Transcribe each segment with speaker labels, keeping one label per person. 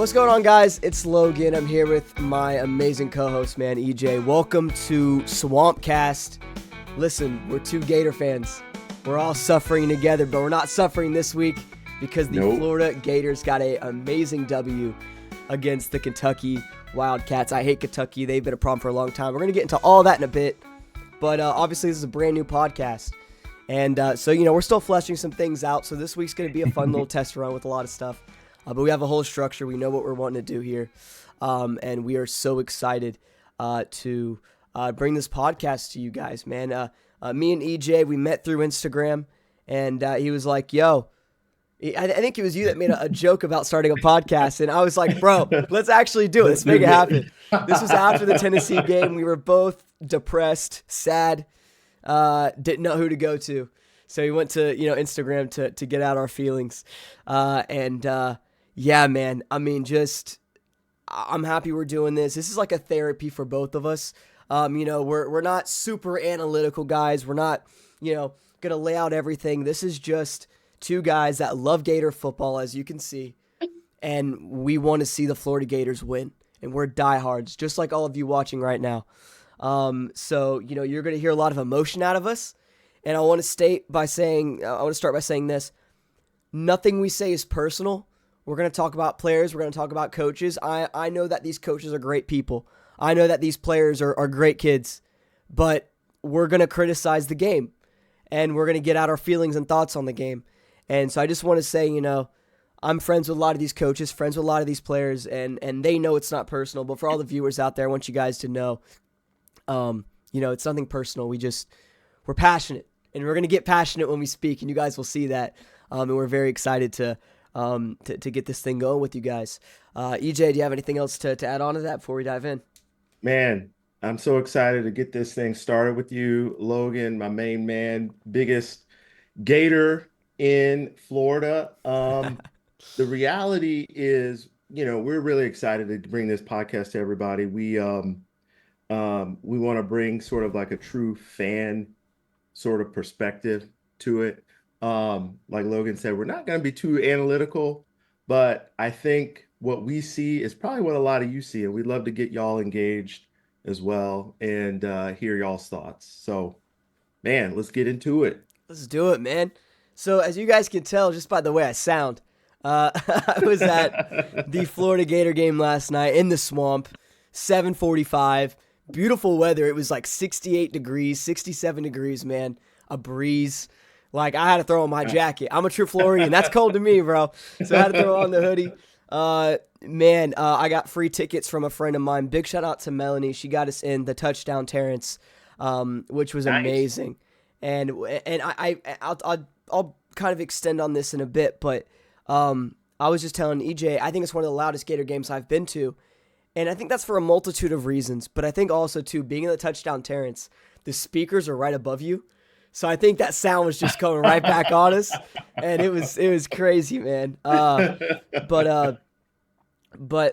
Speaker 1: What's going on, guys? It's Logan. I'm here with my amazing co-host, man, EJ. Welcome to SwampCast. Listen, we're two Gator fans. We're all suffering together, but we're not suffering this week because the Florida Gators got an amazing W against the Kentucky Wildcats. I hate Kentucky. They've been a problem for a long time. We're going to get into all that in a bit, but obviously this is a brand new podcast. And so, we're still fleshing some things out. So this week's going to be a fun little test run with a lot of stuff. But we have a whole structure. We know what we're wanting to do here. And we are so excited to bring this podcast to you guys, man. Me and EJ, we met through Instagram. And he was like, yo, I think it was you that made a joke about starting a podcast. And I was like, bro, let's actually do it. Let's make it happen. This was after the Tennessee game. We were both depressed, sad. Didn't know who to go to. So we went to, Instagram to get out our feelings. Yeah, man, I mean, I'm happy we're doing this. This is like a therapy for both of us. We're not super analytical guys. We're not, going to lay out everything. This is just two guys that love Gator football, as you can see. And we want to see the Florida Gators win. And we're diehards, just like all of you watching right now. So, you're going to hear a lot of emotion out of us. And I want to start by saying this. Nothing we say is personal. We're going to talk about players. We're going to talk about coaches. I know that these coaches are great people. I know that these players are great kids. But we're going to criticize the game. And we're going to get out our feelings and thoughts on the game. And so I just want to say, I'm friends with a lot of these coaches, friends with a lot of these players, and they know it's not personal. But for all the viewers out there, I want you guys to know, it's nothing personal. We're passionate, and we're going to get passionate when we speak, and you guys will see that. And we're very excited to get this thing going with you guys. EJ, do you have anything else to add on to that before we dive in?
Speaker 2: Man, I'm so excited to get this thing started with you, Logan, my main man, biggest Gator in Florida. The reality is, we're really excited to bring this podcast to everybody. We want to bring sort of like a true fan sort of perspective to it. Like Logan said, we're not going to be too analytical, but I think what we see is probably what a lot of you see, and we'd love to get y'all engaged as well and hear y'all's thoughts. So, man, let's get into it.
Speaker 1: Let's do it, man. So, as you guys can tell just by the way I sound, I was at the Florida Gator game last night in the swamp, 7:45. Beautiful weather. It was like 68 degrees, 67 degrees, man. A breeze. Like, I had to throw on my jacket. I'm a true Floridian. That's cold to me, bro. So I had to throw on the hoodie. I got free tickets from a friend of mine. Big shout out to Melanie. She got us in the Touchdown Terrence, which was amazing. And I'll kind of extend on this in a bit, but I was just telling EJ, I think it's one of the loudest Gator games I've been to. And I think that's for a multitude of reasons. But I think also, too, being in the Touchdown Terrence, the speakers are right above you. So I think that sound was just coming right back on us, and it was crazy, man. But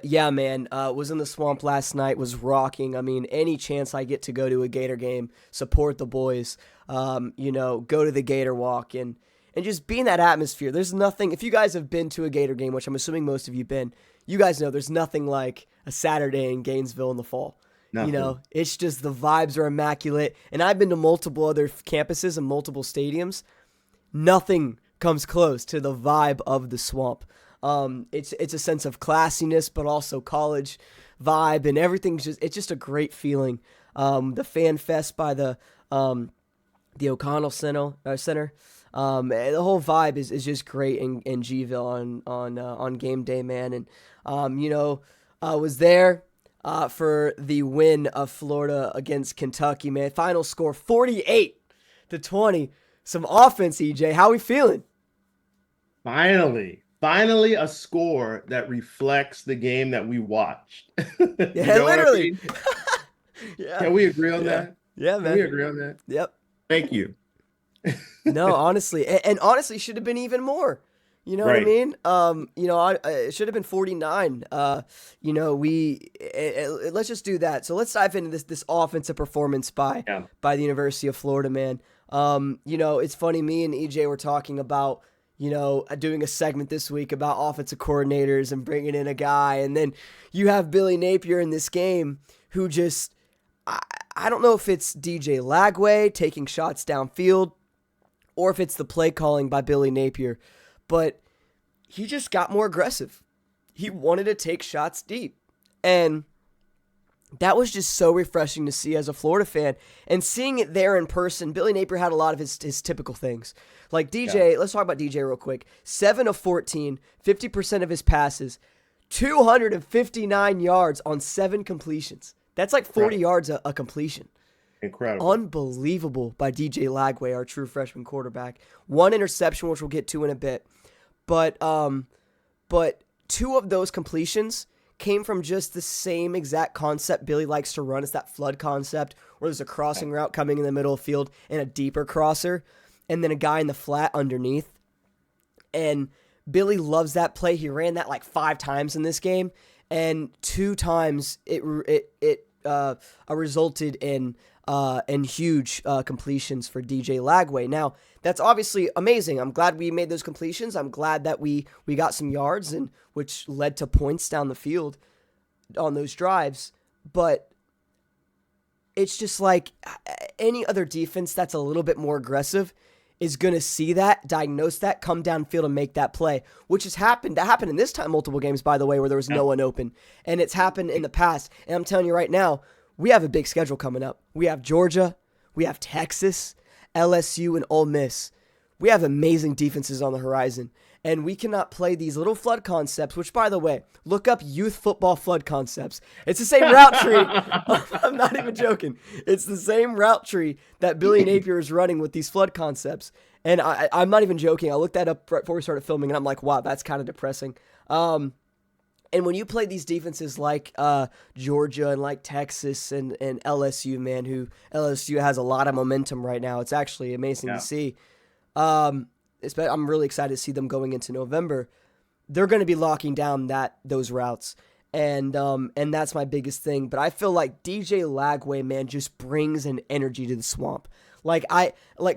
Speaker 1: yeah, man, was in the swamp last night, was rocking. I mean, any chance I get to go to a Gator game, support the boys, go to the Gator Walk, and just be in that atmosphere. There's nothing. If you guys have been to a Gator game, which I'm assuming most of you've been, you guys know there's nothing like a Saturday in Gainesville in the fall. Nothing. It's just the vibes are immaculate. And I've been to multiple other campuses and multiple stadiums. Nothing comes close to the vibe of the swamp. It's a sense of classiness, but also college vibe, and it's just a great feeling. The fan fest by the O'Connell Center. The whole vibe is just great in Gville on game day, man. And I was there for the win of Florida against Kentucky, man. Final score 48-20. Some offense, EJ. How we feeling?
Speaker 2: Finally a score that reflects the game that we watched.
Speaker 1: Yeah, literally.
Speaker 2: I mean? Yeah. Can we agree on that?
Speaker 1: Yeah, man.
Speaker 2: Can we agree on that?
Speaker 1: Yep.
Speaker 2: Thank you.
Speaker 1: No, honestly. And honestly, should have been even more. You know
Speaker 2: right.
Speaker 1: what I mean? It should have been 49. Let's just do that. So let's dive into this offensive performance by the University of Florida, man. It's funny, me and EJ were talking about, doing a segment this week about offensive coordinators and bringing in a guy. And then you have Billy Napier in this game who just, I don't know if it's DJ Lagway taking shots downfield or if it's the play calling by Billy Napier, but he just got more aggressive. He wanted to take shots deep. And that was just so refreshing to see as a Florida fan. And seeing it there in person, Billy Napier had a lot of his typical things. Like DJ, let's talk about DJ real quick. 7 of 14, 50% of his passes, 259 yards on 7 completions. That's like 40 yards a completion.
Speaker 2: Incredible.
Speaker 1: Unbelievable by DJ Lagway, our true freshman quarterback. 1 interception, which we'll get to in a bit. But 2 of those completions came from just the same exact concept Billy likes to run. It's that flood concept where there's a crossing route coming in the middle of the field and a deeper crosser and then a guy in the flat underneath. And Billy loves that play. He ran that like 5 times in this game, and 2 times it resulted in huge completions for DJ Lagway. Now, that's obviously amazing. I'm glad we made those completions. I'm glad that we got some yards, and which led to points down the field on those drives. But it's just like any other defense that's a little bit more aggressive is going to see that, diagnose that, come downfield and make that play, which has happened. That happened in this time multiple games, by the way, where there was no one open. And it's happened in the past. And I'm telling you right now, we have a big schedule coming up. We have Georgia, we have Texas, LSU, and Ole Miss. We have amazing defenses on the horizon, and we cannot play these little flood concepts, which, by the way, look up youth football flood concepts. It's the same route tree. I'm not even joking. It's the same route tree that Billy Napier is running with these flood concepts. And I'm not even joking. I looked that up right before we started filming, and I'm like, wow, that's kind of depressing. And when you play these defenses like Georgia and like Texas and LSU, man, who LSU has a lot of momentum right now. It's actually amazing to see. I'm really excited to see them going into November. They're going to be locking down those routes, and that's my biggest thing. But I feel like DJ Lagway, man, just brings an energy to the Swamp. Like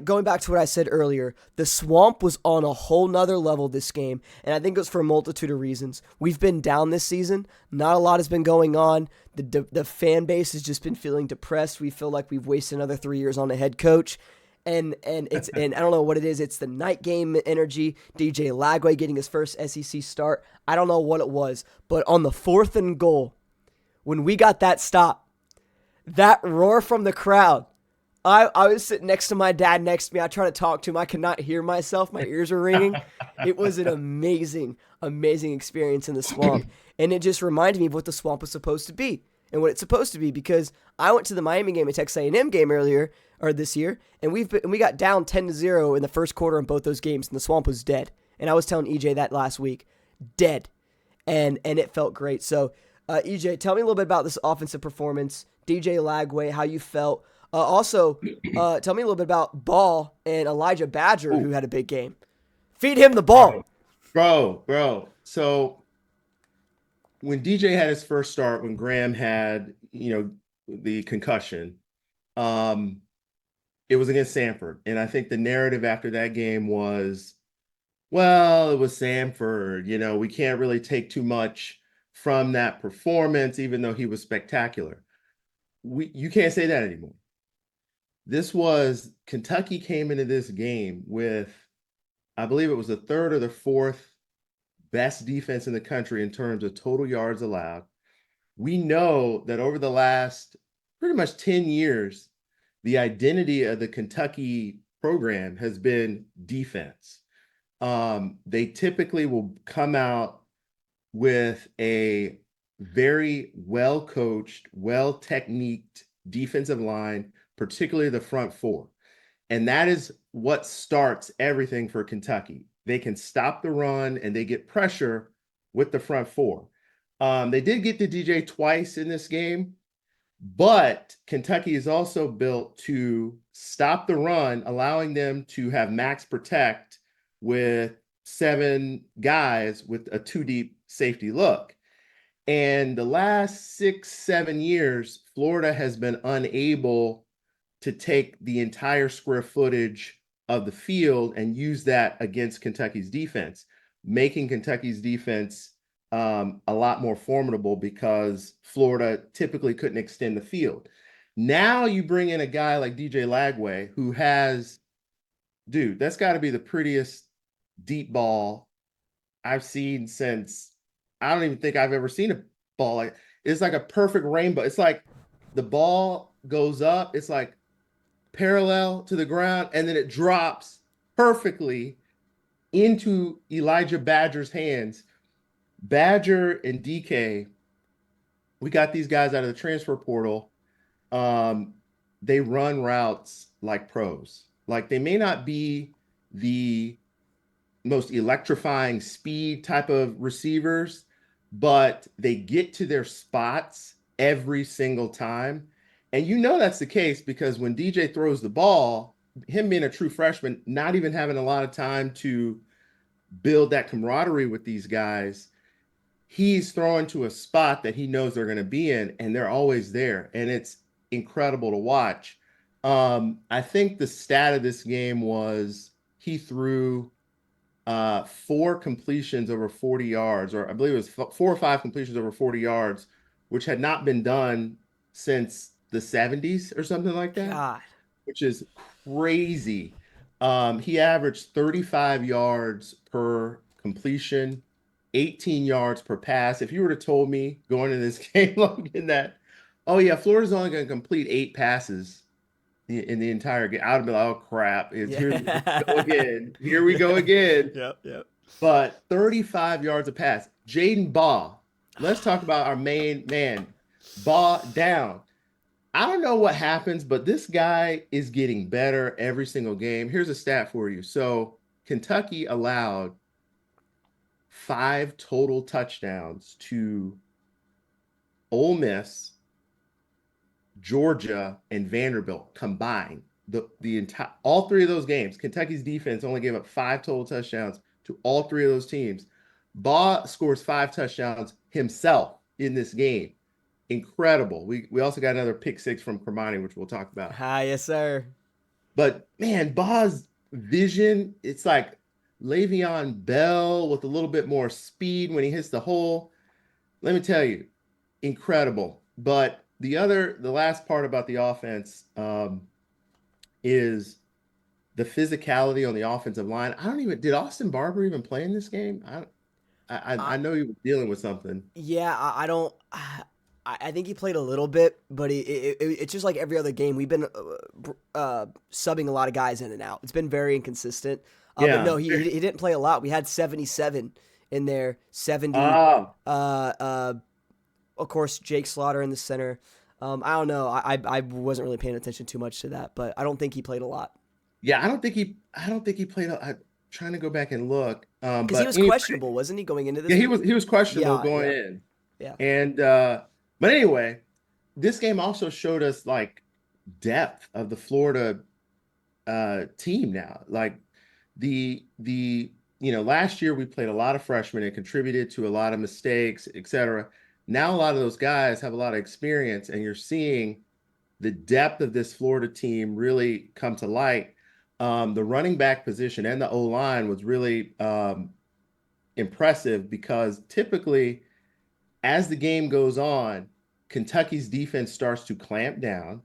Speaker 1: going back to what I said earlier, the Swamp was on a whole nother level this game, and I think it was for a multitude of reasons. We've been down this season. Not a lot has been going on. The fan base has just been feeling depressed. We feel like we've wasted another 3 years on a head coach. And I don't know what it is. It's the night game energy. DJ Lagway getting his first SEC start. I don't know what it was, but on the 4th and goal, when we got that stop, that roar from the crowd, I was sitting next to my dad next to me. I tried to talk to him. I could not hear myself. My ears were ringing. It was an amazing, amazing experience in the Swamp. And it just reminded me of what the Swamp was supposed to be and what it's supposed to be, because I went to the Miami game and Texas A&M game this year, and we got down 10-0 in the first quarter in both those games, and the Swamp was dead. And I was telling EJ that last week. Dead. And it felt great. So, EJ, tell me a little bit about this offensive performance, DJ Lagway, how you felt. Also, tell me a little bit about Ball and Elijah Badger, who had a big game. Feed him the ball.
Speaker 2: Bro. So when DJ had his first start, when Graham had, the concussion, it was against Samford. And I think the narrative after that game was, well, it was Samford. We can't really take too much from that performance, even though he was spectacular. You can't say that anymore. Kentucky came into this game with, I believe it was the 3rd or the 4th best defense in the country in terms of total yards allowed. We know that over the last pretty much 10 years, the identity of the Kentucky program has been defense. They typically will come out with a very well-coached, well-techniqued defensive line, particularly the front 4. And that is what starts everything for Kentucky. They can stop the run and they get pressure with the front 4. They did get to DJ twice in this game, but Kentucky is also built to stop the run, allowing them to have max protect with 7 guys with a 2-deep safety look. And the last 6-7 years, Florida has been unable to take the entire square footage of the field and use that against Kentucky's defense, making Kentucky's defense a lot more formidable because Florida typically couldn't extend the field. Now you bring in a guy like DJ Lagway who has, dude, that's got to be the prettiest deep ball I've seen since, I don't even think I've ever seen a ball like, it's like a perfect rainbow. It's like the ball goes up, it's like parallel to the ground, and then it drops perfectly into Elijah Badger's hands. Badger and DK, we got these guys out of the transfer portal. They run routes like pros. Like they may not be the most electrifying speed type of receivers, but they get to their spots every single time. And you know that's the case because when DJ throws the ball, him being a true freshman, not even having a lot of time to build that camaraderie with these guys, he's throwing to a spot that he knows they're going to be in, and they're always there. And it's incredible to watch. I think the stat of this game was he threw 4 completions over 40 yards, or I believe it was 4 or 5 completions over 40 yards, which had not been done since the 70s or something like that,
Speaker 1: God.
Speaker 2: which is crazy. He averaged 35 yards per completion, 18 yards per pass. If you were to told me going into this game, Logan, that, oh yeah, Florida's only going to complete 8 passes in the entire game, I would have been like, oh crap, here we go
Speaker 1: Yeah.
Speaker 2: again. Here we go again.
Speaker 1: Yep.
Speaker 2: But 35 yards a pass. Jaden Baugh. Let's talk about our main man. Baugh down. I don't know what happens, but this guy is getting better every single game. Here's a stat for you. So Kentucky allowed 5 total touchdowns to Ole Miss, Georgia, and Vanderbilt combined. The entire all 3 of those games, Kentucky's defense only gave up 5 total touchdowns to all 3 of those teams. Baugh scores 5 touchdowns himself in this game. Incredible. We also got another pick 6 from Kermani, which we'll talk about.
Speaker 1: Hi, yes, sir.
Speaker 2: But man, Baugh's vision, it's like Le'Veon Bell with a little bit more speed when he hits the hole. Let me tell you, incredible. But the last part about the offense is the physicality on the offensive line. Did Austin Barber even play in this game? I know he was dealing with something.
Speaker 1: Yeah, I don't. I think he played a little bit, but it's just like every other game. We've been subbing a lot of guys in and out. It's been very inconsistent.
Speaker 2: Yeah.
Speaker 1: But no, he didn't play a lot. We had 77 in there, 70. Of course, Jake Slaughter in the center. I don't know. I wasn't really paying attention too much to that, but I don't think he played a lot.
Speaker 2: Yeah, I don't think he played. I'm trying to go back and look.
Speaker 1: Because he was questionable, wasn't he, going into this?
Speaker 2: Yeah,
Speaker 1: game?
Speaker 2: he was questionable going in.
Speaker 1: Yeah.
Speaker 2: And but anyway, this game also showed us like depth of the Florida team now. Like last year we played a lot of freshmen and contributed to a lot of mistakes, etc. Now a lot of those guys have a lot of experience, and you're seeing the depth of this Florida team really come to light. The running back position and the O-line was really impressive because typically as the game goes on, Kentucky's defense starts to clamp down.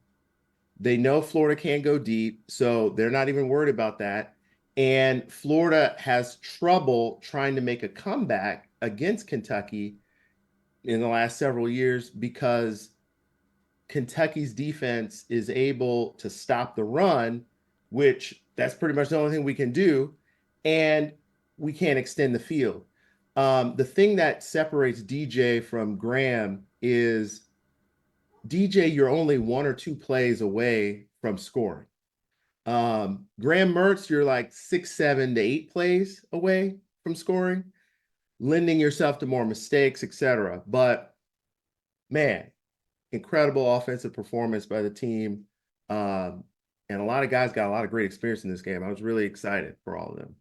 Speaker 2: They know Florida can't go deep, so they're not even worried about that. And Florida has trouble trying to make a comeback against Kentucky in the last several years because Kentucky's defense is able to stop the run, which that's pretty much the only thing we can do, and we can't extend the field. The thing that separates DJ from Graham is DJ, you're only 1 or 2 plays away from scoring. Graham Mertz, you're like 6, 7 to 8 plays away from scoring, lending yourself to more mistakes, etc. But man, incredible offensive performance by the team. And a lot of guys got a lot of great experience in this game. I was really excited for all of them.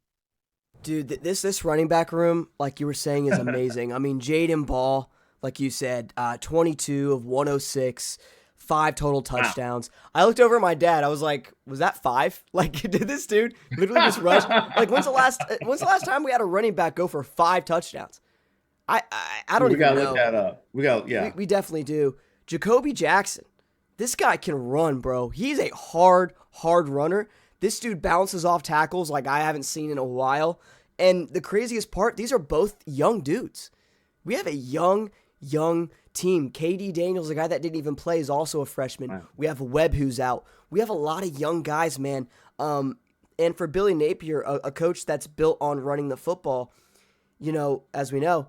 Speaker 1: Dude, this running back room, like you were saying, is amazing. I mean, Jaden Ball, like you said, 22 of 106, 5 total
Speaker 2: Wow.
Speaker 1: touchdowns. I looked over at my dad. I was like, was that 5? Like, did this dude literally just rush? Like, when's the last time we had a running back go for 5 touchdowns? I don't
Speaker 2: We
Speaker 1: even
Speaker 2: gotta look
Speaker 1: know.
Speaker 2: that up.
Speaker 1: We definitely do. Jacoby Jackson. This guy can run, bro. He's a hard runner. This dude bounces off tackles like I haven't seen in a while. And the craziest part, these are both young dudes. We have a young team. KD Daniels, the guy that didn't even play, is also a freshman.
Speaker 2: Wow.
Speaker 1: We have Webb who's out. We have a lot of young guys, man. And for Billy Napier, a coach that's built on running the football, as we know,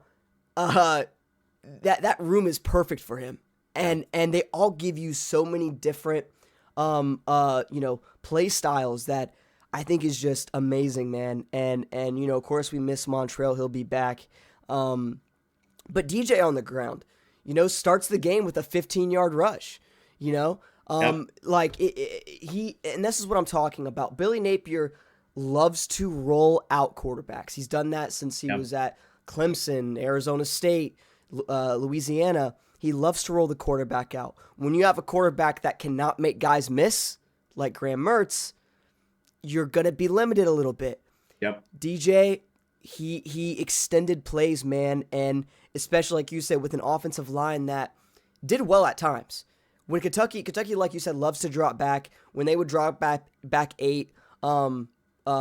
Speaker 1: that room is perfect for him. And they all give you so many different play styles that I think is just amazing, man. And of course we miss Montrell. He'll be back. But DJ on the ground, starts the game with a 15-yard rush, like he, and this is what I'm talking about. Billy Napier loves to roll out quarterbacks. He's done that since he was at Clemson, Arizona State, Louisiana. He loves to roll the quarterback out. When you have a quarterback that cannot make guys miss, like Graham Mertz, you're going to be limited a little bit.
Speaker 2: Yep. DJ,
Speaker 1: he extended plays, man, and especially, like you said, with an offensive line that did well at times. When Kentucky, like you said, loves to drop back. When they would drop back 8,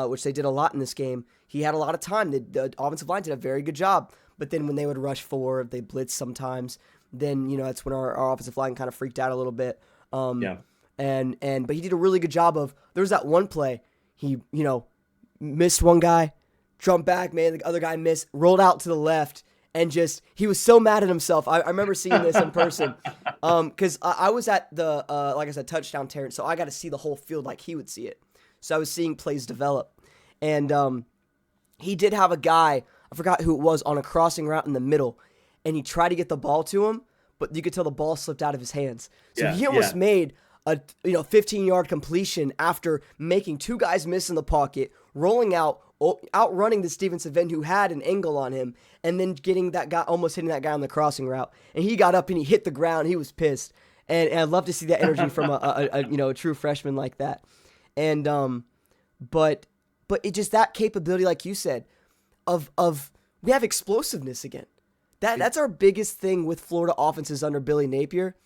Speaker 1: which they did a lot in this game, he had a lot of time. The offensive line did a very good job. But then when they would rush 4, they blitz sometimes. Then that's when our offensive line kind of freaked out a little bit. But he did a really good job of. There was that one play he missed one guy, jumped back, man. The other guy missed, rolled out to the left, and he was so mad at himself. I remember seeing this in person because I was at the like I said, touchdown Terrence, so I got to see the whole field like he would see it. So I was seeing plays develop, and he did have a guy, I forgot who it was, on a crossing route in the middle. And he tried to get the ball to him, but you could tell the ball slipped out of his hands. So he almost made a 15-yard completion after making 2 guys miss in the pocket, rolling out, outrunning the Stevenson Venn who had an angle on him, and then almost hitting that guy on the crossing route. And he got up and he hit the ground. He was pissed. And I'd love to see that energy from a true freshman like that. And but it just that capability, like you said, of we have explosiveness again. That's our biggest thing with Florida offenses under Billy Napier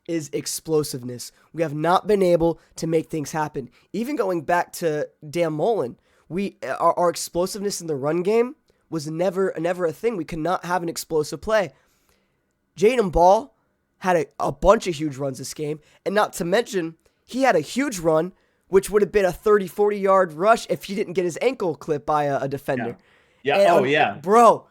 Speaker 1: is explosiveness. We have not been able to make things happen. Even going back to Dan Mullen, our explosiveness in the run game was never a thing. We could not have an explosive play. Jaden Ball had a bunch of huge runs this game, and not to mention he had a huge run, which would have been a 30, 40-yard rush if he didn't get his ankle clipped by a defender.
Speaker 2: Yeah.
Speaker 1: Bro.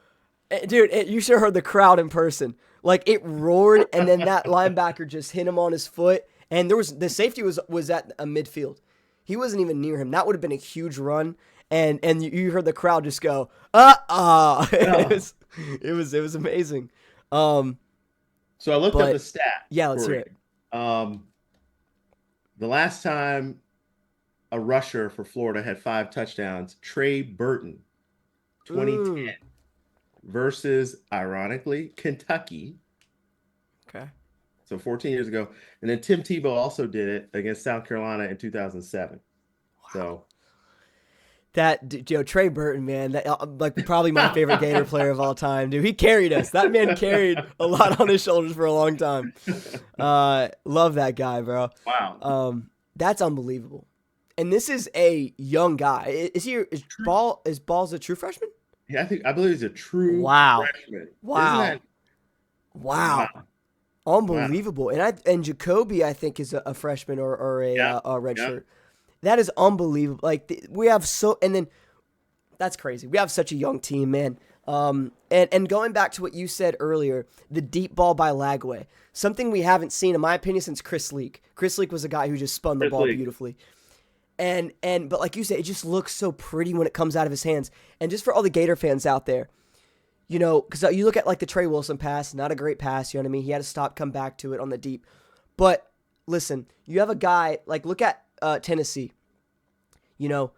Speaker 1: Dude, you should have heard the crowd in person. Like, it roared, and then that linebacker just hit him on his foot. And the safety was at a midfield. He wasn't even near him. That would have been a huge run. And you heard the crowd just go, It was amazing.
Speaker 2: So I looked up the stat.
Speaker 1: Yeah, let's hear it.
Speaker 2: The last time a rusher for Florida had 5 touchdowns, Trey Burton, 2010. Versus, ironically, Kentucky.
Speaker 1: Okay.
Speaker 2: So 14 years ago. And then Tim Tebow also did it against South Carolina in 2007. Wow. So
Speaker 1: that, Trey Burton, man, that probably my favorite Gator player of all time, dude. He carried us. That man carried a lot on his shoulders for a long time. Love that guy, bro.
Speaker 2: Wow.
Speaker 1: That's unbelievable. And this is a young guy. Is Ball's a true freshman?
Speaker 2: Yeah, I believe he's a true freshman.
Speaker 1: Wow. Unbelievable. Wow. And Jacoby, I think, is a freshman or a red shirt. That is unbelievable. Like, we have and then that's crazy. We have such a young team, man. And going back to what you said earlier, the deep ball by Lagway, something we haven't seen, in my opinion, since Chris Leak. Chris Leak was a guy who just spun the ball beautifully. But like you said, it just looks so pretty when it comes out of his hands. And just for all the Gator fans out there, because you look at like the Trey Wilson pass, not a great pass, you know what I mean? He had to stop, come back to it on the deep. But listen, you have a guy, like look at Tennessee, an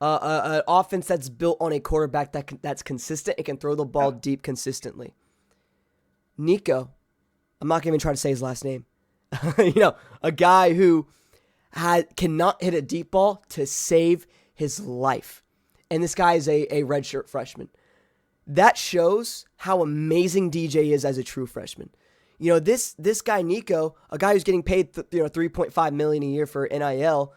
Speaker 1: offense that's built on a quarterback that's consistent and can throw the ball deep consistently. Nico, I'm not going to even try to say his last name. you know, a guy who cannot hit a deep ball to save his life. And this guy is a redshirt freshman. That shows how amazing DJ is as a true freshman. You know, this guy Nico, a guy who's getting paid $3.5 million a year for NIL,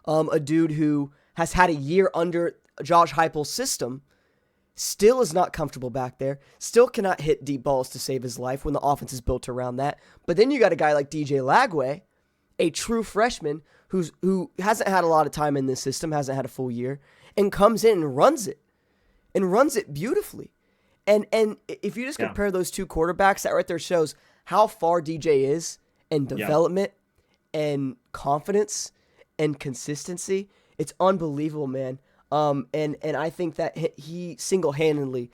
Speaker 1: a dude who has had a year under Josh Heupel's system, still is not comfortable back there, still cannot hit deep balls to save his life when the offense is built around that. But then you got a guy like DJ Lagway, a true freshman who hasn't had a lot of time in this system, hasn't had a full year, and comes in and runs it beautifully. And if you just compare those two quarterbacks, that right there shows how far DJ is in development and confidence and consistency. It's unbelievable, man. And I think that he single-handedly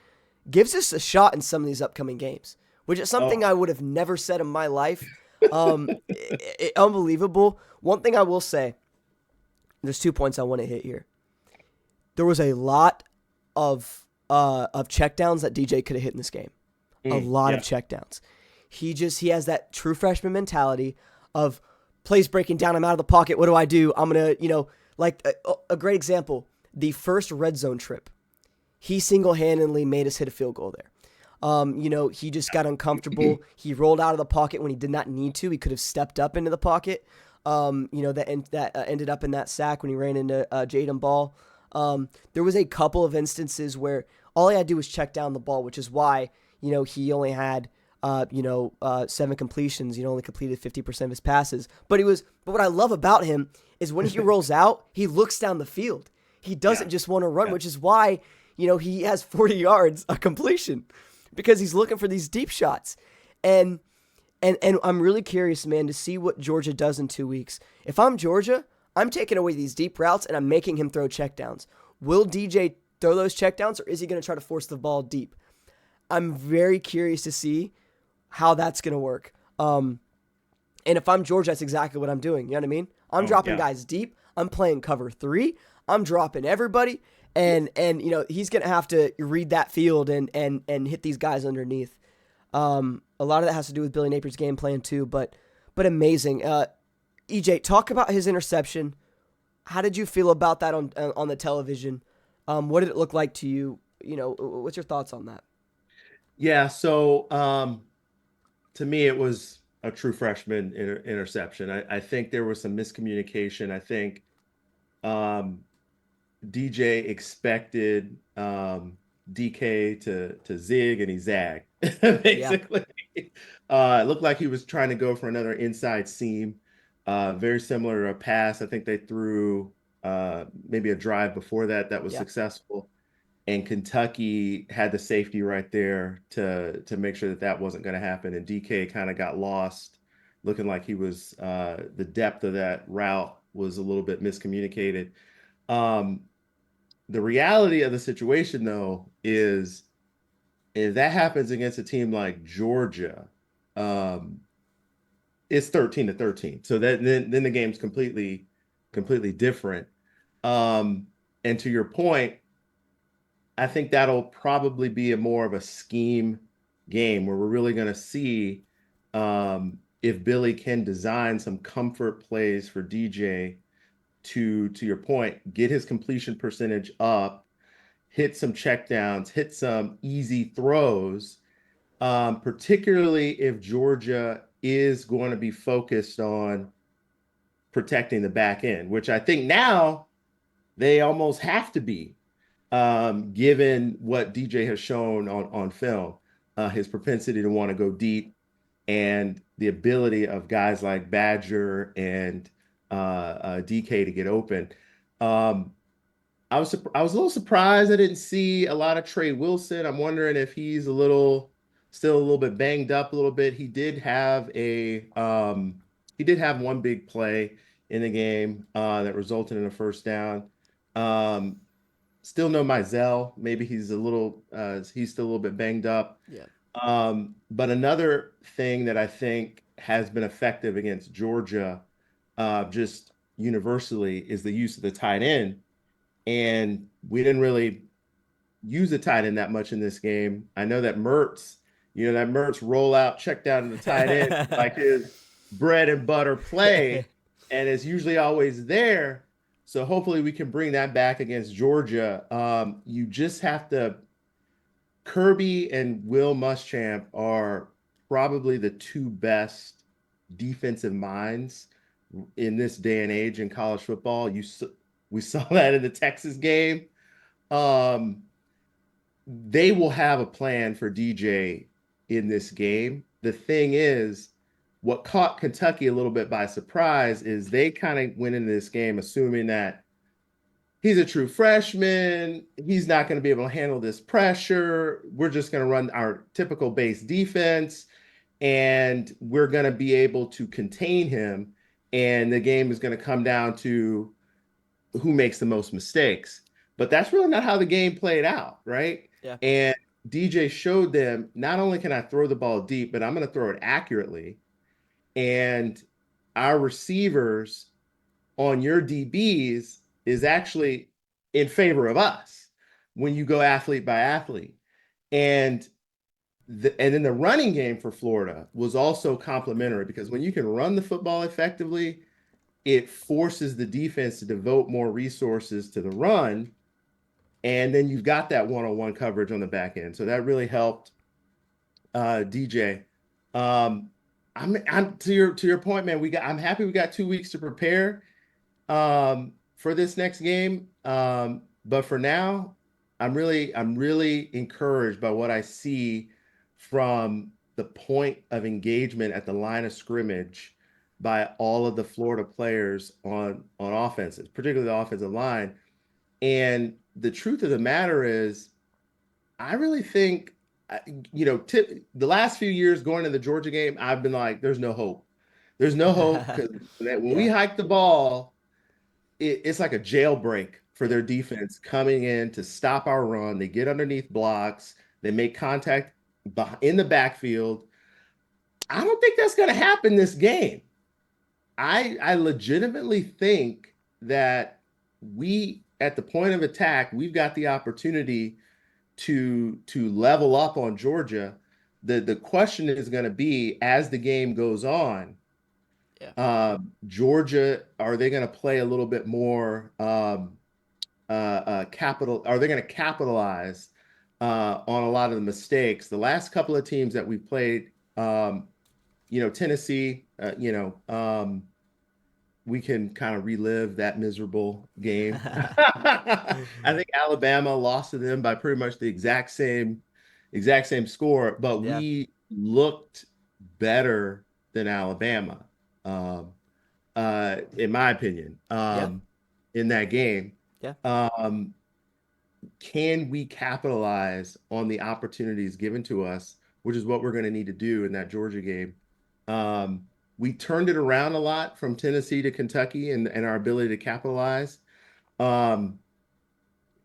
Speaker 1: gives us a shot in some of these upcoming games, which is something I would have never said in my life. Unbelievable. One thing I will say, there's 2 points I want to hit here. There was a lot of checkdowns that DJ could have hit in this game. A lot of checkdowns. He has that true freshman mentality of plays breaking down. I'm out of the pocket. What do I do? I'm going to, like a great example, the first red zone trip. He single-handedly made us hit a field goal there. He just got uncomfortable. He rolled out of the pocket when he did not need to. He could have stepped up into the pocket. That ended up in that sack when he ran into Jaden Ball. There was a couple of instances where all he had to do was check down the ball, which is why, he only had, 7 completions. Only completed 50% of his passes. But what I love about him is when he rolls out, he looks down the field. He doesn't just want to run, which is why, he has 40 yards a completion because he's looking for these deep shots. And I'm really curious, man, to see what Georgia does in 2 weeks. If I'm Georgia, I'm taking away these deep routes and I'm making him throw checkdowns. Will DJ throw those checkdowns, or is he going to try to force the ball deep? I'm very curious to see how that's going to work. And if I'm Georgia, that's exactly what I'm doing. You know what I mean? I'm dropping guys deep. I'm playing cover 3. I'm dropping everybody. And he's going to have to read that field and hit these guys underneath. A lot of that has to do with Billy Napier's game plan too, but amazing. EJ, talk about his interception. How did you feel about that on the television? What did it look like to you? What's your thoughts on that?
Speaker 2: Yeah, so to me, it was a true freshman interception. I think there was some miscommunication. I think DJ expected DK to zig and he zagged, basically. It looked like he was trying to go for another inside seam, very similar to a pass. I think they threw maybe a drive before that was successful. And Kentucky had the safety right there to make sure that wasn't going to happen. And DK kind of got lost, looking like he was the depth of that route was a little bit miscommunicated. The reality of the situation, though, is if that happens against a team like Georgia, it's 13-13. So then the game's completely different. And to your point, I think that'll probably be more of a scheme game where we're really going to see if Billy can design some comfort plays for DJ to your point, get his completion percentage up, hit some checkdowns, hit some easy throws, particularly if Georgia is going to be focused on protecting the back end, which I think now they almost have to be, given what DJ has shown on film, his propensity to want to go deep and the ability of guys like Badger and DK to get open. I was a little surprised I didn't see a lot of Trey Wilson. I'm wondering if he's still a little bit banged up a little bit. He did have one big play in the game that resulted in a first down. Still no Mizell. Maybe he's still a little bit banged up.
Speaker 1: Yeah.
Speaker 2: But another thing that I think has been effective against Georgia, just universally, is the use of the tight end. And we didn't really use the tight end that much in this game. I know that Mertz rollout check down to the tight end, like bread and butter play, and it's usually always there. So hopefully we can bring that back against Georgia. You just have to. Kirby and Will Muschamp are probably the two best defensive minds in this day and age in college football. We saw that in the Texas game. Um, they will have a plan for DJ in this game. The thing is, what caught Kentucky a little bit by surprise is they kind of went into this game assuming that he's a true freshman. He's not going to be able to handle this pressure. We're just going to run our typical base defense and we're going to be able to contain him. And the game is going to come down to who makes the most mistakes. But that's really not how the game played out, right?
Speaker 1: Yeah.
Speaker 2: And DJ showed them not only can I throw the ball deep, but I'm going to throw it accurately. And our receivers on your DBs is actually in favor of us when you go athlete by athlete. And then the running game for Florida was also complementary because when you can run the football effectively, it forces the defense to devote more resources to the run. And then you've got that one-on-one coverage on the back end. So that really helped DJ. I'm to your point, man. I'm happy we got 2 weeks to prepare for this next game. But for now, I'm really encouraged by what I see from the point of engagement at the line of scrimmage by all of the Florida players on offenses, particularly the offensive line. And the truth of the matter is, I really think, the last few years going to the Georgia game, I've been like, there's no hope. There's no hope because when we hike the ball, it's like a jailbreak for their defense coming in to stop our run. They get underneath blocks. They make contact in the backfield. I don't think that's going to happen this game. I legitimately think that we, at the point of attack, we've got the opportunity to level up on Georgia. The question is going to be, as the game goes on, Georgia, are they going to play a little bit more capital? Are they going to capitalize on a lot of the mistakes? The last couple of teams that we played, Tennessee, we can kind of relive that miserable game. I think Alabama lost to them by pretty much the exact same score, but we looked better than Alabama, in my opinion, in that game. Can we capitalize on the opportunities given to us, which is what we're going to need to do in that Georgia game? We turned it around a lot from Tennessee to Kentucky and our ability to capitalize,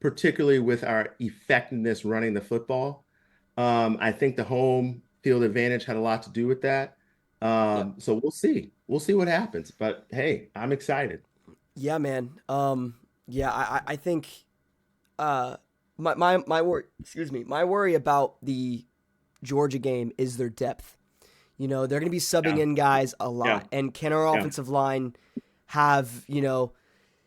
Speaker 2: particularly with our effectiveness running the football. I think the home field advantage had a lot to do with that. So we'll see. We'll see what happens. But hey, I'm excited.
Speaker 1: Yeah, man. I think my worry about the Georgia game is their depth. They're going to be subbing in guys a lot. And can our offensive line have,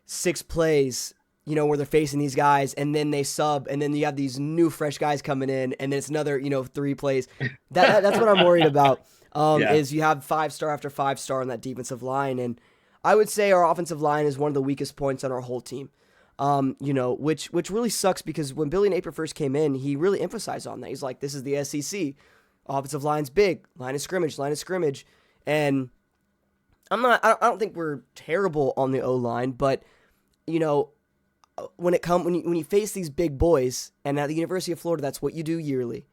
Speaker 1: 6 plays, where they're facing these guys and then they sub and then you have these new fresh guys coming in and then it's another, 3 plays. That's what I'm worried about, is you have 5-star after 5-star on that defensive line. And I would say our offensive line is one of the weakest points on our whole team, which really sucks because when Billy Napier first came in, he really emphasized on that. He's like, this is the SEC. Offensive line's big, line of scrimmage. And I don't think we're terrible on the O-line, but, when you face these big boys, and at the University of Florida, that's what you do yearly,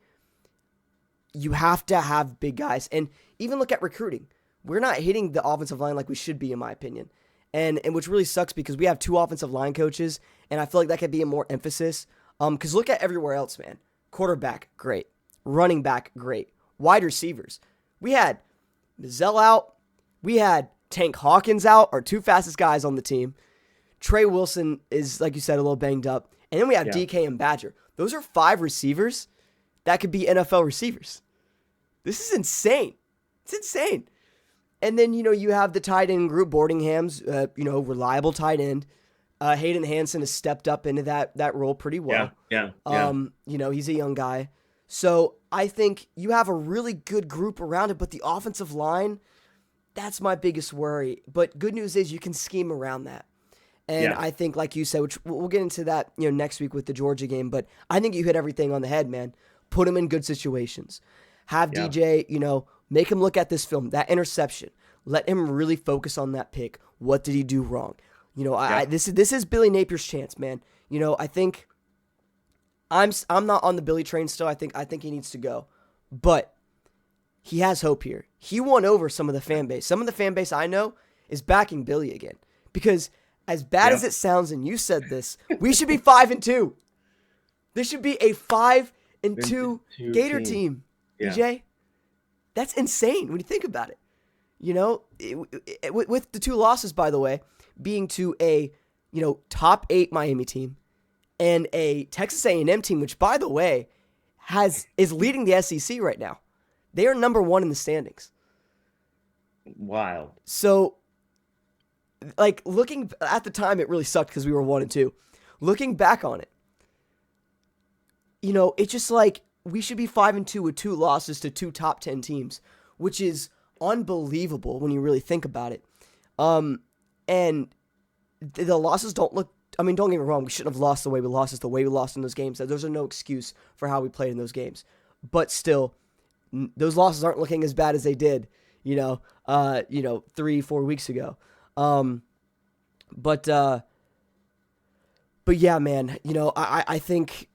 Speaker 1: you have to have big guys. And even look at recruiting. We're not hitting the offensive line like we should be, in my opinion. And which really sucks because we have 2 offensive line coaches, and I feel like that could be a more emphasis. Because look at everywhere else, man. Quarterback, great. Running back, great. Wide receivers. We had Mizzell out. We had Tank Hawkins out, our 2 fastest guys on the team. Trey Wilson is, like you said, a little banged up. And then we have DK and Badger. Those are 5 receivers that could be NFL receivers. This is insane. It's insane. And then, you have the tight end group, Boardingham's, reliable tight end. Hayden Hansen has stepped up into that role pretty well.
Speaker 2: Yeah.
Speaker 1: He's a young guy. So I think you have a really good group around it, but the offensive line, that's my biggest worry. But good news is you can scheme around that. And I think, like you said, which we'll get into that next week with the Georgia game, but I think you hit everything on the head, man. Put him in good situations. Have DJ, make him look at this film, that interception. Let him really focus on that pick. What did he do wrong? This is Billy Napier's chance, man. I think I'm not on the Billy train still. I think he needs to go, but he has hope here. He won over some of the fan base. Some of the fan base I know is backing Billy again because as bad as it sounds, and you said this, we should be 5-2. This should be a 5-2 Gator team. EJ, that's insane when you think about it. With the 2 losses, by the way, being to a top 8 Miami team and a Texas A&M team, which by the way is leading the SEC right now. They are number 1 in the standings.
Speaker 2: Wild.
Speaker 1: So, looking at the time, it really sucked because we were 1-2. Looking back on it, it's just we should be 5-2 with 2 losses to 2 top 10 teams, which is unbelievable when you really think about it. And the losses don't look, don't get me wrong, we shouldn't have lost the way we lost. It's the way we lost in those games. Those are no excuse for how we played in those games. But still, those losses aren't looking as bad as they did, 3-4 weeks ago. But yeah, man, I think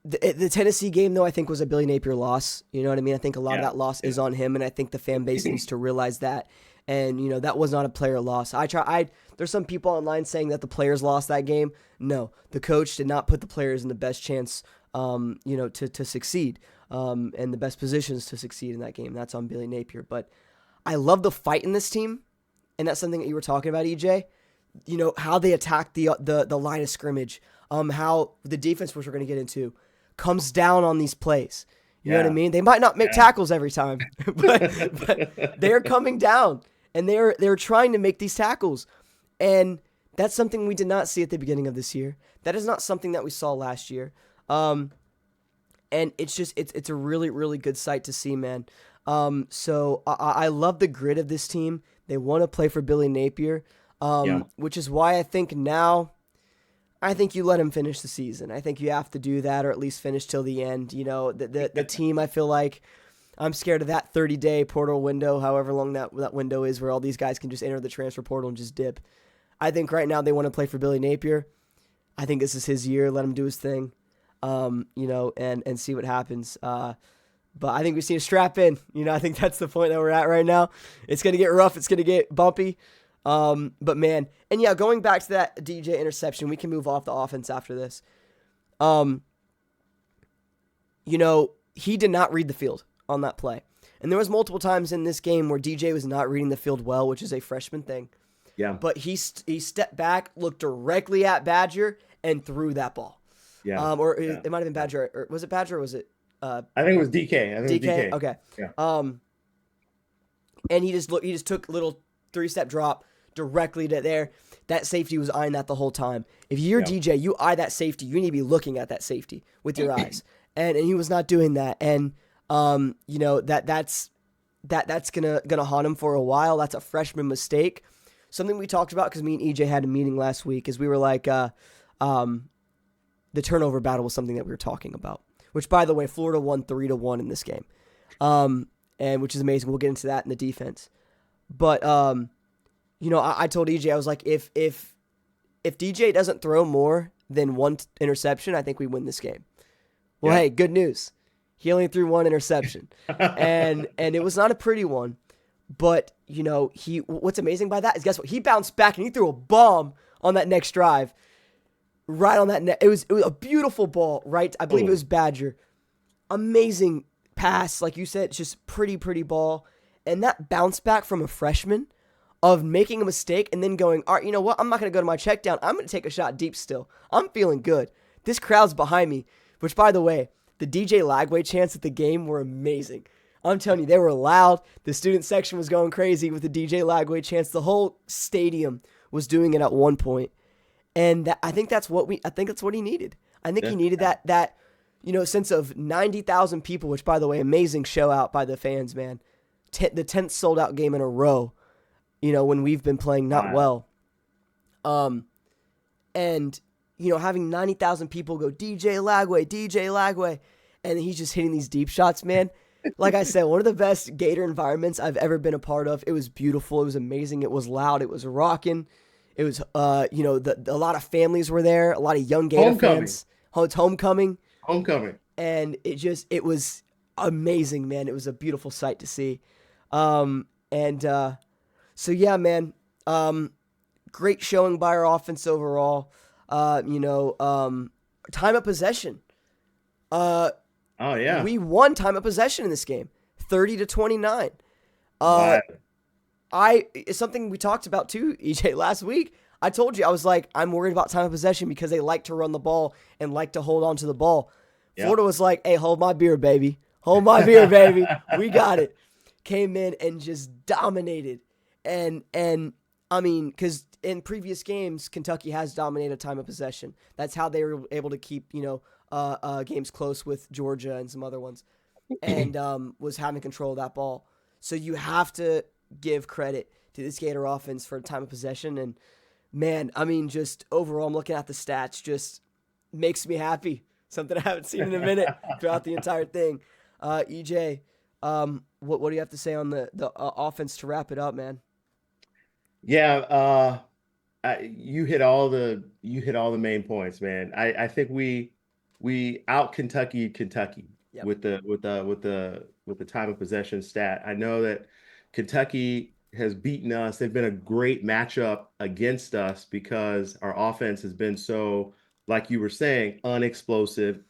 Speaker 1: the Tennessee game, though, I think was a Billy Napier loss. You know what I mean? I think a lot of that loss is on him, and I think the fan base needs to realize that. And, that was not a player loss. There's some people online saying that the players lost that game. No, the coach did not put the players in the best chance, to succeed, and the best positions to succeed in that game. That's on Billy Napier. But I love the fight in this team, and that's something that you were talking about, EJ. How they attacked the line of scrimmage, how the defense, which we're going to get into, comes down on these plays. You know what I mean? They might not make tackles every time, but they're coming down and they're trying to make these tackles. And that's something we did not see at the beginning of this year. That is not something that we saw last year. And it's a really, really good sight to see, man. So I love the grit of this team. They want to play for Billy Napier, which is why I think now, I think you let him finish the season. I think you have to do that, or at least finish till the end. The team, I feel like I'm scared of that 30-day portal window, however long that window is, where all these guys can just enter the transfer portal and just dip. I think right now they want to play for Billy Napier. I think this is his year. Let him do his thing, and see what happens. But I think we see a strap in. I think that's the point that we're at right now. It's going to get rough. It's going to get bumpy. But man, and yeah, going back to that DJ interception, we can move off the offense after this. He did not read the field on that play. And there was multiple times in this game where DJ was not reading the field well, which is a freshman thing.
Speaker 2: Yeah.
Speaker 1: But he stepped back, looked directly at Badger, and threw that ball.
Speaker 2: Yeah.
Speaker 1: It might have been Badger, or was it Badger, or was it?
Speaker 2: I think it was DK.
Speaker 1: DK. Okay.
Speaker 2: Yeah.
Speaker 1: And he just took a little 3-step drop directly to there. That safety was eyeing that the whole time. If you're DJ, you eye that safety. You need to be looking at that safety with your eyes. And he was not doing that. And that's gonna haunt him for a while. That's a freshman mistake. Something we talked about, because me and EJ had a meeting last week, is we were like, the turnover battle was something that we were talking about. Which, by the way, Florida won 3-1 in this game, and which is amazing. We'll get into that in the defense. But I told EJ, I was like, if DJ doesn't throw more than 1 interception, I think we win this game. Well, hey, good news. He only threw 1 interception, and it was not a pretty one. But what's amazing by that is, guess what? He bounced back and he threw a bomb on that next drive, right on that net. It was a beautiful ball, right? I believe it was Badger. Amazing pass, like you said. It's just pretty ball, and that bounce back from a freshman of making a mistake and then going, all right, you know what? I'm not going to go to my check down. I'm going to take a shot deep still. I'm feeling good. This crowd's behind me, which, by the way, the DJ Lagway chants at the game were amazing. I'm telling you, they were loud. The student section was going crazy with the DJ Lagway chants. The whole stadium was doing it at one point. And I think that's what he needed. I think he needed that sense of 90,000 people, which, by the way, amazing show out by the fans, man. The 10th sold out game in a row, when we've been playing not well. And, having 90,000 people go, DJ Lagway, and he's just hitting these deep shots, man. Like I said, one of the best Gator environments I've ever been a part of. It was beautiful. It was amazing. It was loud. It was rocking. It was, a lot of families were there, a lot of young Gator fans. It's homecoming. And it was amazing, man. It was a beautiful sight to see. So yeah, man. Great showing by our offense overall. Time of possession.
Speaker 2: Oh yeah.
Speaker 1: We won time of possession in this game, 30-29. It's something we talked about too, EJ, last week. I told you, I was like, I'm worried about time of possession because they like to run the ball and like to hold on to the ball. Yep. Florida was like, hey, hold my beer, baby. Hold my beer, baby. We got it. Came in and just dominated. And I mean, because in previous games, Kentucky has dominated time of possession. That's how they were able to keep, games close with Georgia and some other ones, and was having control of that ball. So you have to give credit to this Gator offense for time of possession. And man, I mean, just overall, I'm looking at the stats, just makes me happy. Something I haven't seen in a minute throughout the entire thing. EJ, what do you have to say on the offense to wrap it up, man?
Speaker 2: Yeah, you hit all the main points, man. I think we out Kentucky yep. with the time of possession stat. I know that Kentucky has beaten us. They've been a great matchup against us because our offense has been so, like you were saying, unexplosive,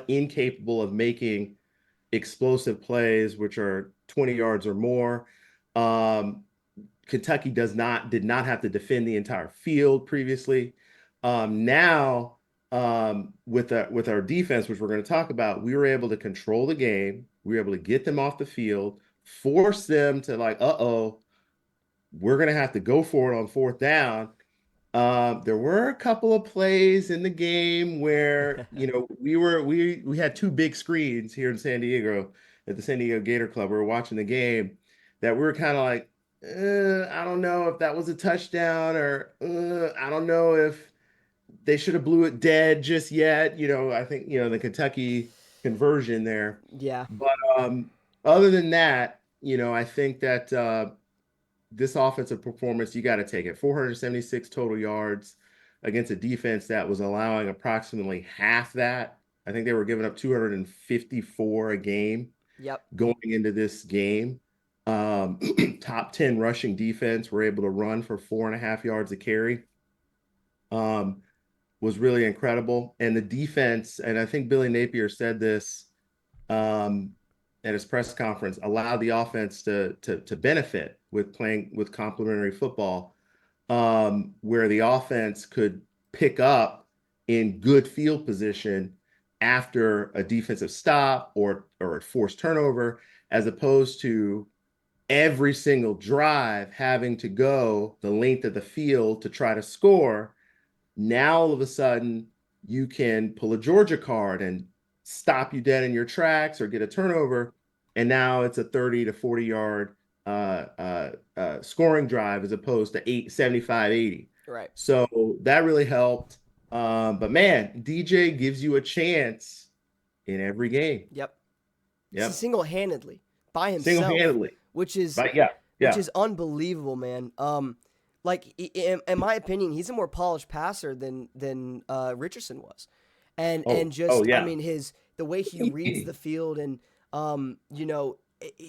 Speaker 2: incapable of making explosive plays, which are 20 yards or more. Kentucky did not have to defend the entire field previously. Now, with our defense, which we're going to talk about, we were able to control the game. We were able to get them off the field, force them to we're going to have to go for it on fourth down. There were a couple of plays in the game where, we had two big screens here in San Diego at the San Diego Gator Club. We were watching the game that we were kind of like, I don't know if that was a touchdown or I don't know if they should have blew it dead just yet. I think, the Kentucky conversion there.
Speaker 1: Yeah.
Speaker 2: But other than that, I think that this offensive performance, you got to take it. 476 total yards against a defense that was allowing approximately half that. I think they were giving up 254 a game.
Speaker 1: Yep.
Speaker 2: Going into this game. Top 10 rushing defense, were able to run for 4.5 yards a carry. Was really incredible. And the defense, and I think Billy Napier said this at his press conference, allowed the offense to benefit with playing with complementary football, where the offense could pick up in good field position after a defensive stop or a forced turnover, as opposed to every single drive having to go the length of the field to try to score. Now, all of a sudden, you can pull a Georgia card and stop you dead in your tracks or get a turnover. And now it's a 30 to 40 yard scoring drive as opposed to 75, 80.
Speaker 1: Right.
Speaker 2: So that really helped. But man, DJ gives you a chance in every game.
Speaker 1: Yep. Single-handedly by himself. Which is unbelievable, man. In my opinion, he's a more polished passer than Richardson was, I mean, the way he reads the field and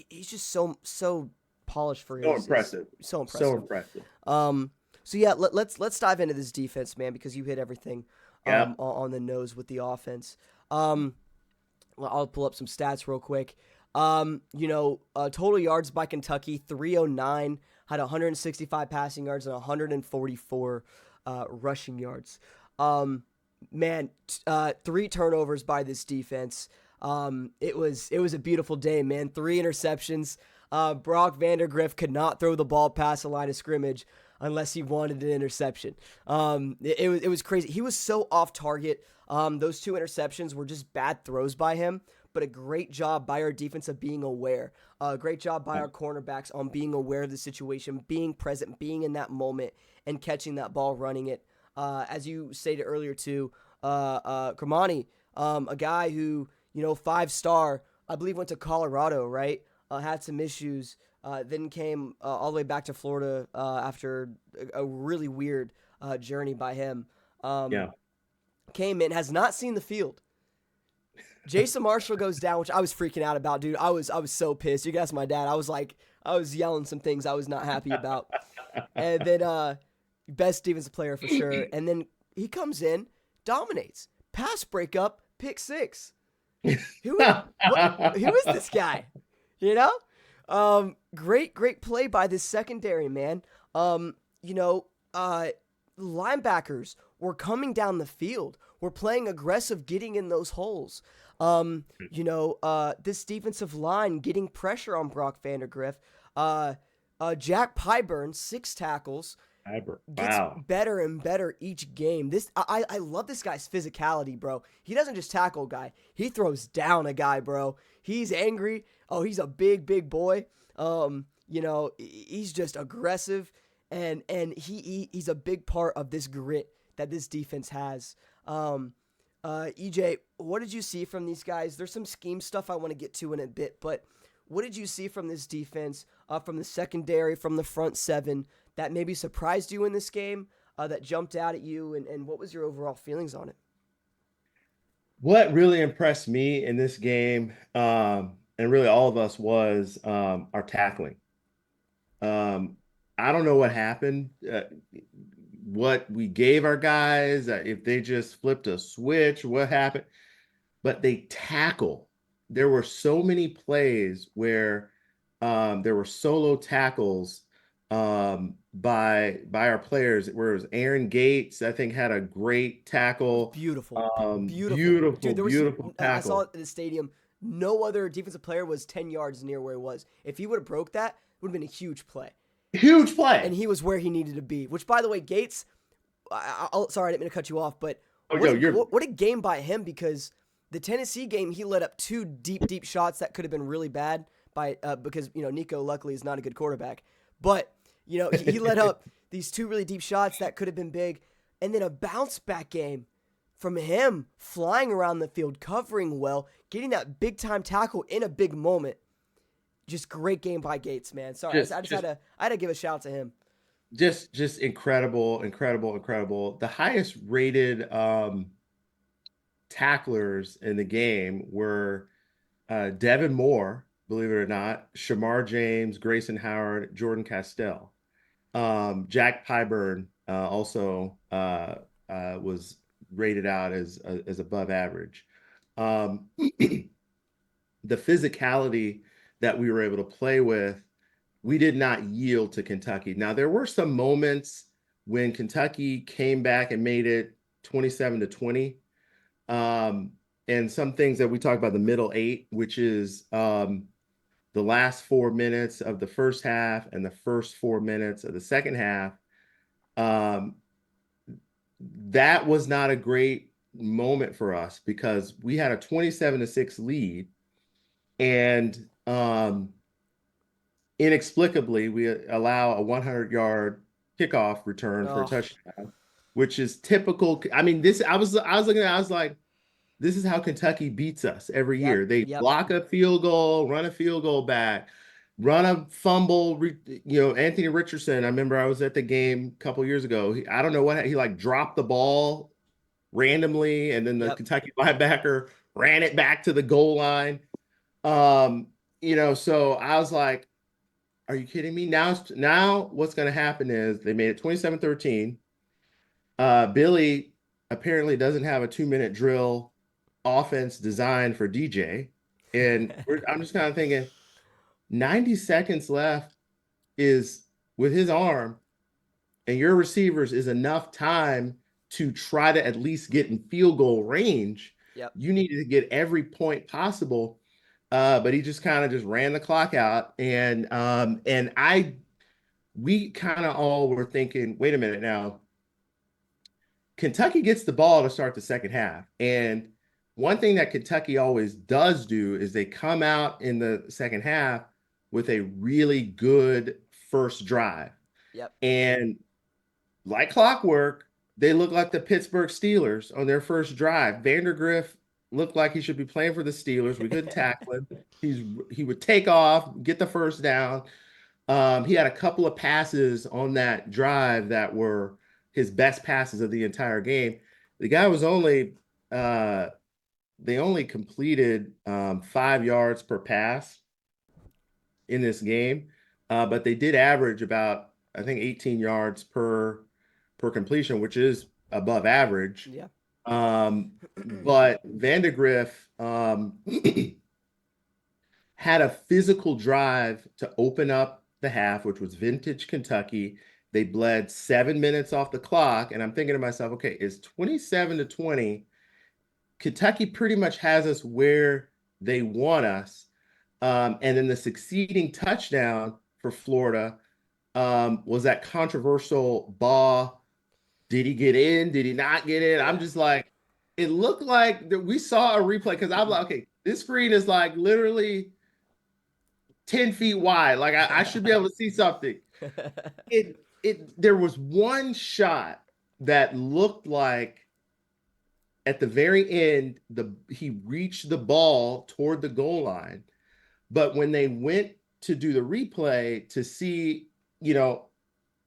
Speaker 1: he's just so polished for
Speaker 2: so impressive.
Speaker 1: So yeah, let's dive into this defense, man, because you hit everything on the nose with the offense. I'll pull up some stats real quick. Total yards by Kentucky, 309, had 165 passing yards and 144 rushing yards. 3 turnovers by this defense. It was a beautiful day, man. 3 interceptions. Brock Vandergriff could not throw the ball past the line of scrimmage unless he wanted an interception. It was crazy. He was so off target. Those 2 interceptions were just bad throws by him, but a great job by our defense of being aware. A great job by our cornerbacks on being aware of the situation, being present, being in that moment, and catching that ball, running it. As you stated earlier too, Gramani, a guy who 5-star, I believe went to Colorado, right? Had some issues, then came all the way back to Florida after a really weird journey by him.
Speaker 2: Yeah.
Speaker 1: Came in, has not seen the field. Jason Marshall goes down, which I was freaking out about, dude. I was so pissed. You guys, my dad. I was yelling some things I was not happy about. And then best defensive player for sure. And then he comes in, dominates, pass breakup, pick six. Who is this guy? You know, great play by this secondary, man. Linebackers were coming down the field. We're playing aggressive, getting in those holes. This defensive line getting pressure on Brock Vandergriff. Jack Pyburn, 6 tackles. Gets
Speaker 2: Wow.
Speaker 1: better and better each game. I love this guy's physicality, bro. He doesn't just tackle a guy. He throws down a guy, bro. He's angry. Oh, he's a big boy. He's just aggressive, and he's a big part of this grit that this defense has. EJ, what did you see from these guys? There's some scheme stuff I want to get to in a bit, but what did you see from this defense, from the secondary, from the front seven, that maybe surprised you in this game, that jumped out at you, and what was your overall feelings on it?
Speaker 2: What really impressed me in this game, and really all of us, was our tackling. I don't know what happened, what we gave our guys, if they just flipped a switch, what happened, but they tackle. There were so many plays where there were solo tackles by our players, where it was Aaron Gates, I think, had a great tackle.
Speaker 1: Beautiful,
Speaker 2: Beautiful,
Speaker 1: dude. There was
Speaker 2: beautiful
Speaker 1: I saw
Speaker 2: tackle.
Speaker 1: it in the stadium. No other defensive player was 10 yards near where he was. If he would have broke that, it would have been a huge play.
Speaker 2: Huge play.
Speaker 1: And he was where he needed to be. Which, by the way, Gates. Sorry, I didn't mean to cut you off, but
Speaker 2: Oh, no, you're
Speaker 1: what a game by him, because the Tennessee game, he let up 2 deep shots that could have been really bad because Nico luckily is not a good quarterback, but he let up these 2 really deep shots that could have been big, and then a bounce back game from him, flying around the field, covering well, getting that big time tackle in a big moment. Just great game by Gates, man. Sorry, I had to give a shout out to him.
Speaker 2: just incredible, incredible. The highest rated tacklers in the game were Devin Moore, believe it or not, Shamar James, Grayson Howard, Jordan Castell. Jack Pyburn also was rated out as above average. The physicality that we were able to play with, we did not yield to Kentucky. Now, there were some moments when Kentucky came back and made it 27-20. And some things that we talk about, the middle 8, which is the last 4 minutes of the first half and the first 4 minutes of the second half. That was not a great moment for us because we had a 27-6 lead, and inexplicably we allow a 100-yard kickoff return for a touchdown, which is typical. I mean, I was looking at it, I was like, this is how Kentucky beats us every year. They block a field goal, run a field goal back, run a fumble. Anthony Richardson, I remember I was at the game a couple years ago. I don't know what, he like dropped the ball randomly, and then the Kentucky linebacker ran it back to the goal line. So I was like, are you kidding me? Now what's going to happen is they made it 27-13. Billy apparently doesn't have a 2-minute drill offense designed for DJ. And I'm just kind of thinking 90 seconds left is with his arm and your receivers is enough time to try to at least get in field goal range.
Speaker 1: Yep.
Speaker 2: You needed to get every point possible. But he just kind of just ran the clock out. And we kind of all were thinking, wait a minute now, Kentucky gets the ball to start the second half. And one thing that Kentucky always does do is they come out in the second half with a really good first drive.
Speaker 1: Yep.
Speaker 2: And like clockwork, they look like the Pittsburgh Steelers on their first drive. Vandergriff looked like he should be playing for the Steelers. We couldn't tackle him. He would take off, get the first down. He had a couple of passes on that drive that were his best passes of the entire game. The guy was only they only completed 5 yards per pass in this game, but they did average about, I think, 18 yards per completion, which is above average.
Speaker 1: Yeah.
Speaker 2: But Vandegrift had a physical drive to open up the half, which was vintage Kentucky. They bled 7 minutes off the clock, and I'm thinking to myself, okay, it's 27-20. Kentucky pretty much has us where they want us. And then the succeeding touchdown for Florida was that controversial ball. Did he get in? Did he not get in? I'm just like, it looked like that we saw a replay because I'm like, okay, this screen is like literally 10 feet wide. Like I should be able to see something. There was one shot that looked like at the very end, he reached the ball toward the goal line. But when they went to do the replay to see, on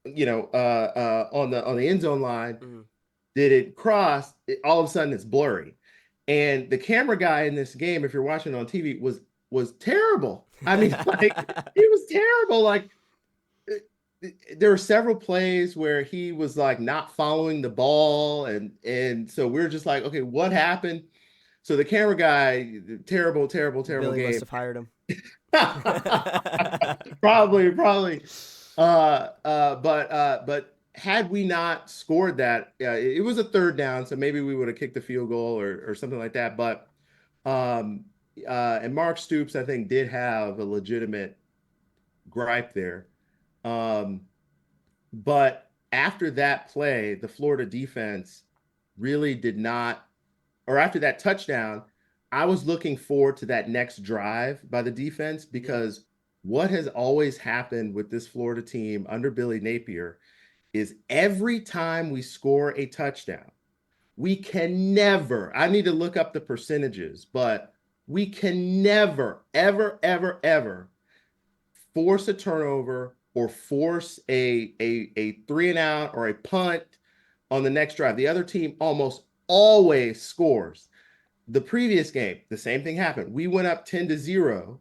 Speaker 2: the end zone line, did it cross? All of a sudden, it's blurry, and the camera guy in this game, if you're watching on TV, was terrible. I mean, like he was terrible. Like there were several plays where he was like not following the ball, and so we're just like, okay, what happened? So the camera guy, terrible
Speaker 1: Billy
Speaker 2: game.
Speaker 1: must have hired him.
Speaker 2: Probably. But had we not scored that, it was a third down, so maybe we would have kicked the field goal or something like that. But and Mark Stoops, I think, did have a legitimate gripe there. But after that play, the Florida defense really did not, or after that touchdown, I was looking forward to that next drive by the defense because what has always happened with this Florida team under Billy Napier is every time we score a touchdown, we can never, I need to look up the percentages, but we can never, ever, ever, ever force a turnover or force a 3-and-out or a punt on the next drive. The other team almost always scores. The previous game, the same thing happened. We went up 10-0,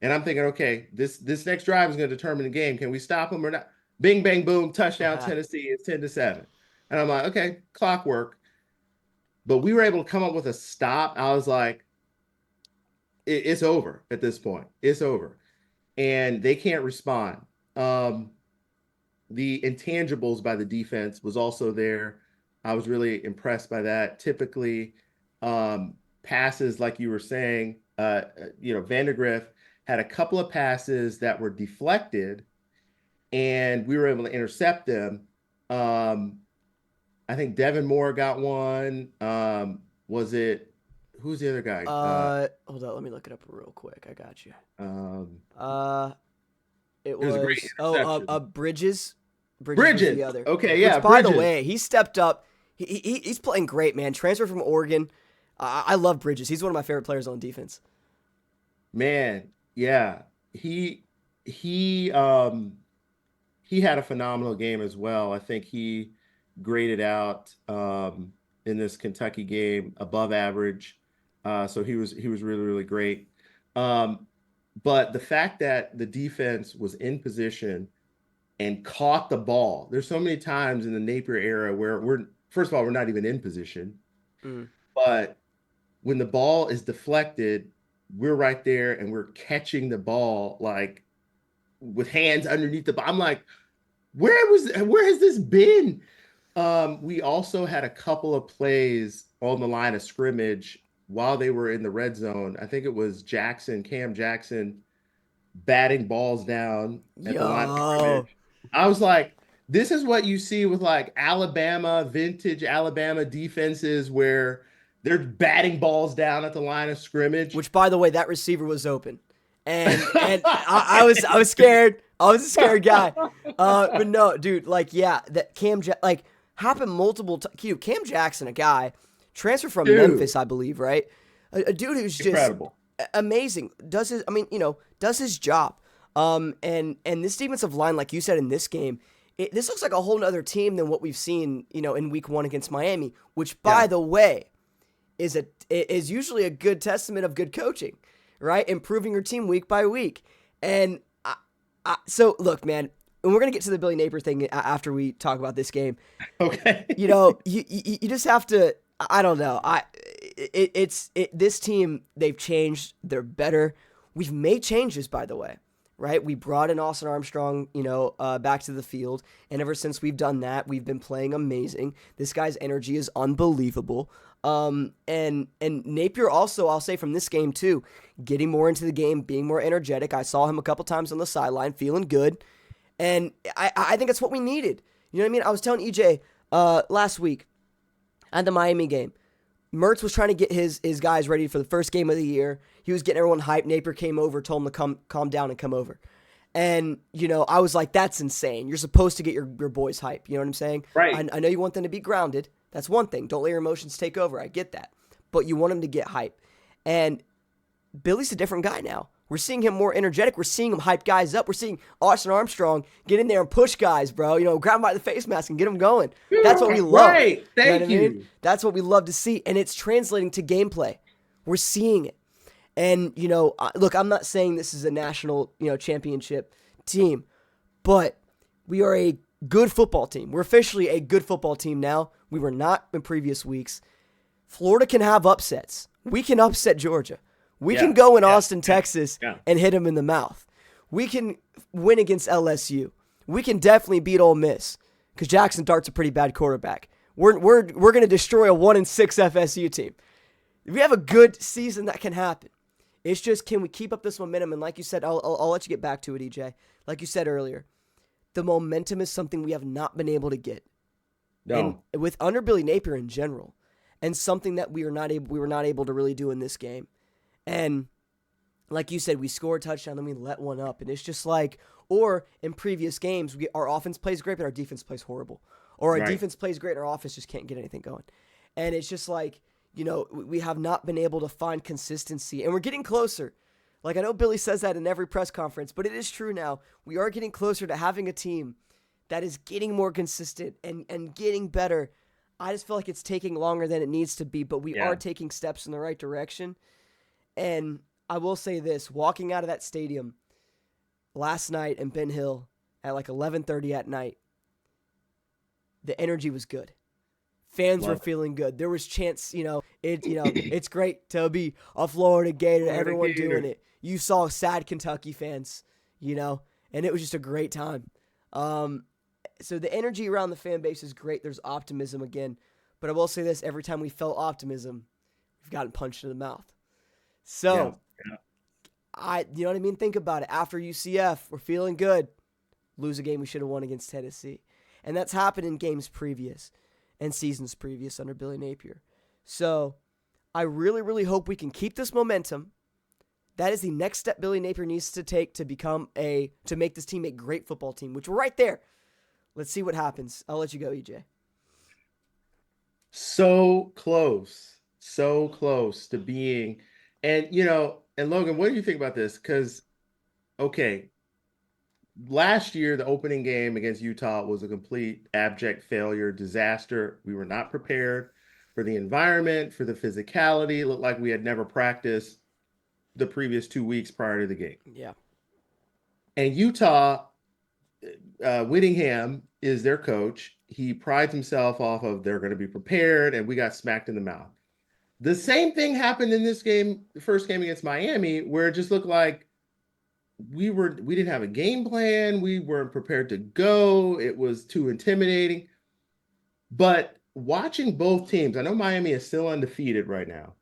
Speaker 2: and I'm thinking, okay, this next drive is going to determine the game. Can we stop them or not? Bing, bang, boom, touchdown, Tennessee. It's 10-7. And I'm like, okay, clockwork. But we were able to come up with a stop. I was like, it's over at this point. It's over. And they can't respond. The intangibles by the defense was also there. I was really impressed by that. Typically, passes, like you were saying, Vandegrift had a couple of passes that were deflected, and we were able to intercept them. I think Devin Moore got one. Who's the other guy?
Speaker 1: Hold on, let me look it up real quick. I got you. It
Speaker 2: was a great interception.
Speaker 1: Bridges. Bridges was the other.
Speaker 2: Okay, yeah.
Speaker 1: Which, by the way, he stepped up. He's playing great, man. Transferred from Oregon. I love Bridges. He's one of my favorite players on defense.
Speaker 2: Man, yeah. He had a phenomenal game as well. I think he graded out in this Kentucky game above average. So he was really, really great. But the fact that the defense was in position and caught the ball. There's so many times in the Napier era where first of all, we're not even in position. But when the ball is deflected, we're right there and we're catching the ball like with hands underneath the ball. I'm like, where has this been? We also had a couple of plays on the line of scrimmage while they were in the red zone. I think it was Cam Jackson, batting balls down at the line of
Speaker 1: Yo,
Speaker 2: scrimmage. I was like, this is what you see with like Alabama, vintage Alabama defenses where they're batting balls down at the line of scrimmage.
Speaker 1: which by the way, that receiver was open, and I was scared. I was a scared guy. But no, dude, like yeah, that like happened multiple times. Cam Jackson, a guy transferred from
Speaker 2: Dude,
Speaker 1: Memphis, I believe, right? A dude who's just
Speaker 2: incredible.
Speaker 1: amazing. Does his job. And this defensive line, like you said in this game, this looks like a whole nother team than what we've seen, in week 1 against Miami, which by
Speaker 2: Yeah.
Speaker 1: the way is usually a good testament of good coaching, right? Improving your team week by week. And so look, man, and we're gonna get to the Billy Napier thing after we talk about this game.
Speaker 2: Okay.
Speaker 1: You just have to. I don't know. This team, they've changed. They're better. We've made changes, by the way, right? We brought in Austin Armstrong, back to the field, and ever since we've done that, we've been playing amazing. This guy's energy is unbelievable. And Napier also, I'll say from this game too, getting more into the game, being more energetic. I saw him a couple times on the sideline, feeling good, and I think that's what we needed. You know what I mean? I was telling EJ last week at the Miami game. Mertz was trying to get his guys ready for the first game of the year. He was getting everyone hyped. Napier came over, told him to calm down and come over. And, I was like, that's insane. You're supposed to get your boys hype. You know what I'm saying?
Speaker 2: Right.
Speaker 1: I know you want them to be grounded. That's one thing. Don't let your emotions take over. I get that. But you want them to get hype. And Billy's a different guy now. We're seeing him more energetic. We're seeing him hype guys up. We're seeing Austin Armstrong get in there and push guys, bro. Grab him by the face mask and get them going. That's what we love.
Speaker 2: Right. Thank you.
Speaker 1: Know what I mean? That's what we love to see. And it's translating to gameplay. We're seeing it. And, look, I'm not saying this is a national, championship team, but we are a good football team. We're officially a good football team now. We were not in previous weeks. Florida can have upsets. We can upset Georgia. We can go in Austin, Texas, and hit them in the mouth. We can win against LSU. We can definitely beat Ole Miss because Jackson Dart's a pretty bad quarterback. We're going to destroy a 1-6 FSU team. If we have a good season, that can happen. It's just, can we keep up this momentum? And like you said, I'll let you get back to it, EJ. Like you said earlier, the momentum is something we have not been able to get.
Speaker 2: No.
Speaker 1: And with under Billy Napier in general, and something that we were not able to really do in this game. And like you said, we score a touchdown, then we let one up. And it's just like, or in previous games, our offense plays great, but our defense plays horrible. Or our defense plays great, and our offense just can't get anything going. And it's just like, we have not been able to find consistency. And we're getting closer. Like, I know Billy says that in every press conference, but it is true now. We are getting closer to having a team that is getting more consistent and getting better. I just feel like it's taking longer than it needs to be, but we are taking steps in the right direction. And I will say this, walking out of that stadium last night in Ben Hill at like 11:30 at night, the energy was good. Fans were feeling good. There was chants, it's great to be a Florida Gator, everyone doing it. You saw sad Kentucky fans, and it was just a great time. So the energy around the fan base is great. There's optimism again. But I will say this, every time we felt optimism, we've gotten punched in the mouth. So, you know what I mean? Think about it. After UCF, we're feeling good. Lose a game we should have won against Tennessee. And that's happened in games previous and seasons previous under Billy Napier. So, I really, really hope we can keep this momentum. That is the next step Billy Napier needs to take to make this team a great football team, which we're right there. Let's see what happens. I'll let you go, EJ.
Speaker 2: So close to being, and Logan, what do you think about this? Because, okay, last year, the opening game against Utah was a complete abject failure, disaster. We were not prepared for the environment, for the physicality. It looked like we had never practiced the previous 2 weeks prior to the game.
Speaker 1: Yeah.
Speaker 2: And Utah, Whittingham is their coach. He prides himself off of they're going to be prepared, and we got smacked in the mouth. The same thing happened in this game, the first game against Miami, where it just looked like we didn't have a game plan. We weren't prepared to go. It was too intimidating. But watching both teams, I know Miami is still undefeated right now.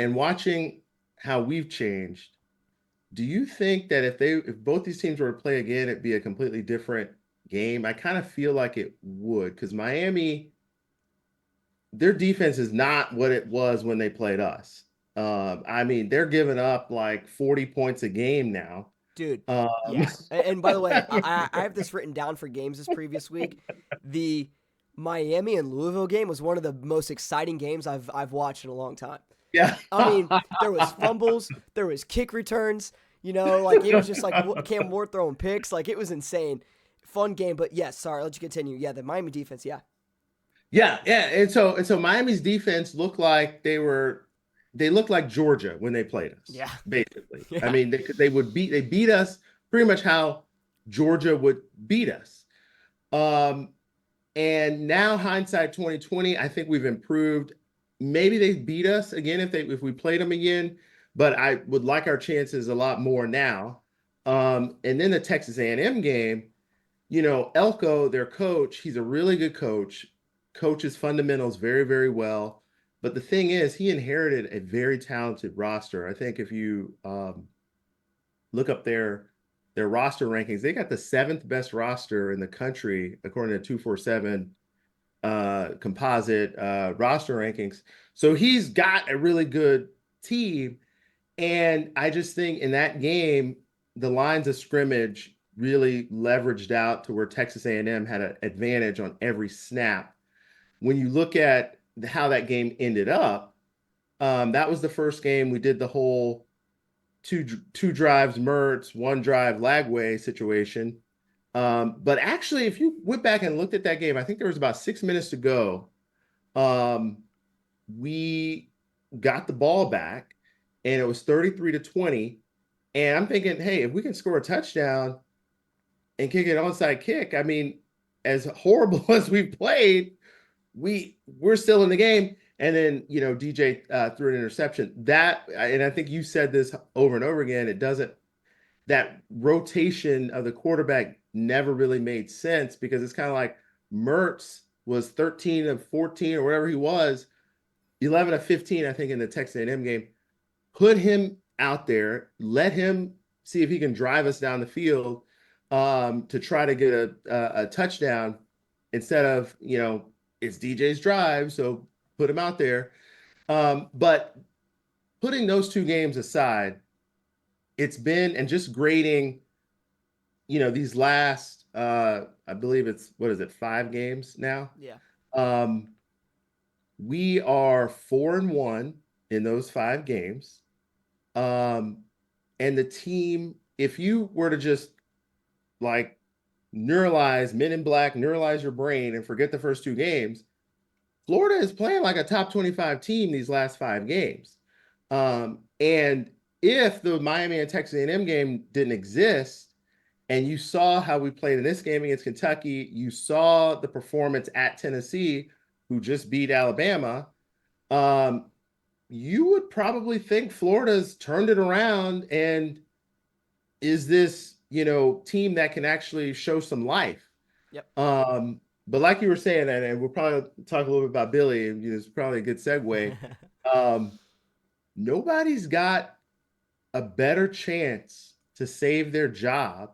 Speaker 2: and watching how we've changed, do you think that if both these teams were to play again, it'd be a completely different game? I kind of feel like it would, because Miami, their defense is not what it was when they played us. I mean, they're giving up like 40 points a game now.
Speaker 1: Dude,
Speaker 2: Um,
Speaker 1: yeah. And by the way, I have this written down for games this previous week. The Miami and Louisville game was one of the most exciting games I've watched in a long time.
Speaker 2: yeah.
Speaker 1: I mean, there was fumbles, there was kick returns, like it was just like Cam Ward throwing picks, like it was insane. Fun game, but yes, sorry, I'll let you continue. Yeah, the Miami defense, yeah.
Speaker 2: Yeah, yeah. And so Miami's defense they looked like Georgia when they played us,
Speaker 1: Yeah.
Speaker 2: basically. I
Speaker 1: Yeah.
Speaker 2: mean, they beat us pretty much how Georgia would beat us. Um, and now hindsight 2020, I think we've improved. Maybe they beat us again if we played them again, but I would like our chances a lot more now. And then the Texas A&M game, Elko, their coach, he's a really good coach, coaches fundamentals very, very well. But the thing is, he inherited a very talented roster. I think if you look up their roster rankings, they got the seventh best roster in the country according to 247 composite roster rankings. So he's got a really good team. And I just think in that game, the lines of scrimmage really leveraged out to where Texas A&M had an advantage on every snap. When you look at how that game ended up, that was the first game we did the whole two drives Mertz, one drive Lagway situation. But actually, if you went back and looked at that game, I think there was about 6 minutes to go. We got the ball back, and it was 33-20. And I'm thinking, hey, if we can score a touchdown and kick an onside kick, I mean, as horrible as we've played, we're still in the game. And then, DJ threw an interception. And I think you said this over and over again, that rotation of the quarterback never really made sense, because it's kind of like Mertz was 13 of 14 or whatever he was, 11 of 15, I think, in the Texas A&M game. Put him out there, let him see if he can drive us down the field to try to get a touchdown, instead of, it's DJ's drive, so put him out there. But putting those two games aside, it's been, and just grading, these last, I believe it's, what is it, 5 games now?
Speaker 1: Yeah.
Speaker 2: We are 4-1 in those 5 games. And the team, if you were to just like neuralize Men in Black, neuralize your brain and forget the first 2 games, Florida is playing like a top 25 team these last 5 games. And if the Miami and Texas A&M game didn't exist, and you saw how we played in this game against Kentucky, you saw the performance at Tennessee, who just beat Alabama, you would probably think Florida's turned it around and is this, team that can actually show some life.
Speaker 1: Yep.
Speaker 2: But like you were saying, and we'll probably talk a little bit about Billy, and it's probably a good segue. Nobody's got a better chance to save their job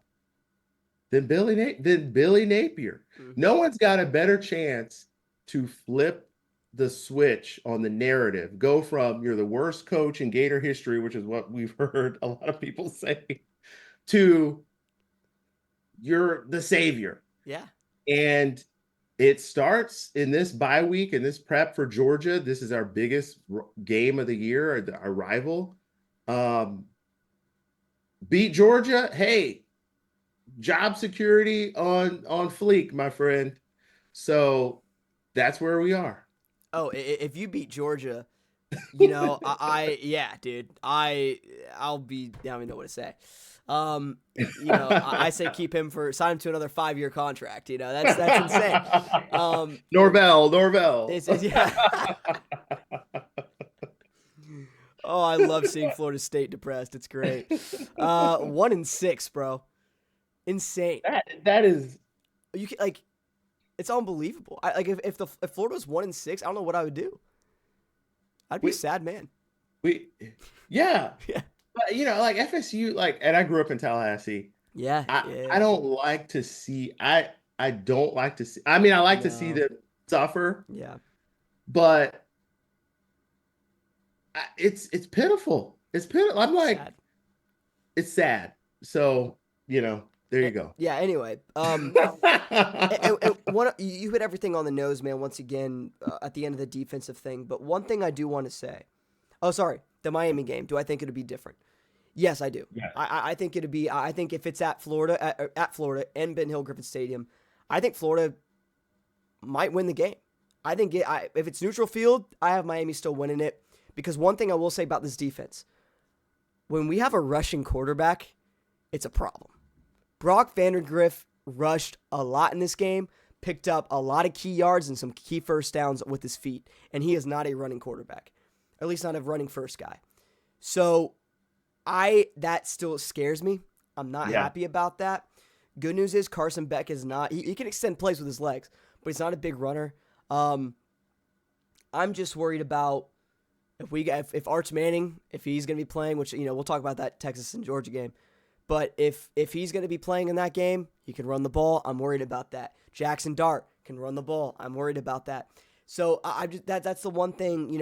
Speaker 2: than Billy Napier.
Speaker 1: Mhm.
Speaker 2: No one's got a better chance to flip the switch on the narrative, go from you're the worst coach in Gator history, which is what we've heard a lot of people say, to you're the savior.
Speaker 1: Yeah.
Speaker 2: And it starts in this bye week and this prep for Georgia. This is our biggest game of the year, our rival. Beat Georgia. Hey, job security on fleek, my friend. So that's where we are.
Speaker 1: Oh, if you beat Georgia, yeah, dude, I'll be, I don't even know what to say. I say sign him to another 5-year contract. That's insane.
Speaker 2: Norvell.
Speaker 1: Yeah. Oh, I love seeing Florida State depressed. It's great. 1-6, bro. Insane.
Speaker 2: That is,
Speaker 1: you can, like, it's unbelievable. If Florida was 1-6, I don't know what I would do. I'd be a sad man.
Speaker 2: We, yeah.
Speaker 1: Yeah.
Speaker 2: But like FSU, and I grew up in Tallahassee.
Speaker 1: Yeah.
Speaker 2: I
Speaker 1: Yeah.
Speaker 2: don't like to see I don't like to see I mean I like to see
Speaker 1: No.
Speaker 2: them suffer,
Speaker 1: Yeah.
Speaker 2: but it's pitiful. It's pitiful. I'm like
Speaker 1: Sad.
Speaker 2: it's sad. So, there you go.
Speaker 1: Yeah. Anyway, and one, you hit everything on the nose, man. Once again, at the end of the defensive thing, but one thing I do want to say. Oh, sorry, the Miami game. Do I think it'd be different? Yes, I do.
Speaker 2: Yeah.
Speaker 1: I think it'd be. I think if it's at Florida, at Florida and Ben Hill Griffin Stadium, I think Florida might win the game. I think if it's neutral field, I have Miami still winning it, because one thing I will say about this defense, when we have a rushing quarterback, it's a problem. Brock Vandergriff rushed a lot in this game, picked up a lot of key yards and some key first downs with his feet, and he is not a running quarterback, at least not a running first guy. So that still scares me. I'm not
Speaker 2: Yeah.
Speaker 1: happy about that. Good news is Carson Beck is not. He can extend plays with his legs, but he's not a big runner. I'm just worried about if Arch Manning, if he's going to be playing, which we'll talk about that Texas and Georgia game. But if he's going to be playing in that game, he can run the ball. I'm worried about that. Jackson Dart can run the ball. I'm worried about that. So that's the one thing.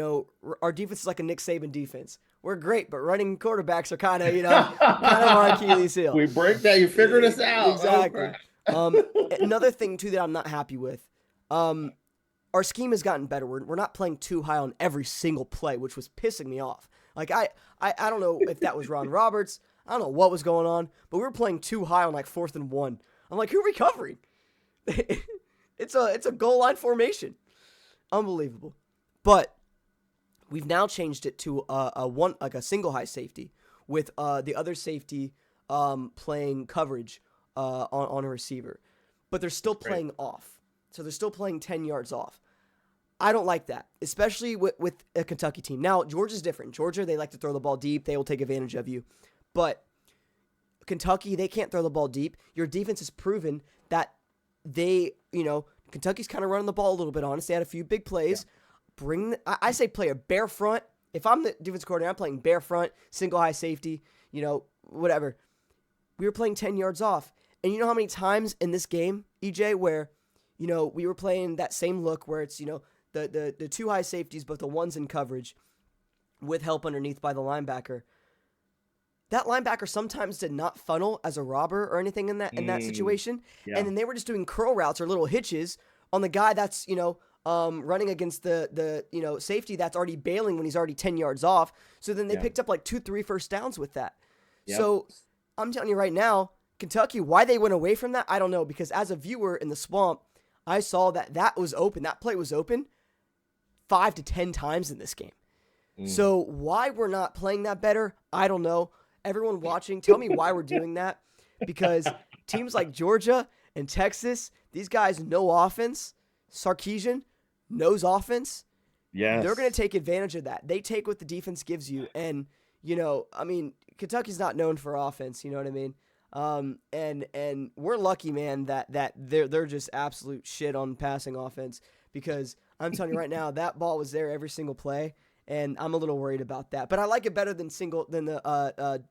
Speaker 1: Our defense is like a Nick Saban defense. We're great, but running quarterbacks are kind of our Achilles heel.
Speaker 2: We break that. You figured us out.
Speaker 1: Exactly.
Speaker 2: Oh,
Speaker 1: Another thing too that I'm not happy with. Our scheme has gotten better. We're not playing too high on every single play, which was pissing me off. Like I don't know if that was Ron Roberts. I don't know what was going on, but we were playing too high on like 4th and 1. I'm like, who are we covering? It's a goal line formation. Unbelievable. But we've now changed it to a single high safety with the other safety playing coverage on a receiver. But they're still playing off. So they're still playing 10 yards off. I don't like that, especially with a Kentucky team. Now, Georgia's different. Georgia, they like to throw the ball deep. They will take advantage of you. But Kentucky, they can't throw the ball deep. Your defense has proven that Kentucky's kind of running the ball a little bit on us. They had a few big plays. Yeah. I say play a bare front. If I'm the defense coordinator, I'm playing bare front, single high safety, whatever. We were playing 10 yards off. And you know how many times in this game, EJ, where, we were playing that same look where it's, the two high safeties, but the ones in coverage with help underneath by the linebacker. That linebacker sometimes did not funnel as a robber or anything in that situation. Yeah. And then they were just doing curl routes or little hitches on the guy that's, running against the safety that's already bailing when he's already 10 yards off. So then they picked up like 2-3 first downs with that. Yep. So I'm telling you right now, Kentucky, why they went away from that, I don't know. Because as a viewer in the swamp, I saw that was open. That play was open 5 to 10 times in this game. So why we're not playing that better, I don't know. Everyone watching, tell me why we're doing that. Because teams like Georgia and Texas, these guys know offense. Sarkisian knows offense.
Speaker 2: Yes.
Speaker 1: They're going to take advantage of that. They take what the defense gives you. And, Kentucky's not known for offense, you know what I mean? And we're lucky, man, that they're just absolute shit on passing offense, because I'm telling you right now, that ball was there every single play. And I'm a little worried about that, but I like it better than the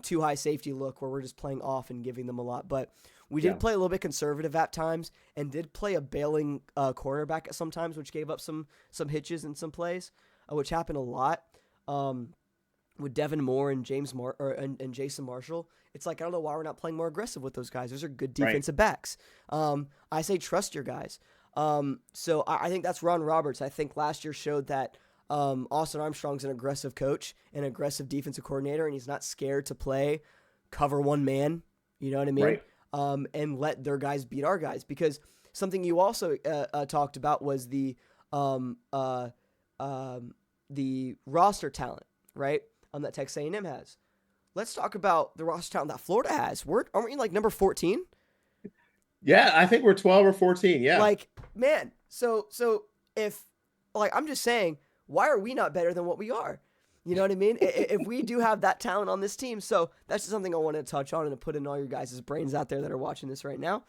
Speaker 1: too high safety look where we're just playing off and giving them a lot. But we did play a little bit conservative at times, and did play a bailing quarterback at sometimes, which gave up some hitches in some plays, which happened a lot with Devin Moore and and Jason Marshall. It's like, I don't know why we're not playing more aggressive with those guys. Those are good defensive backs. I say trust your guys. So I think that's Ron Roberts. I think last year showed that. Austin Armstrong's an aggressive coach, an aggressive defensive coordinator, and he's not scared to play cover one man, you know what I mean? Right. And let their guys beat our guys, because something you also talked about was the roster talent, right? That Texas A&M has. Let's talk about the roster talent that Florida has. Aren't we like number 14?
Speaker 2: Yeah, I think we're 12 or 14. Yeah.
Speaker 1: Like, man, so if, like, I'm just saying, why are we not better than what we are? You know what I mean? If we do have that talent on this team. So that's just something I wanted to touch on and to put in all your guys' brains out there that are watching this right now.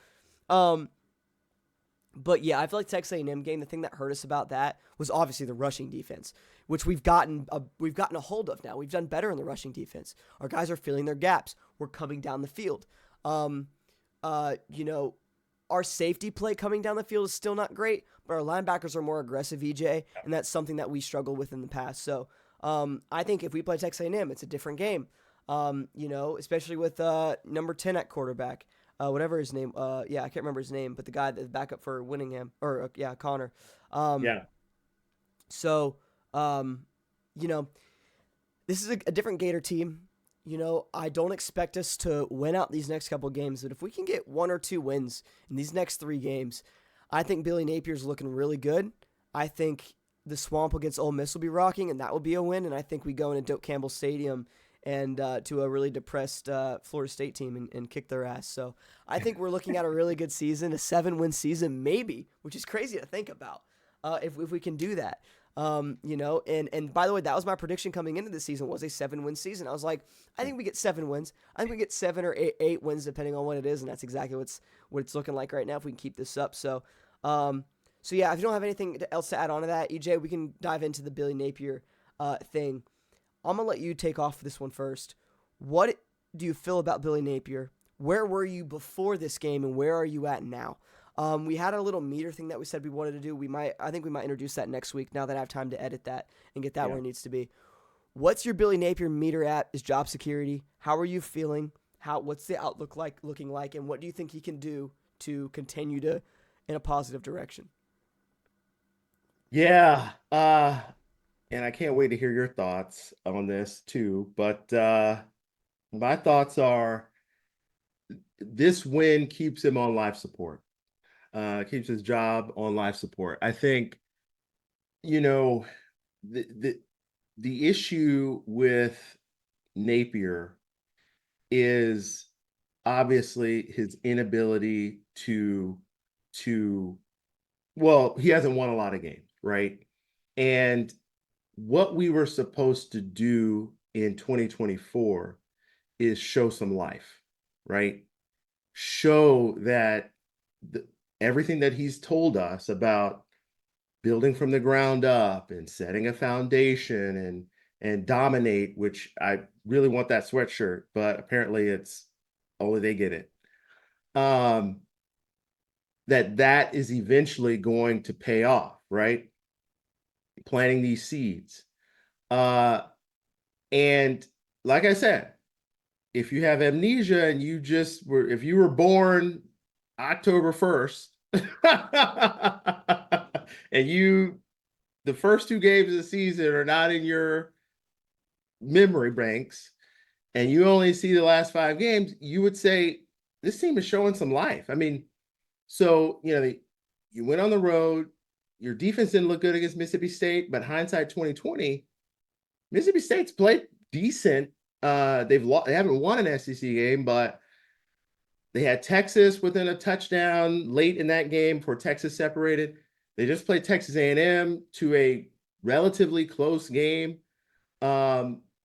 Speaker 1: But yeah, I feel like Texas A&M game. The thing that hurt us about that was obviously the rushing defense, which we've gotten a hold of now. We've done better in the rushing defense. Our guys are filling their gaps. We're coming down the field. You know, our safety play coming down the field is still not great, but our linebackers are more aggressive, EJ, and that's something that we struggled with in the past. So I think if we play Texas A&M, it's a different game. You know, especially with number 10 at quarterback. Whatever his name, yeah, I can't remember his name, but the guy that's backup for Winningham, or yeah, Connor. Um,
Speaker 2: Yeah.
Speaker 1: so, you know, this is a different Gator team. You know, I don't expect us to win out these next couple games, but if we can get 1 or 2 wins in these next 3 games, I think Billy Napier's looking really good. I think the Swamp against Ole Miss will be rocking, and that will be a win. And I think we go into Doak Campbell Stadium and to a really depressed Florida State team and kick their ass. So I think we're looking at a really good season, a 7-win season maybe, which is crazy to think about if we can do that. You know, and by the way, that was my prediction coming into the season, was a 7-win season. I was like, I think we get 7 wins. I think we get 7 or 8 wins depending on what it is, and that's exactly what it's looking like right now if we can keep this up. So yeah, if you don't have anything else to add on to that, EJ, we can dive into the Billy Napier thing. I'm gonna let you take off this one first. What do you feel about Billy Napier? Where were you before this game, and where are you at now? We had a little meter thing that we said we wanted to do. I think we might introduce that next week now that I have time to edit that and get that where it needs to be. What's your Billy Napier meter at? Is job security? How are you feeling? What's the outlook looking like? And what do you think he can do to continue to in a positive direction?
Speaker 2: Yeah. And I can't wait to hear your thoughts on this too. But my thoughts are this win keeps him on life support, keeps his job on life support. I think, you know, the issue with Napier is obviously his inability to well, he hasn't won a lot of games, right? And what we were supposed to do in 2024 is show some life, right? Show that the, everything that he's told us about building from the ground up and setting a foundation and dominate, which I really want that sweatshirt, but apparently it's only they get it. Um, that is eventually going to pay off, right? Planting these seeds. Uh, and like I said, if you have amnesia and if you were born October 1st, and the first 2 games of the season are not in your memory banks, and you only see the last 5 games, you would say this team is showing some life. I mean, so, you went on the road, your defense didn't look good against Mississippi State, but hindsight 2020, Mississippi State's played decent. They haven't won an SEC game, but they had Texas within a touchdown late in that game before Texas separated. They just played Texas A&M to a relatively close game.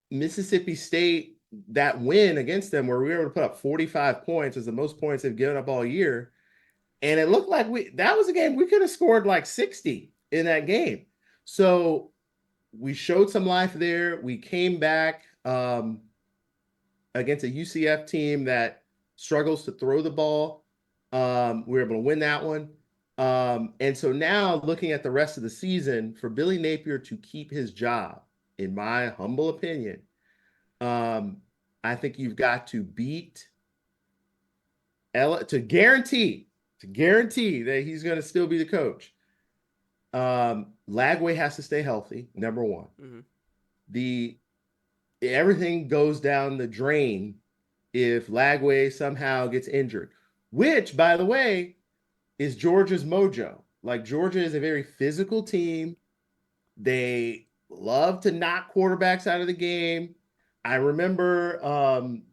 Speaker 2: Mississippi State, that win against them where we were able to put up 45 points was the most points they've given up all year. And it looked like that was a game we could have scored like 60 in that game. So we showed some life there. We came back against a UCF team that struggles to throw the ball. We were able to win that one. And so now looking at the rest of the season, for Billy Napier to keep his job, in my humble opinion, I think you've got to beat to guarantee that he's going to still be the coach. Lagway has to stay healthy, number one. Mm-hmm. Everything goes down the drain if Lagway somehow gets injured, which, by the way, is Georgia's mojo. Like, Georgia is a very physical team. They love to knock quarterbacks out of the game. I remember,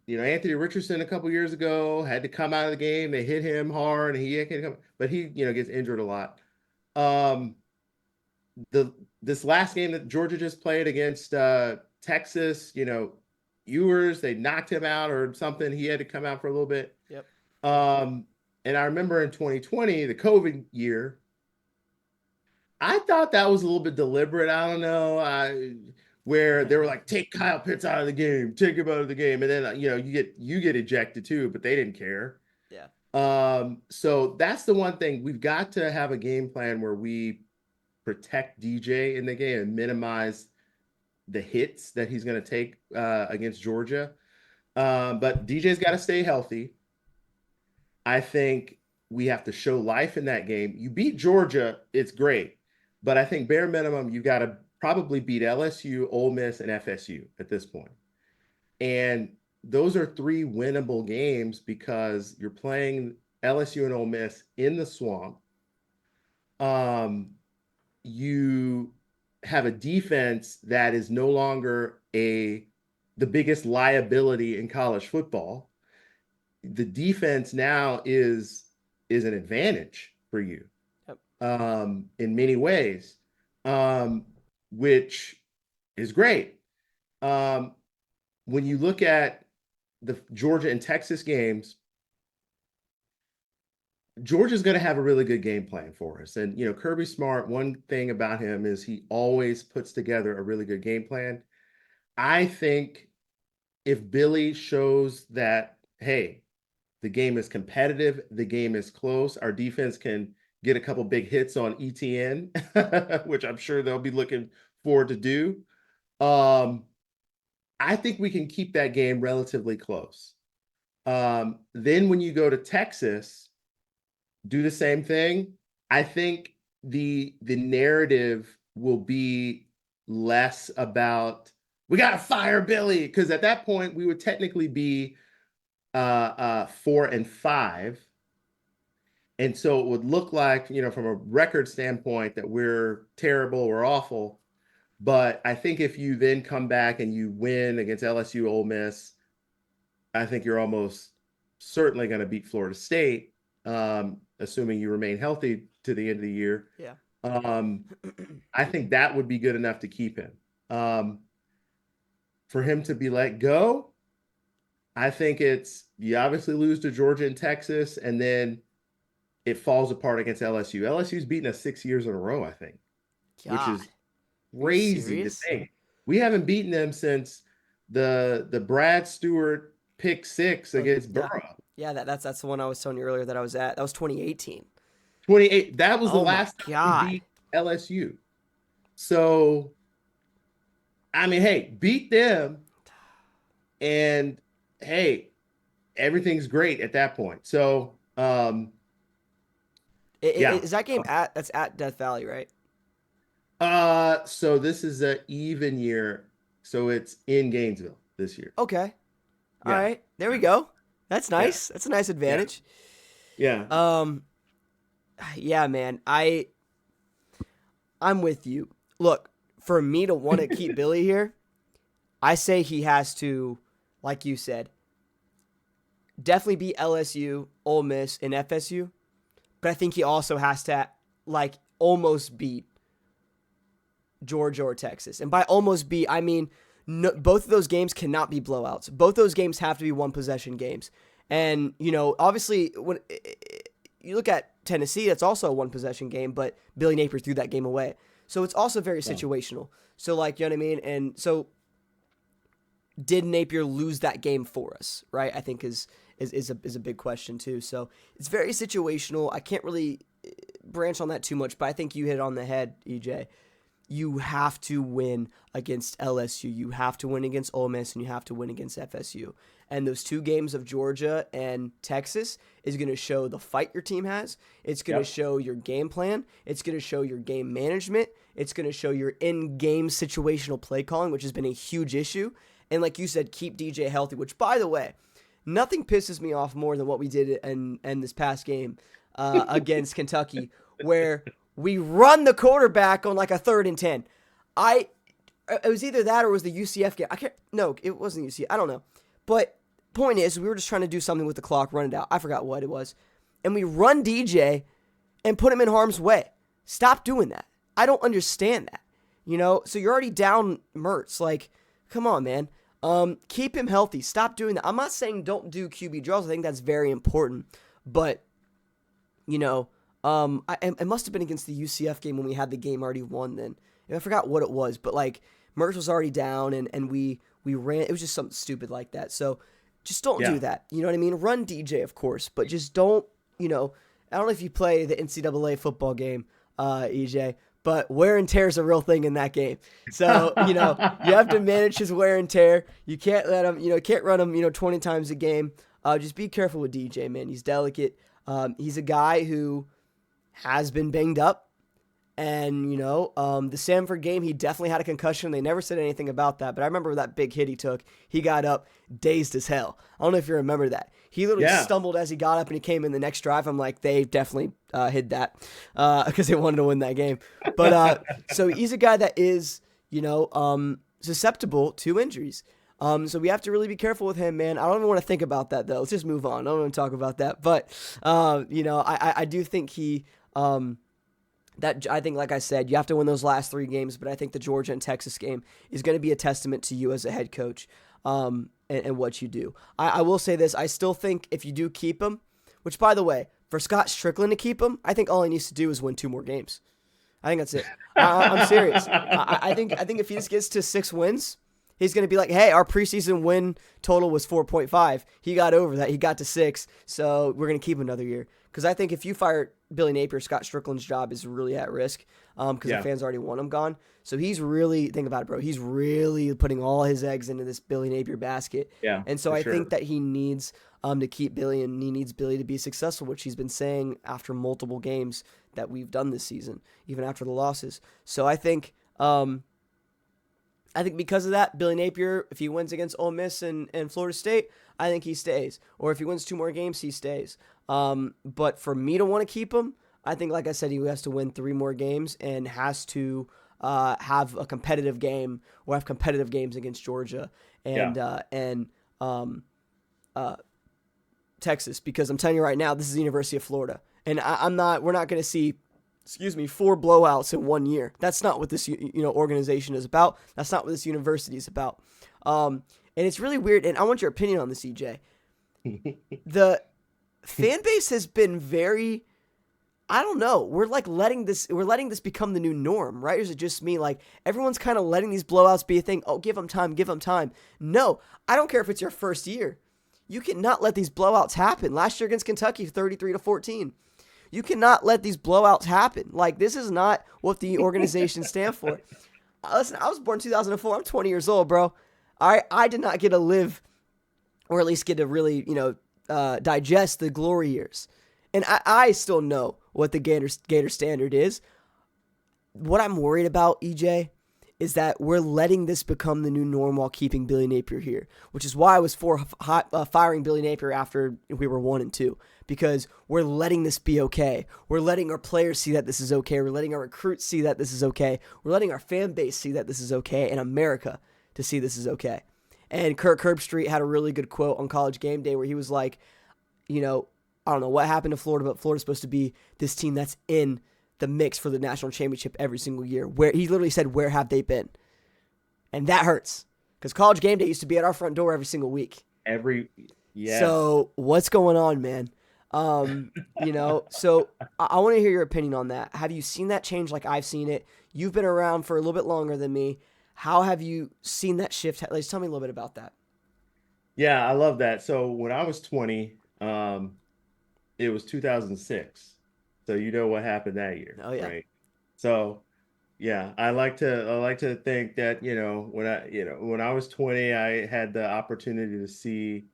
Speaker 2: Anthony Richardson a couple years ago had to come out of the game. They hit him hard, and he can't come, but he, gets injured a lot. This last game that Georgia just played against Texas, Ewers, they knocked him out or something. He had to come out for a little bit.
Speaker 1: Yep.
Speaker 2: And I remember in 2020, the COVID year, I thought that was a little bit deliberate. I don't know. Where they were like, take Kyle Pitts out of the game, take him out of the game, and then you get ejected too, but they didn't care.
Speaker 1: Yeah.
Speaker 2: So that's the one thing we've got to have a game plan where we protect DJ in the game and minimize the hits that he's going to take against Georgia. But DJ's got to stay healthy. I think we have to show life in that game. You beat Georgia, it's great. But I think bare minimum, you got to probably beat LSU, Ole Miss, and FSU at this point. And those are three winnable games because you're playing LSU and Ole Miss in the swamp. You have a defense that is no longer the biggest liability in college football. The defense now is an advantage for you. Yep. In many ways, which is great. When you look at the Georgia and Texas games, Georgia's going to have a really good game plan for us. And, Kirby Smart, one thing about him is he always puts together a really good game plan. I think if Billy shows that, hey, the game is competitive, the game is close, our defense can get a couple big hits on ETN, which I'm sure they'll be looking forward to do. I think we can keep that game relatively close. Then when you go to Texas, do the same thing. I think the narrative will be less about we got to fire Billy, because at that point we would technically be 4-5. And so it would look like, from a record standpoint, that we're terrible, we're awful. But I think if you then come back and you win against LSU, Ole Miss, I think you're almost certainly going to beat Florida State, assuming you remain healthy to the end of the year.
Speaker 1: Yeah.
Speaker 2: I think that would be good enough to keep him. For him to be let go, I think you obviously lose to Georgia and Texas, and then it falls apart against LSU. LSU's beaten us 6 years in a row, I think, which is crazy to think. We haven't beaten them since the Brad Stewart pick 6 against Burrow.
Speaker 1: Yeah, that's the one I was telling you earlier that I was at. That was 2018.
Speaker 2: That was the last time we beat LSU. So, I mean, hey, beat them, and hey, everything's great at that point. So,
Speaker 1: is that game that's at Death Valley, right?
Speaker 2: So this is an even year, so it's in Gainesville this year.
Speaker 1: Okay. All right. There we go. That's nice. Yeah. That's a nice advantage.
Speaker 2: Yeah.
Speaker 1: Yeah, man. I'm with you. Look, for me to want to keep Billy here, I say he has to, like you said, definitely beat LSU, Ole Miss, and FSU. But I think he also has to, almost beat Georgia or Texas. And by almost beat, I mean both of those games cannot be blowouts. Both those games have to be one-possession games. And, obviously, when you look at Tennessee, that's also a one-possession game, but Billy Napier threw that game away. So it's also very situational. So, you know what I mean? And so did Napier lose that game for us, right? I think is a big question too. So it's very situational. I can't really branch on that too much, but I think you hit it on the head, EJ. You have to win against LSU. You have to win against Ole Miss, and you have to win against FSU. And those two games of Georgia and Texas is going to show the fight your team has. It's going to show your game plan. It's going to show your game management. It's going to show your in-game situational play calling, which has been a huge issue. And like you said, keep DJ healthy, which, by the way, nothing pisses me off more than what we did in this past game against Kentucky, where we run the quarterback on a 3rd and 10. It was either that or it was the UCF game. No, it wasn't UCF. I don't know. But point is, we were just trying to do something with the clock, run it out. I forgot what it was. And we run DJ and put him in harm's way. Stop doing that. I don't understand that. So you're already down Mertz. Come on, man. Keep him healthy. Stop doing that. I'm not saying don't do QB draws. I think that's very important. But you know, it must have been against the UCF game when we had the game already won then. And I forgot what it was, but like Mertz was already down and we ran. It was just something stupid like that. So just don't do
Speaker 2: Yeah.
Speaker 1: that. You know what I mean? Run DJ, of course, but just don't, I don't know if you play the NCAA football game, EJ, but wear and tear is a real thing in that game. So, you have to manage his wear and tear. You can't let him, can't run him, 20 times a game. Just be careful with DJ, man. He's delicate. He's a guy who has been banged up. And, the Samford game, he definitely had a concussion. They never said anything about that. But I remember that big hit he took. He got up dazed as hell. I don't know if you remember that. He literally
Speaker 2: Yeah.
Speaker 1: stumbled as he got up and he came in the next drive. I'm like, they definitely hid that because they wanted to win that game. But so he's a guy that is, susceptible to injuries. So we have to really be careful with him, man. I don't even want to think about that, though. Let's just move on. I don't want to talk about that. But, I do think that I think, like I said, you have to win those last 3 games, but I think the Georgia and Texas game is going to be a testament to you as a head coach and what you do. I will say this. I still think if you do keep him, which, by the way, for Scott Strickland to keep him, I think all he needs to do is win 2 more games. I think that's it. I'm serious. I think if he just gets to 6 wins, he's going to be like, hey, our preseason win total was 4.5. He got over that. He got to 6, so we're going to keep him another year. Because I think if you fire Billy Napier, Scott Strickland's job is really at risk because the fans already want him gone. So he's really, think about it, bro, he's really putting all his eggs into this Billy Napier basket.
Speaker 2: Yeah.
Speaker 1: And so
Speaker 2: for
Speaker 1: I
Speaker 2: sure.
Speaker 1: think that he needs to keep Billy, and he needs Billy to be successful, which he's been saying after multiple games that we've done this season, even after the losses. So I think because of that, Billy Napier, if he wins against Ole Miss and Florida State, I think he stays. Or if he wins 2 more games, he stays. But for me to want to keep him, I think, like I said, he has to win 3 more games and has to have a competitive game or have competitive games against Georgia
Speaker 2: Yeah.
Speaker 1: and Texas. Because I'm telling you right now, this is the University of Florida, and we're not going to see 4 blowouts in 1 year. That's not what this organization is about. That's not what this university is about. And it's really weird. And I want your opinion on this, EJ. The fan base has been very, I don't know. We're letting this become the new norm, right? Or is it just me? Like everyone's kind of letting these blowouts be a thing. Oh, give them time, give them time. No, I don't care if it's your first year. You cannot let these blowouts happen. Last year against Kentucky, 33-14. You cannot let these blowouts happen. Like, this is not what the organization stand for. Listen, I was born in 2004. I'm 20 years old, bro. I did not get to live, or at least get to really, digest the glory years. And I still know what the Gator standard is. What I'm worried about, EJ, is that we're letting this become the new norm while keeping Billy Napier here, which is why I was for firing Billy Napier after we were 1-2, because we're letting this be okay. We're letting our players see that this is okay. We're letting our recruits see that this is okay. We're letting our fan base see that this is okay, and America to see this is okay. And Kirk Herbstreit had a really good quote on College Game Day where he was like, I don't know what happened to Florida, but Florida's supposed to be this team that's in the mix for the national championship every single year. Where he literally said, where have they been? And that hurts because College Game Day used to be at our front door every single week.
Speaker 2: Yes.
Speaker 1: So what's going on, man? So I want to hear your opinion on that. Have you seen that change like I've seen it? You've been around for a little bit longer than me. How have you seen that shift? Let's tell me a little bit about that.
Speaker 2: Yeah, I love that. So when I was 20, it was 2006. So you know what happened that year,
Speaker 1: Oh yeah.
Speaker 2: right? So yeah, I like to think that, when I was 20, I had the opportunity to see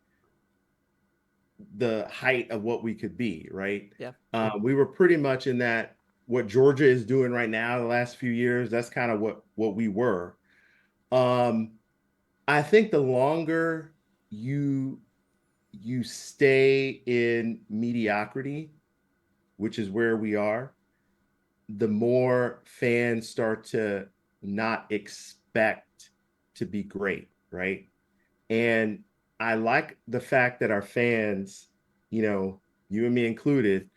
Speaker 2: the height of what we could be, right?
Speaker 1: Yeah.
Speaker 2: We were pretty much in that what Georgia is doing right now the last few years, that's kind of what we were. Um, I think the longer you you stay in mediocrity, which is where we are, the more fans start to not expect to be great, right? And I like the fact that our fans, you and me included,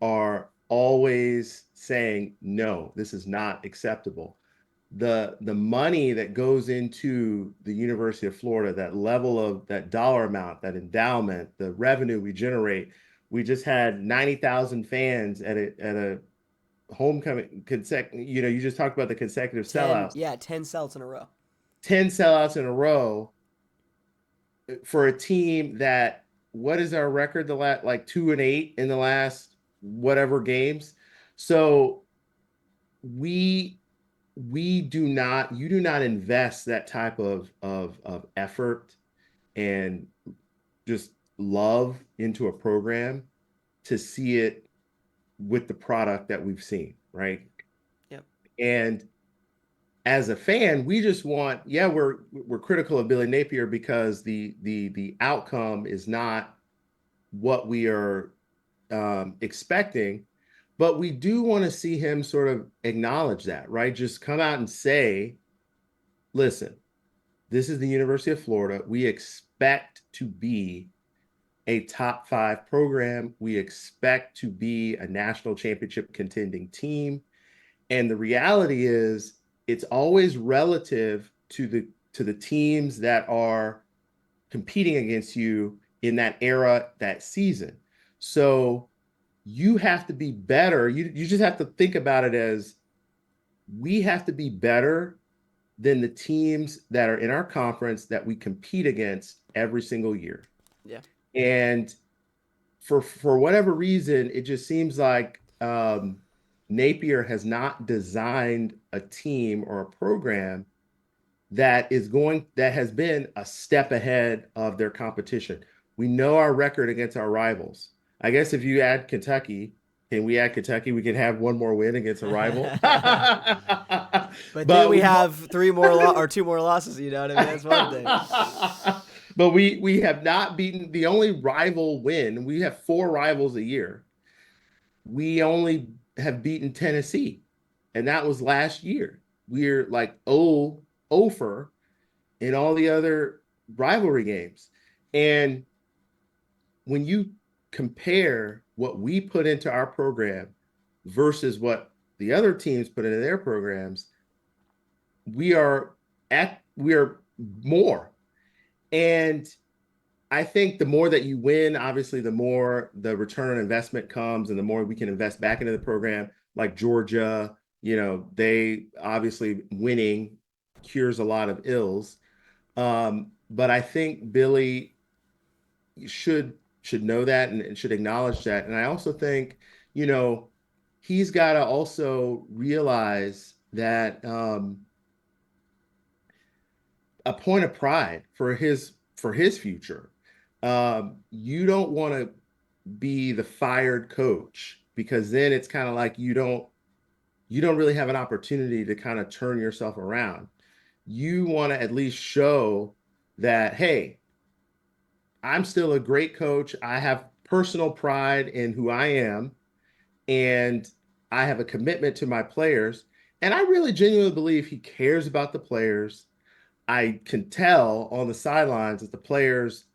Speaker 2: are always saying, no, this is not acceptable. The money that goes into the University of Florida, that level of that dollar amount, that endowment, the revenue we generate, We just had 90,000 fans at a homecoming you just talked about the consecutive
Speaker 1: 10,
Speaker 2: sellouts.
Speaker 1: yeah, 10 sellouts in a row.
Speaker 2: 10 sellouts in a row for a team that, what is our record, the last, like 2-8 in the last whatever games. So we we do not you do not invest that type of effort and just love into a program to see it with the product that we've seen, right?
Speaker 1: Yep.
Speaker 2: And as a fan, we just want, yeah, we're critical of Billy Napier because the outcome is not what we are expecting, but we do want to see him sort of acknowledge that, right? Just come out and say, listen, this is the University of Florida. We expect to be a top 5 program. We expect to be a national championship contending team. And the reality is it's always relative to the teams that are competing against you in that era, that season. So you have to be better. You just have to think about it as, we have to be better than the teams that are in our conference that we compete against every single year.
Speaker 1: Yeah.
Speaker 2: And for whatever reason, it just seems like Napier has not designed a team or a program that has been a step ahead of their competition. We know our record against our rivals. I guess if you add Kentucky, can we add Kentucky? We can have one more win against a rival.
Speaker 1: But then
Speaker 2: But
Speaker 1: we
Speaker 2: we
Speaker 1: have three more or two more losses. You know what I mean? That's one thing.
Speaker 2: but we have not beaten, the only rival win. We have 4 rivals a year. We only have beaten Tennessee, and that was last year. We're like over in all the other rivalry games. And when you compare what we put into our program versus what the other teams put into their programs, we are more. And I think the more that you win, obviously, the more the return on investment comes and the more we can invest back into the program. Like Georgia, they obviously, winning cures a lot of ills. But I think Billy should know that and should acknowledge that. And I also think, he's got to also realize that a point of pride for his future. You don't want to be the fired coach, because then it's kind of like you don't really have an opportunity to kind of turn yourself around. You want to at least show that, hey, I'm still a great coach. I have personal pride in who I am, and I have a commitment to my players. And I really genuinely believe he cares about the players. I can tell on the sidelines that the players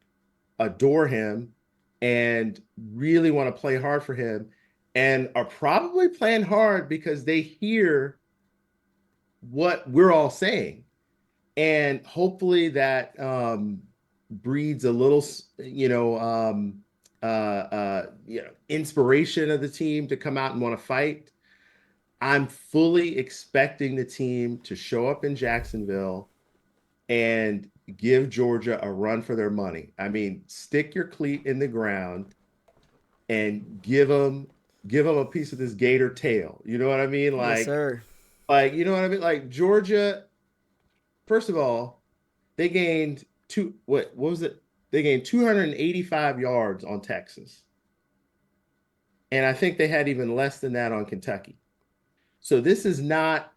Speaker 2: adore him and really want to play hard for him, and are probably playing hard because they hear what we're all saying. And hopefully that breeds a little, inspiration of the team to come out and want to fight. I'm fully expecting the team to show up in Jacksonville and give Georgia a run for their money. I mean, stick your cleat in the ground and give them a piece of this gator tail. You know what I mean?
Speaker 1: Yes, sir.
Speaker 2: You know what I mean? Like Georgia, first of all, they gained what was it? They gained 285 yards on Texas. And I think they had even less than that on Kentucky. So this is not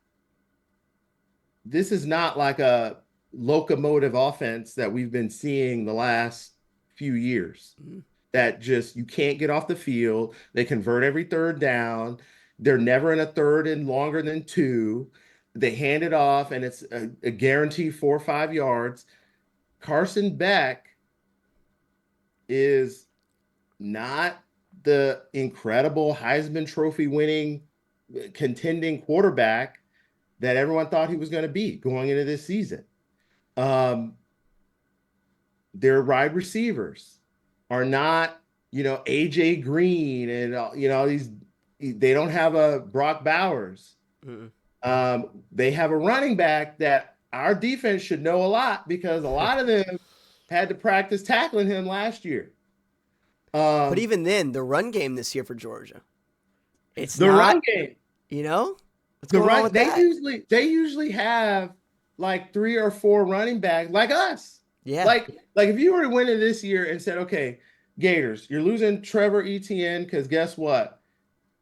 Speaker 2: like a locomotive offense that we've been seeing the last few years.
Speaker 1: Mhm.
Speaker 2: That just, you can't get off the field. They convert every third down. They're never in a third and longer than 2. They hand it off and it's a guaranteed 4 or 5 yards. Carson Beck is not the incredible Heisman Trophy winning contending quarterback that everyone thought he was going to be going into this season. Their wide receivers are not AJ Green and these. They don't have a Brock Bowers.
Speaker 1: Mm-mm.
Speaker 2: They have a running back that our defense should know a lot because a lot of them had to practice tackling him last year.
Speaker 1: But even then, the run game this year for Georgia, it's
Speaker 2: The
Speaker 1: not,
Speaker 2: run game,
Speaker 1: what's going on with that?
Speaker 2: they usually have like 3 or 4 running backs like us.
Speaker 1: Yeah.
Speaker 2: Like if you were to win it this year and said, okay, Gators, you're losing Trevor Etienne because guess what?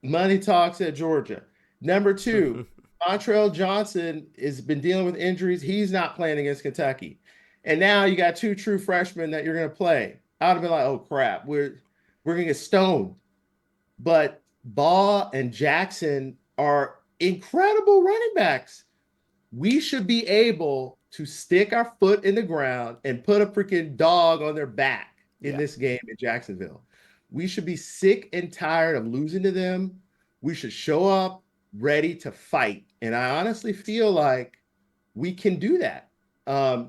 Speaker 2: Money talks at Georgia. Number 2, Montrell Johnson has been dealing with injuries. He's not playing against Kentucky. And now you got 2 true freshmen that you're going to play. I would have been like, oh, crap. We're going to get stoned. But Ball and Jackson are incredible running backs. We should be able to stick our foot in the ground and put a freaking dog on their back in this game in Jacksonville. We should be sick and tired of losing to them. We should show up ready to fight. And I honestly feel like we can do that.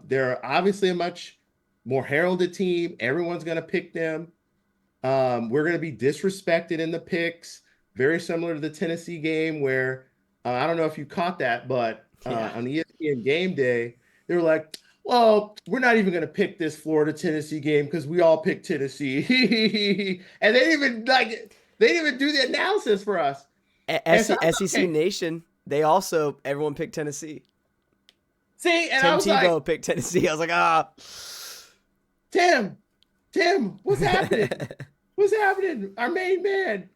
Speaker 2: They're obviously a much more heralded team. Everyone's going to pick them. We're going to be disrespected in the picks, very similar to the Tennessee game where I don't know if you caught that, but on the ESPN game day, they were like, well, we're not even going to pick this Florida-Tennessee game because we all picked Tennessee. And they didn't even do the analysis for us.
Speaker 1: SEC Nation, everyone picked Tennessee.
Speaker 2: See, and
Speaker 1: Tim
Speaker 2: I was
Speaker 1: Tebow
Speaker 2: like,
Speaker 1: picked Tennessee. I was like,
Speaker 2: Tim, what's happening? What's happening? Our main man.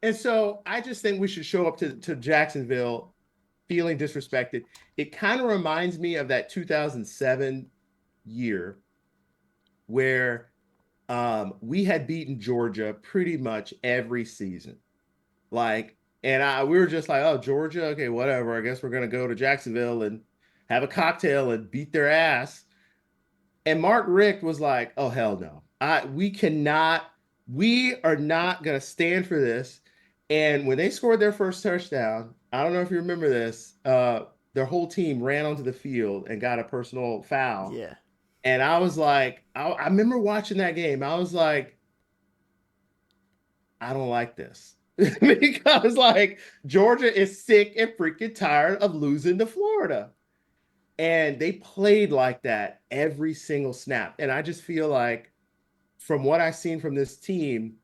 Speaker 2: And so I just think we should show up to Jacksonville feeling disrespected. It kind of reminds me of that 2007 year where we had beaten Georgia pretty much every season. We were just like, oh, Georgia, okay, whatever. I guess we're going to go to Jacksonville and have a cocktail and beat their ass. And Mark Richt was like, oh, hell no. We are not going to stand for this. And when they scored their first touchdown, I don't know if you remember this, their whole team ran onto the field and got a personal foul.
Speaker 1: Yeah.
Speaker 2: And I was like, I remember watching that game. I was like, I don't like this. Because like Georgia is sick and freaking tired of losing to Florida. And they played like that every single snap. And I just feel like from what I've seen from this team,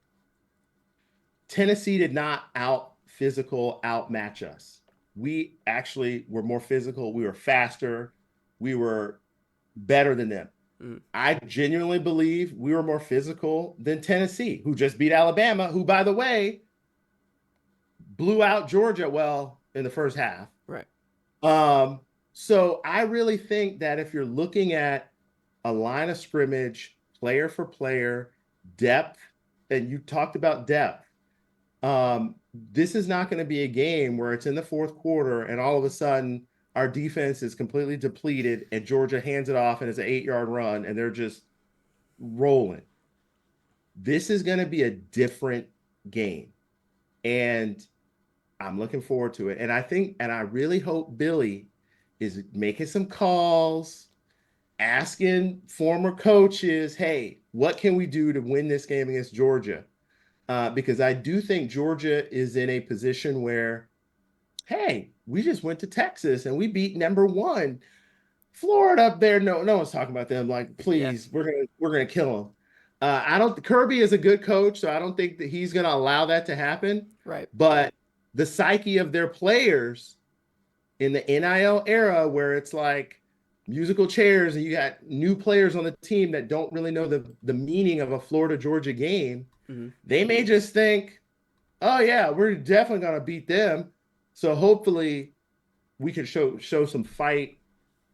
Speaker 2: Tennessee did not outmatch us. We actually were more physical. We were faster. We were better than them. I genuinely believe we were more physical than Tennessee, who just beat Alabama, who, by the way, blew out Georgia in the first half.
Speaker 1: Right.
Speaker 2: So I really think that if you're looking at a line of scrimmage, player for player, depth, and you talked about depth, this is not going to be a game where it's in the fourth quarter and all of a sudden our defense is completely depleted and Georgia hands it off and it's an 8-yard run and they're just rolling. This is going to be a different game. And I'm looking forward to it. And I really hope Billy is making some calls, asking former coaches, hey, what can we do to win this game against Georgia? Because I do think Georgia is in a position where, hey, we just went to Texas and we beat number 1 Florida up there. No one's talking about them. Like, please, we're gonna kill them. Kirby is a good coach, so I don't think that he's gonna allow that to happen.
Speaker 1: Right.
Speaker 2: But the psyche of their players in the NIL era, where it's like musical chairs and you got new players on the team that don't really know the meaning of a Florida Georgia game. Mm-hmm. They may just think, oh yeah, we're definitely gonna beat them. So hopefully we can show some fight,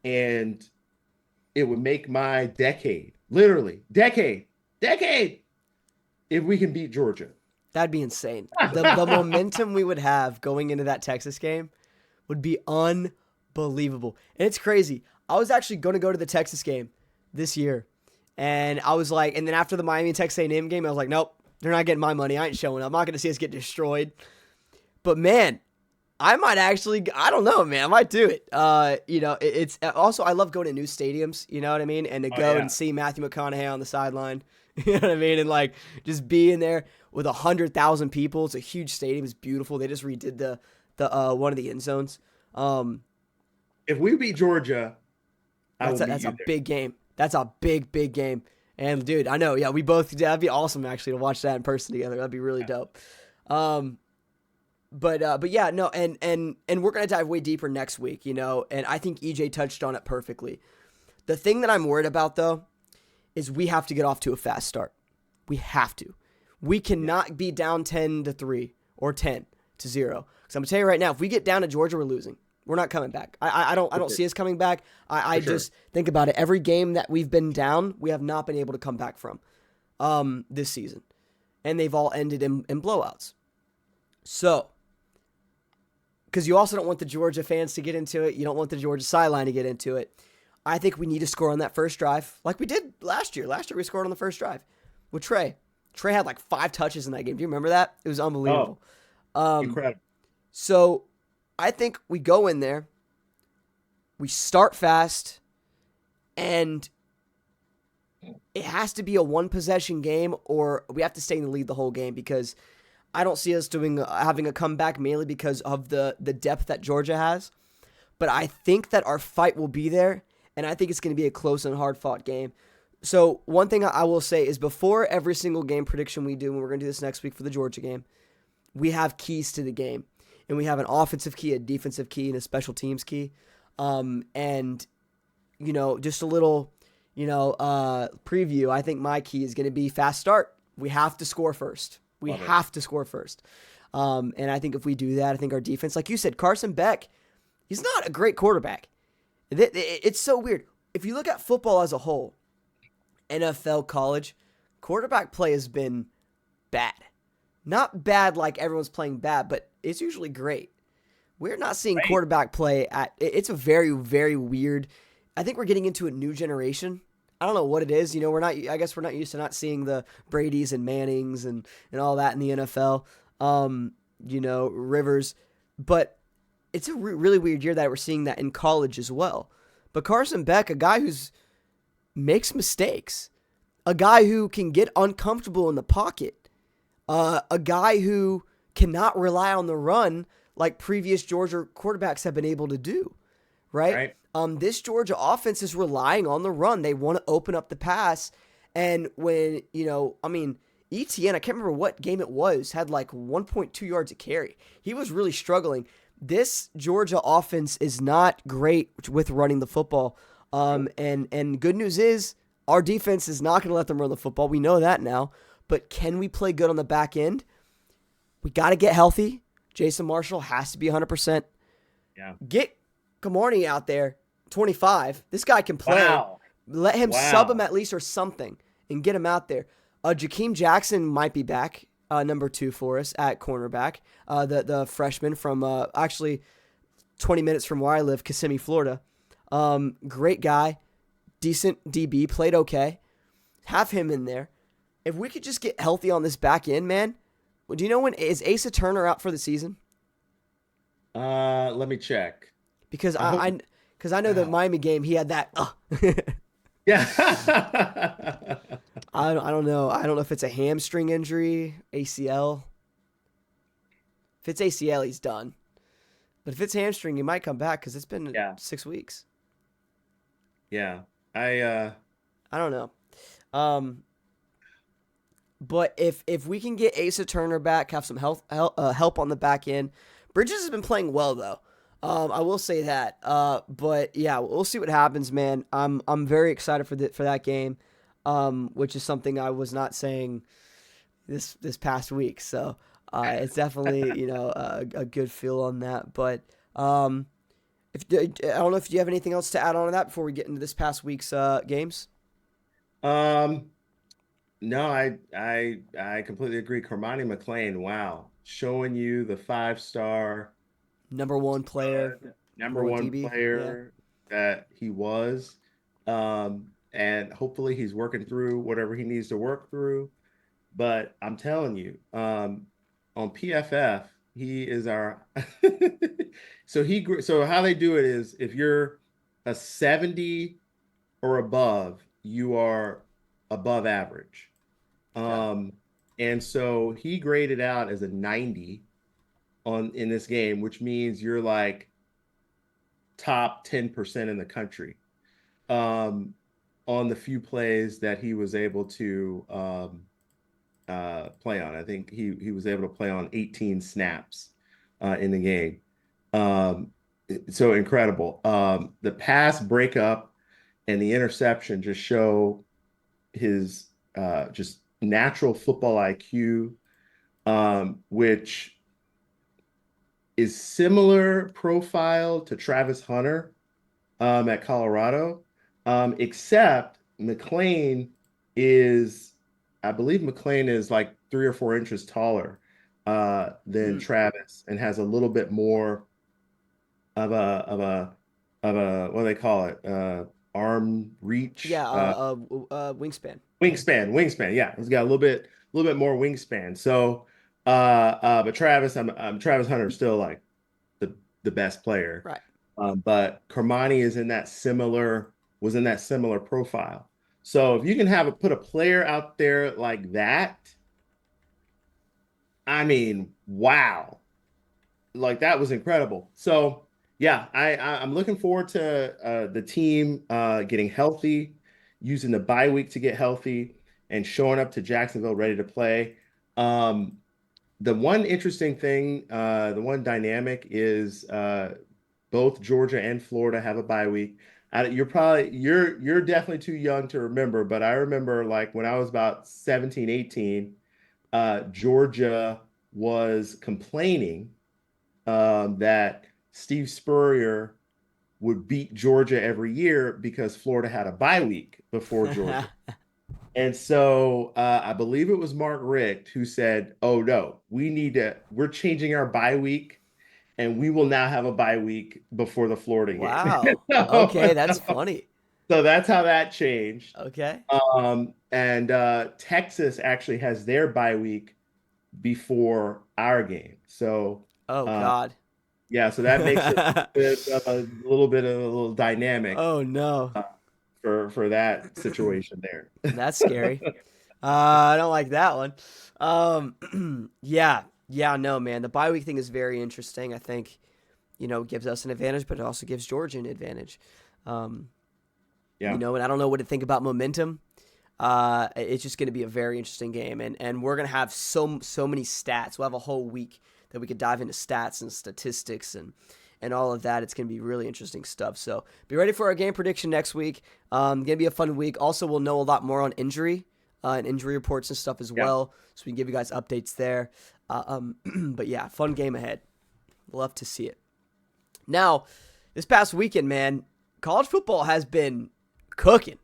Speaker 2: and it would make my decade, if we can beat Georgia.
Speaker 1: That'd be insane. The momentum we would have going into that Texas game would be unbelievable. And it's crazy. I was actually going to go to the Texas game this year. And I was like, and then after the Miami Texas A&M game, I was like, nope, they're not getting my money. I ain't showing up. I'm not going to see us get destroyed. But man, I might actually, I don't know, man. I might do it. It's also, I love going to new stadiums, you know what I mean? And to
Speaker 2: Oh
Speaker 1: go
Speaker 2: yeah.
Speaker 1: and see Matthew McConaughey on the sideline, you know what I mean? And like just being there with 100,000 people. It's a huge stadium. It's beautiful. They just redid the one of the end zones. Um,
Speaker 2: If we beat Georgia, I will meet
Speaker 1: that's
Speaker 2: you
Speaker 1: a
Speaker 2: there.
Speaker 1: big game. That's a big game. And dude, I know, yeah, we both, that'd be awesome actually to watch that in person together. That'd be really
Speaker 2: Yeah.
Speaker 1: dope. Um, but yeah, no, and we're gonna dive way deeper next week, you know. And I think EJ touched on it perfectly. The thing that I'm worried about though is we have to get off to a fast start. We have to. We
Speaker 2: Yeah.
Speaker 1: cannot be down 10-3 or 10-0. Because I'm gonna tell you right now, if we get down to Georgia, we're losing. We're not coming back. I
Speaker 2: For
Speaker 1: don't
Speaker 2: sure.
Speaker 1: see us coming back. I
Speaker 2: For sure.
Speaker 1: just think about it. Every game that we've been down, we have not been able to come back from this season, and they've all ended in blowouts. So because you also don't want the Georgia fans to get into it. You don't want the Georgia sideline to get into it. I think we need to score on that first drive like we did last year. Last year we scored on the first drive with Trey. Trey had like 5 touches in that game. Do you remember that? It was
Speaker 2: Oh,
Speaker 1: unbelievable. Um,
Speaker 2: incredible.
Speaker 1: so I think we go in there, we start fast, and it has to be a one possession game or we have to stay in the lead the whole game because I don't see us doing having a comeback mainly because of the depth that Georgia has. But I think that our fight will be there, and I think it's going to be a close and hard fought game. So one thing I will say is before every single game prediction we do, and we're going to do this next week for the Georgia game, we have keys to the game, and we have an offensive key, a defensive key, and a special teams key. And just a little, preview. I think my key is going to be fast start. We have to score first. We
Speaker 2: Love it.
Speaker 1: have to score first. And I think if we do that, I think our defense, like you said, Carson Beck, he's not a great quarterback. It's so weird. If you look at football as a whole, NFL, college, quarterback play has been bad. Not bad like everyone's playing bad, but it's usually great. We're not seeing
Speaker 2: Right.
Speaker 1: quarterback play it's a very, very weird. I think we're getting into a new generation. I don't know what it is. I guess we're not used to not seeing the Bradys and Mannings and all that in the NFL. Rivers. But it's a really weird year that we're seeing that in college as well. But Carson Beck, a guy who's makes mistakes, a guy who can get uncomfortable in the pocket, a guy who cannot rely on the run like previous Georgia quarterbacks have been able to do, right?
Speaker 2: Right.
Speaker 1: This Georgia offense is relying on the run. They want to open up the pass. And when, ETN, I can't remember what game it was, had like 1.2 yards a carry. He was really struggling. This Georgia offense is not great with running the football. And good news is our defense is not going to let them run the football. We know that now. But can we play good on the back end? We got to get healthy. Jason Marshall has to be 100%.
Speaker 2: Yeah.
Speaker 1: Get Kamorny out there, 25. This guy can play.
Speaker 2: Wow.
Speaker 1: Let him
Speaker 2: Wow.
Speaker 1: sub him at least or something and get him out there. Jakeem Jackson might be back, number 2 for us at cornerback. The freshman from actually 20 minutes from where I live, Kissimmee, Florida. Great guy, decent DB, played okay. Have him in there. If we could just get healthy on this back end, man. Do you know when is Asa Turner out for the season?
Speaker 2: Let me check.
Speaker 1: Because
Speaker 2: I hope.
Speaker 1: I know the
Speaker 2: Oh,
Speaker 1: Miami game he had that.
Speaker 2: yeah.
Speaker 1: I don't know. I don't know if it's a hamstring injury, ACL. If it's ACL, he's done. But if it's hamstring, he might come back because it's been
Speaker 2: Yeah.
Speaker 1: 6 weeks.
Speaker 2: Yeah. I
Speaker 1: I don't know. But if we can get Asa Turner back, have some help on the back end. Bridges has been playing well though. I will say that. But yeah, we'll see what happens, man. I'm very excited for that game, which is something I was not saying this past week. So it's definitely a good feel on that. But if I don't know if you have anything else to add on to that before we get into this past week's games.
Speaker 2: um no, I completely agree. Cormani McClain, wow. Showing you the 5-star
Speaker 1: Number 1 player,
Speaker 2: number
Speaker 1: number 1
Speaker 2: one
Speaker 1: DB. Yeah.
Speaker 2: player that he was. And hopefully he's working through whatever he needs to work through. But I'm telling you, on PFF, he is our So how they do it is if you're a 70 or above, you are above average.
Speaker 1: Okay.
Speaker 2: Um, and so he graded out as a 90 in this game, which means you're like top 10% in the country. Um, on the few plays that he was able to play on. I think he was able to play on 18 snaps in the game. Um, so incredible. The pass breakup and the interception just show his just natural football IQ, which is similar profile to Travis Hunter at Colorado, except McLean is, I believe McLean is like 3 or 4 inches taller than
Speaker 1: Hmm.
Speaker 2: Travis and has a little bit more of a what do they call it? Arm reach,
Speaker 1: Yeah. Wingspan.
Speaker 2: wingspan. Yeah, he's got a little bit more wingspan. So, but Travis, I'm Travis Hunter is still like the best player.
Speaker 1: Right.
Speaker 2: But Kermani was in that similar profile. So if you can put a player out there like that, I mean, wow, like that was incredible. So yeah, I'm looking forward to the team getting healthy, using the bye week to get healthy, and showing up to Jacksonville ready to play. Um, the one interesting thing, the one dynamic is both Georgia and Florida have a bye week. You're definitely too young to remember, but I remember like when I was about 17, 18, Georgia was complaining that Steve Spurrier would beat Georgia every year because Florida had a bye week before Georgia. And so I believe it was Mark Richt who said, "Oh no, we're changing our bye week, and we will now have a bye week before the Florida game."
Speaker 1: Wow. Okay,
Speaker 2: so,
Speaker 1: that's funny.
Speaker 2: so that's how that changed.
Speaker 1: Okay.
Speaker 2: And Texas actually has their bye week before our game. So
Speaker 1: Oh
Speaker 2: uh,
Speaker 1: God.
Speaker 2: yeah, so that makes it a little dynamic
Speaker 1: Oh no.
Speaker 2: uh, for that situation there.
Speaker 1: That's scary. I don't like that one. Yeah, yeah, no, man. The bye week thing is very interesting. I think, gives us an advantage, but it also gives Georgia an advantage. Um,
Speaker 2: Yeah.
Speaker 1: and I don't know what to think about momentum. It's just going to be a very interesting game, and we're going to have so many stats. We'll have a whole week that we could dive into stats and statistics and all of that. It's going to be really interesting stuff. So be ready for our game prediction next week. Going to be a fun week. Also, we'll know a lot more on injury and injury reports and stuff as
Speaker 2: Yeah.
Speaker 1: well, so we can give you guys updates there. But yeah, fun game ahead. Love to see it. Now, this past weekend, man, college football has been cooking.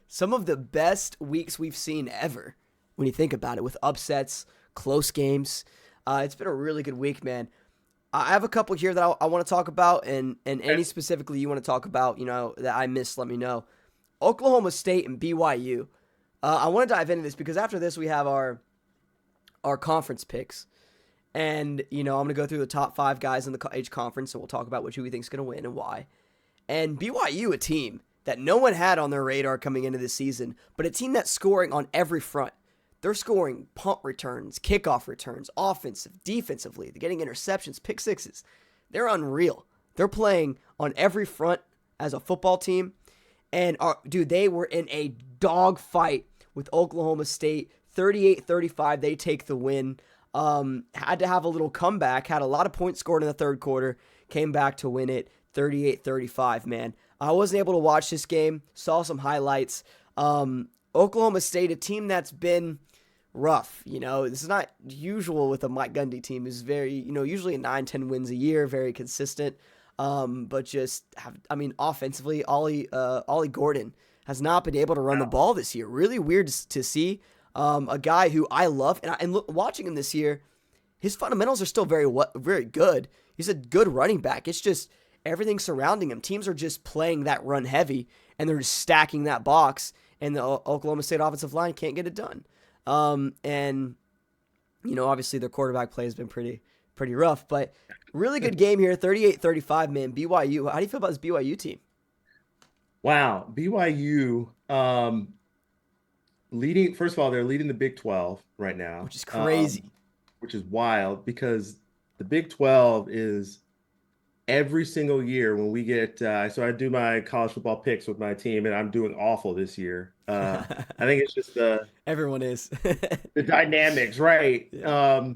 Speaker 1: Some of the best weeks we've seen ever when you think about it, with upsets, close games. It's been a really good week, man. I have a couple here that I want to talk about, and any specifically you want to talk about, that I missed, let me know. Oklahoma State and BYU. I want to dive into this because after this we have our conference picks. And, I'm going to go through the top 5 guys in each conference, and we'll talk about who we think is going to win and why. And BYU, a team that no one had on their radar coming into this season, but a team that's scoring on every front. They're scoring punt returns, kickoff returns, offensive, defensively. They're getting interceptions, pick sixes. They're unreal. They're playing on every front as a football team. And, they were in a dog fight with Oklahoma State. 38-35, they take the win. Had to have a little comeback, had a lot of points scored in the third quarter, came back to win it 38-35, man. I wasn't able to watch this game, saw some highlights. Oklahoma State, a team that's been rough. This is not usual with a Mike Gundy team. Is very, usually 9-10 wins a year, very consistent. But offensively, Ollie Gordon has not been able to run the ball this year. Really weird to see. A guy who I love, and watching him this year, his fundamentals are still very good. He's a good running back. It's just everything surrounding him. Teams are just playing that run heavy, and they're just stacking that box, and the Oklahoma State offensive line can't get it done. And obviously their quarterback play has been pretty pretty rough. But really good game here, 38-35, man. BYU. How do you feel about this BYU team?
Speaker 2: Wow, BYU leading. First of all, they're leading the Big 12 right now,
Speaker 1: Which is crazy.
Speaker 2: which is wild because the Big 12 is every single year when we get. So I do my college football picks with my team, and I'm doing awful this year. I think it's just
Speaker 1: Everyone is.
Speaker 2: the dynamics, right?
Speaker 1: Yeah.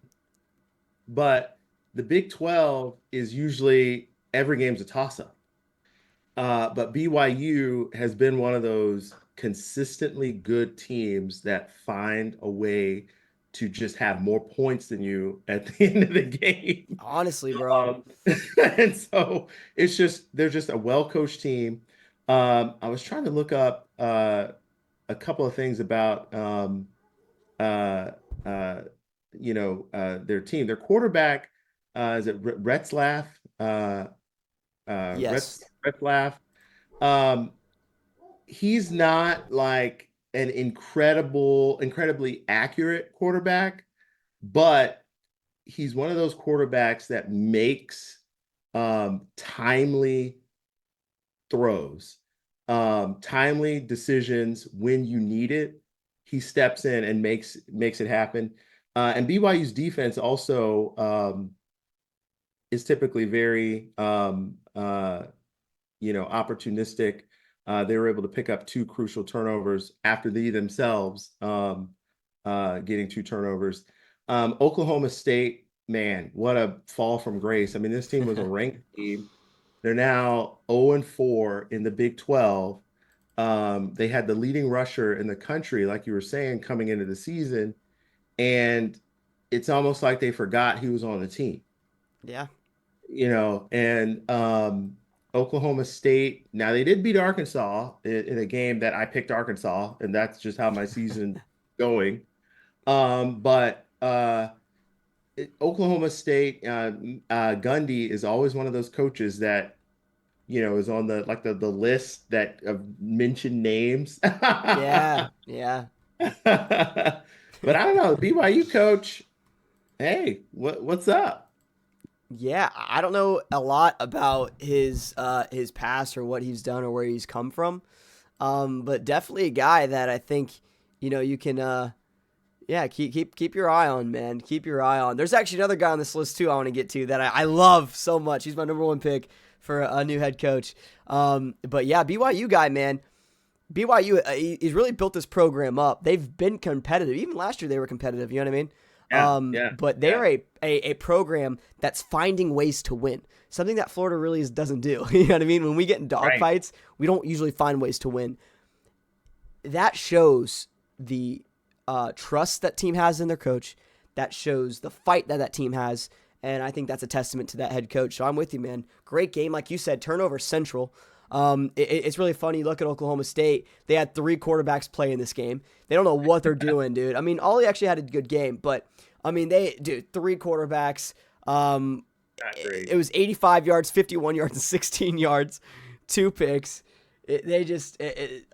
Speaker 2: But the Big 12 is usually every game's a toss-up. But BYU has been one of those consistently good teams that find a way to just have more points than you at the end of the game.
Speaker 1: Honestly, bro.
Speaker 2: And so they're just a well-coached team. I was trying to look up a couple of things about uh, uh, their team. Their quarterback is it Retzlaff?
Speaker 1: Yes.
Speaker 2: Retzlaff. Um, he's not like an incredibly accurate quarterback, but he's one of those quarterbacks that makes timely throws, timely decisions when you need it. He steps in and makes it happen. And BYU's defense also is typically very opportunistic. They were able to pick up 2 crucial turnovers after they themselves getting 2 turnovers. Oklahoma State, man, what a fall from grace. I mean, this team was a ranked team. They're now 0-4 in the Big 12. They had the leading rusher in the country, like you were saying, coming into the season, and it's almost like they forgot he was on the team.
Speaker 1: Yeah.
Speaker 2: And Oklahoma State, now they did beat Arkansas in a game that I picked Arkansas, and that's just how my season going. But Oklahoma State, Gundy is always one of those coaches that, is on the list that of mentioned names.
Speaker 1: Yeah. Yeah.
Speaker 2: But I don't know, the BYU coach, hey, what's up?
Speaker 1: Yeah, I don't know a lot about his past or what he's done or where he's come from, but definitely a guy that I think you can keep your eye on, man. Keep your eye on. There's actually another guy on this list too I want to get to that I love so much. He's my number 1 pick for a new head coach. But yeah, BYU guy, man. BYU, he's really built this program up. They've been competitive. Even last year they were competitive. You know what I mean? But they're a program that's finding ways to win. Something that Florida really doesn't do. You know what I mean? When we get in dogfights, we don't usually find ways to win. That shows the trust that team has in their coach. That shows the fight that team has. And I think that's a testament to that head coach. So I'm with you, man. Great game. Like you said, turnover central. It's really funny. You look at Oklahoma State. They had 3 quarterbacks play in this game. They don't know what they're doing, dude. I mean, Ollie actually had a good game, but I mean, 3 quarterbacks. It was 85 yards, 51 yards, and 16 yards, 2 picks. Same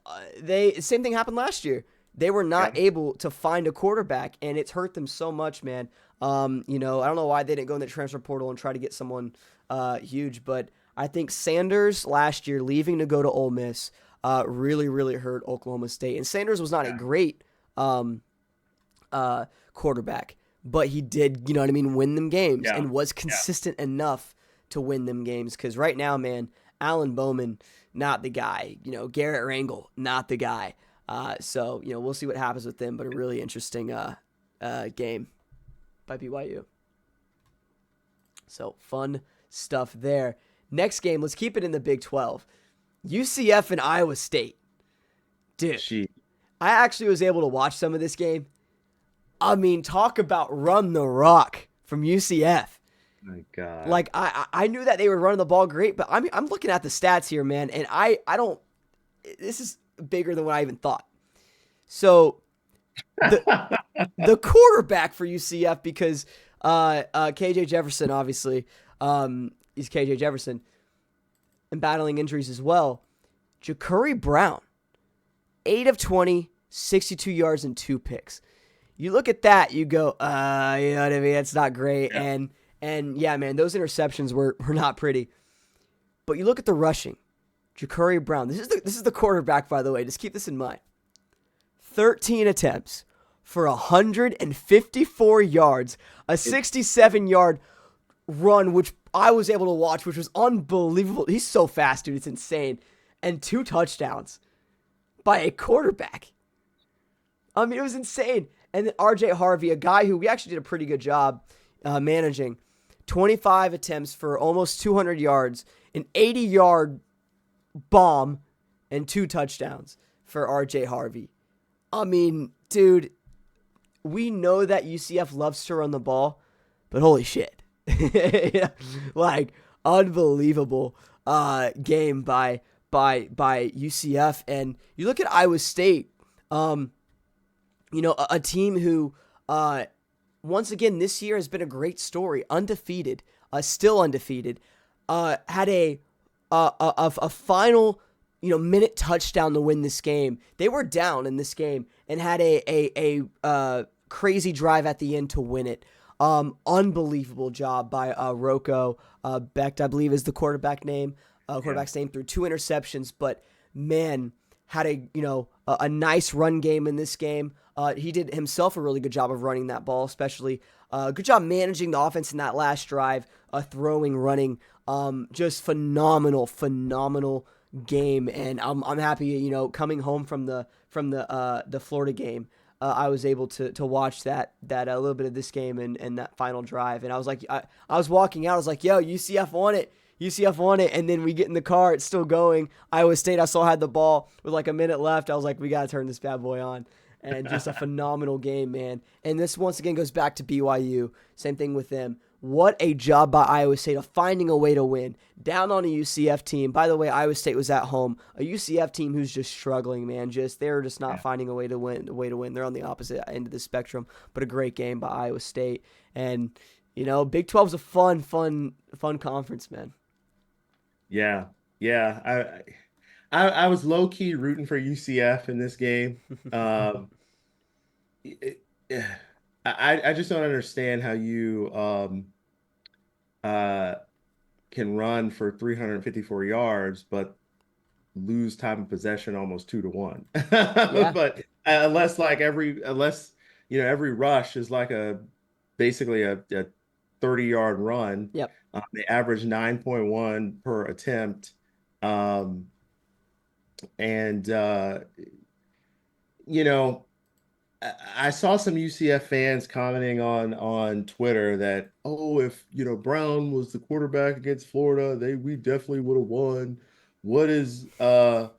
Speaker 1: thing happened last year. They were not able to find a quarterback, and it's hurt them so much, man. I don't know why they didn't go in the transfer portal and try to get someone huge, but I think Sanders last year leaving to go to Ole Miss really, really hurt Oklahoma State. And Sanders was not a great quarterback, but he did, win them games and was consistent enough to win them games. Because right now, man, Alan Bowman, not the guy. Garrett Rangel, not the guy. So we'll see what happens with them, but a really interesting game by BYU. So fun stuff there. Next game, let's keep it in the Big 12. UCF and Iowa State. Dude, I actually was able to watch some of this game. I mean, talk about run the rock from UCF.
Speaker 2: My God.
Speaker 1: Like, I knew that they were running the ball great, but I'm looking at the stats here, man, and I don't – this is bigger than what I even thought. So, the quarterback for UCF, because KJ Jefferson, obviously – he's KJ Jefferson, and battling injuries as well. Ja'Cory Brown, 8 of 20, 62 yards and 2 picks. You look at that, you go, you know what I mean? It's not great. Yeah. And yeah, man, those interceptions were not pretty. But you look at the rushing. Ja'Cory Brown. This is the quarterback, by the way. Just keep this in mind. 13 attempts for 154 yards, a 67-yard run, which I was able to watch, which was unbelievable. He's so fast, dude. It's insane. And 2 touchdowns by a quarterback. I mean, it was insane. And then RJ Harvey, a guy who we actually did a pretty good job managing, 25 attempts for almost 200 yards, an 80-yard bomb, and 2 touchdowns for RJ Harvey. I mean, dude, we know that UCF loves to run the ball, but holy shit. Like, unbelievable game by UCF. And you look at Iowa State, a team who, once again, this year has been a great story. Undefeated, still undefeated. Had a final, minute touchdown to win this game. They were down in this game and had a crazy drive at the end to win it. Unbelievable job by Rocco Becht, I believe is the quarterback's name, threw 2 interceptions, but man, had a nice run game in this game. He did himself a really good job of running that ball, especially good job managing the offense in that last drive, throwing, running, just phenomenal game. And I'm happy, coming home from the Florida game. I was able to watch that a little bit of this game and that final drive. And I was like, I was walking out. I was like, yo, UCF won it. UCF won it. And then we get in the car. It's still going. Iowa State, I saw had the ball with like a minute left. I was like, we got to turn this bad boy on. And just a phenomenal game, man. And this once again goes back to BYU. Same thing with them. What a job by Iowa State of finding a way to win. Down on a UCF team. By the way, Iowa State was at home. A UCF team who's just struggling, man. They're just not finding a way to win. They're on the opposite end of the spectrum. But a great game by Iowa State. And, Big 12's a fun conference, man.
Speaker 2: Yeah. I was low-key rooting for UCF in this game. I just don't understand how you can run for 354 yards, but lose time of possession almost 2-1.
Speaker 1: Yeah.
Speaker 2: But unless every rush is like basically a 30-yard run.
Speaker 1: Yep.
Speaker 2: They average 9.1 per attempt. I saw some UCF fans commenting on Twitter that, if Brown was the quarterback against Florida, we definitely would have won. What is Malzahn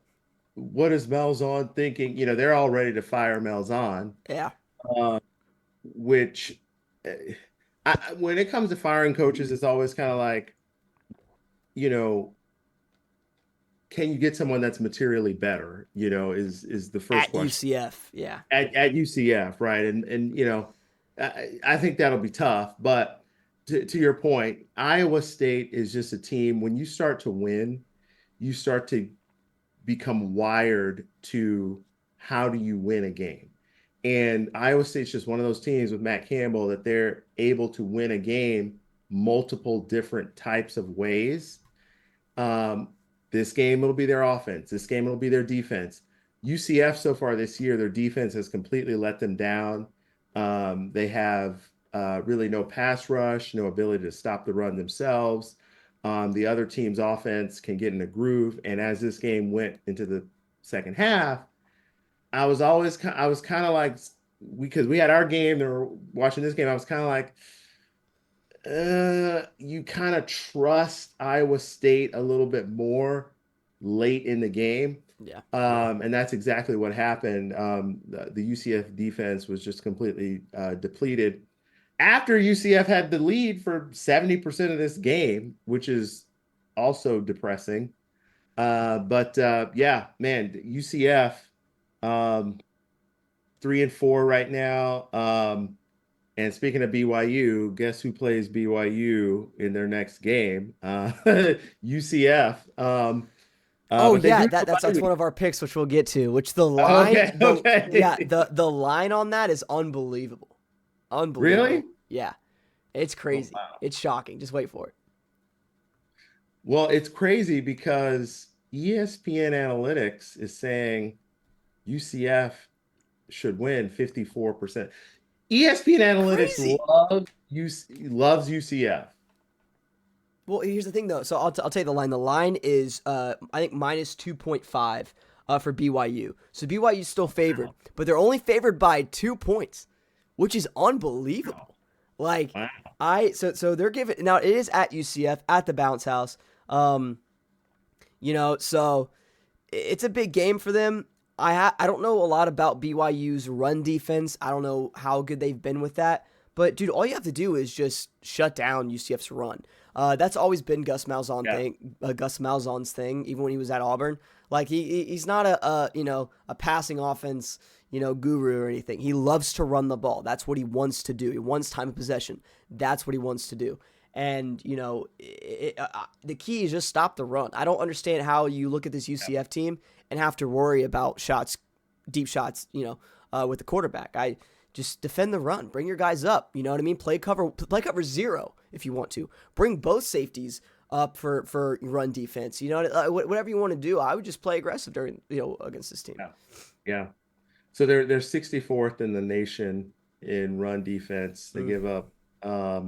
Speaker 2: thinking? They're all ready to fire Malzahn.
Speaker 1: Yeah.
Speaker 2: Which, when it comes to firing coaches, it's always kind of like, can you get someone that's materially better? Is the first question.
Speaker 1: UCF, yeah.
Speaker 2: At UCF, right? And I think that'll be tough. But to your point, Iowa State is just a team. When you start to win, you start to become wired to how do you win a game. And Iowa State's just one of those teams with Matt Campbell that they're able to win a game multiple different types of ways. This game, it'll be their offense. This game, it'll be their defense. UCF so far this year, their defense has completely let them down. They have really no pass rush, no ability to stop the run themselves. The other team's offense can get in a groove. And as this game went into the second half, I was kind of like, because we had our game, they were watching this game, I was kind of like, you kind of trust Iowa State a little bit more late in the game.
Speaker 1: Yeah.
Speaker 2: And that's exactly what happened. The UCF defense was just completely depleted after UCF had the lead for 70% of this game, which is also depressing. Yeah, man, UCF 3-4 right now. And speaking of BYU, guess who plays BYU in their next game? UCF.
Speaker 1: That's one of our picks, which we'll get to. Which the line,
Speaker 2: okay.
Speaker 1: the line on that is unbelievable. Unbelievable.
Speaker 2: Really?
Speaker 1: Yeah. It's
Speaker 2: Oh,
Speaker 1: crazy.
Speaker 2: wow.
Speaker 1: It's shocking. Just wait for it.
Speaker 2: Well, it's crazy because ESPN Analytics is saying UCF should win 54%. ESPN Analytics
Speaker 1: Crazy.
Speaker 2: loves UCF.
Speaker 1: Well, here's the thing though. So I'll tell you the line. The line is I think minus 2.5 for BYU. So BYU's still favored,
Speaker 2: Wow.
Speaker 1: but they're only favored by 2 points, which is unbelievable. Like
Speaker 2: Wow.
Speaker 1: so they're giving now it is at UCF at the bounce house. Um, so it's a big game for them. I don't know a lot about BYU's run defense. I don't know how good they've been with that. But dude, all you have to do is just shut down UCF's run. That's always been
Speaker 2: Yeah.
Speaker 1: Gus Malzahn's thing, even when he was at Auburn. Like he's not a passing offense guru or anything. He loves to run the ball. That's what he wants to do. He wants time of possession. That's what he wants to do. And the key is just stop the run. I don't understand how you look at this UCF team and have to worry about deep shots, with the quarterback. I just defend the run. Bring your guys up. You know what I mean? Play cover 0 if you want to. Bring both safeties up for run defense. Whatever you want to do. I would just play aggressive during against this team.
Speaker 2: Yeah. Yeah. So they're 64th in the nation in run defense. They give up uh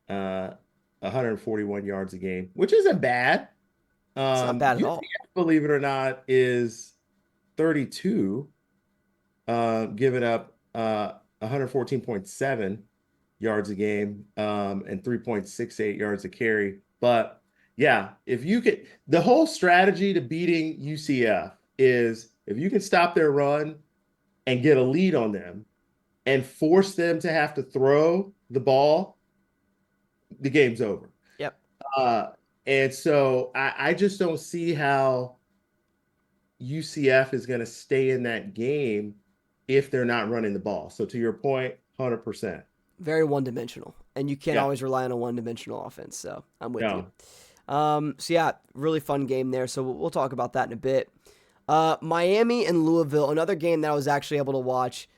Speaker 2: 141 yards a game, which isn't bad.
Speaker 1: It's not bad at all.
Speaker 2: UCF, believe it or not, is 32, giving up 114.7 yards a game, and 3.68 yards a carry. But yeah, if you could, the whole strategy to beating UCF is if you can stop their run and get a lead on them and force them to have to throw the ball, the game's over.
Speaker 1: Yep.
Speaker 2: Uh, and so I just don't see how UCF is going to stay in that game if they're not running the ball. So to your point, 100%.
Speaker 1: Very one-dimensional, and you can't
Speaker 2: Yeah.
Speaker 1: always rely on a one-dimensional offense. So I'm with you.
Speaker 2: No.
Speaker 1: So yeah, really fun game there. So we'll talk about that in a bit. Miami and Louisville, another game that I was actually able to watch.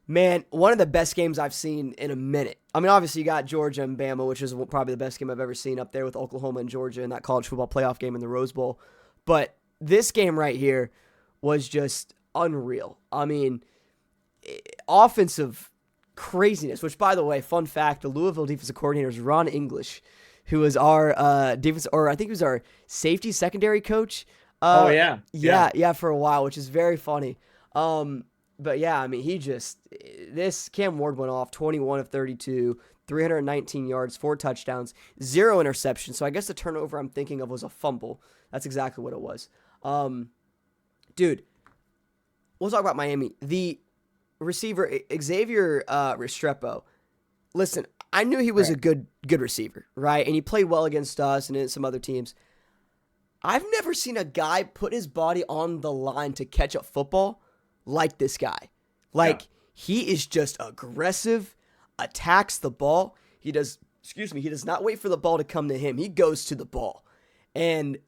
Speaker 1: Man, one of the best games I've seen in a minute. I mean, obviously you got Georgia and Bama, which is probably the best game I've ever seen up there with Oklahoma and Georgia in that college football playoff game in the Rose Bowl. But this game right here was just unreal. I mean, offensive craziness, which, by the way, fun fact, the Louisville defensive coordinator is Ron English, who was our defense, or I think he was our safety secondary coach.
Speaker 2: Oh, yeah.
Speaker 1: Yeah, for a while, which is very funny. But yeah, I mean, this Cam Ward went off 21 of 32, 319 yards, 4 touchdowns, 0 interceptions. So I guess the turnover I'm thinking of was a fumble. That's exactly what it was. Dude, we'll talk about Miami. The receiver, Xavier Restrepo. Listen, I knew he was a good receiver, right? And he played well against us and some other teams. I've never seen a guy put his body on the line to catch a football like this guy. He is just aggressive, attacks the ball. He does not wait for the ball to come to him. He goes to the ball. And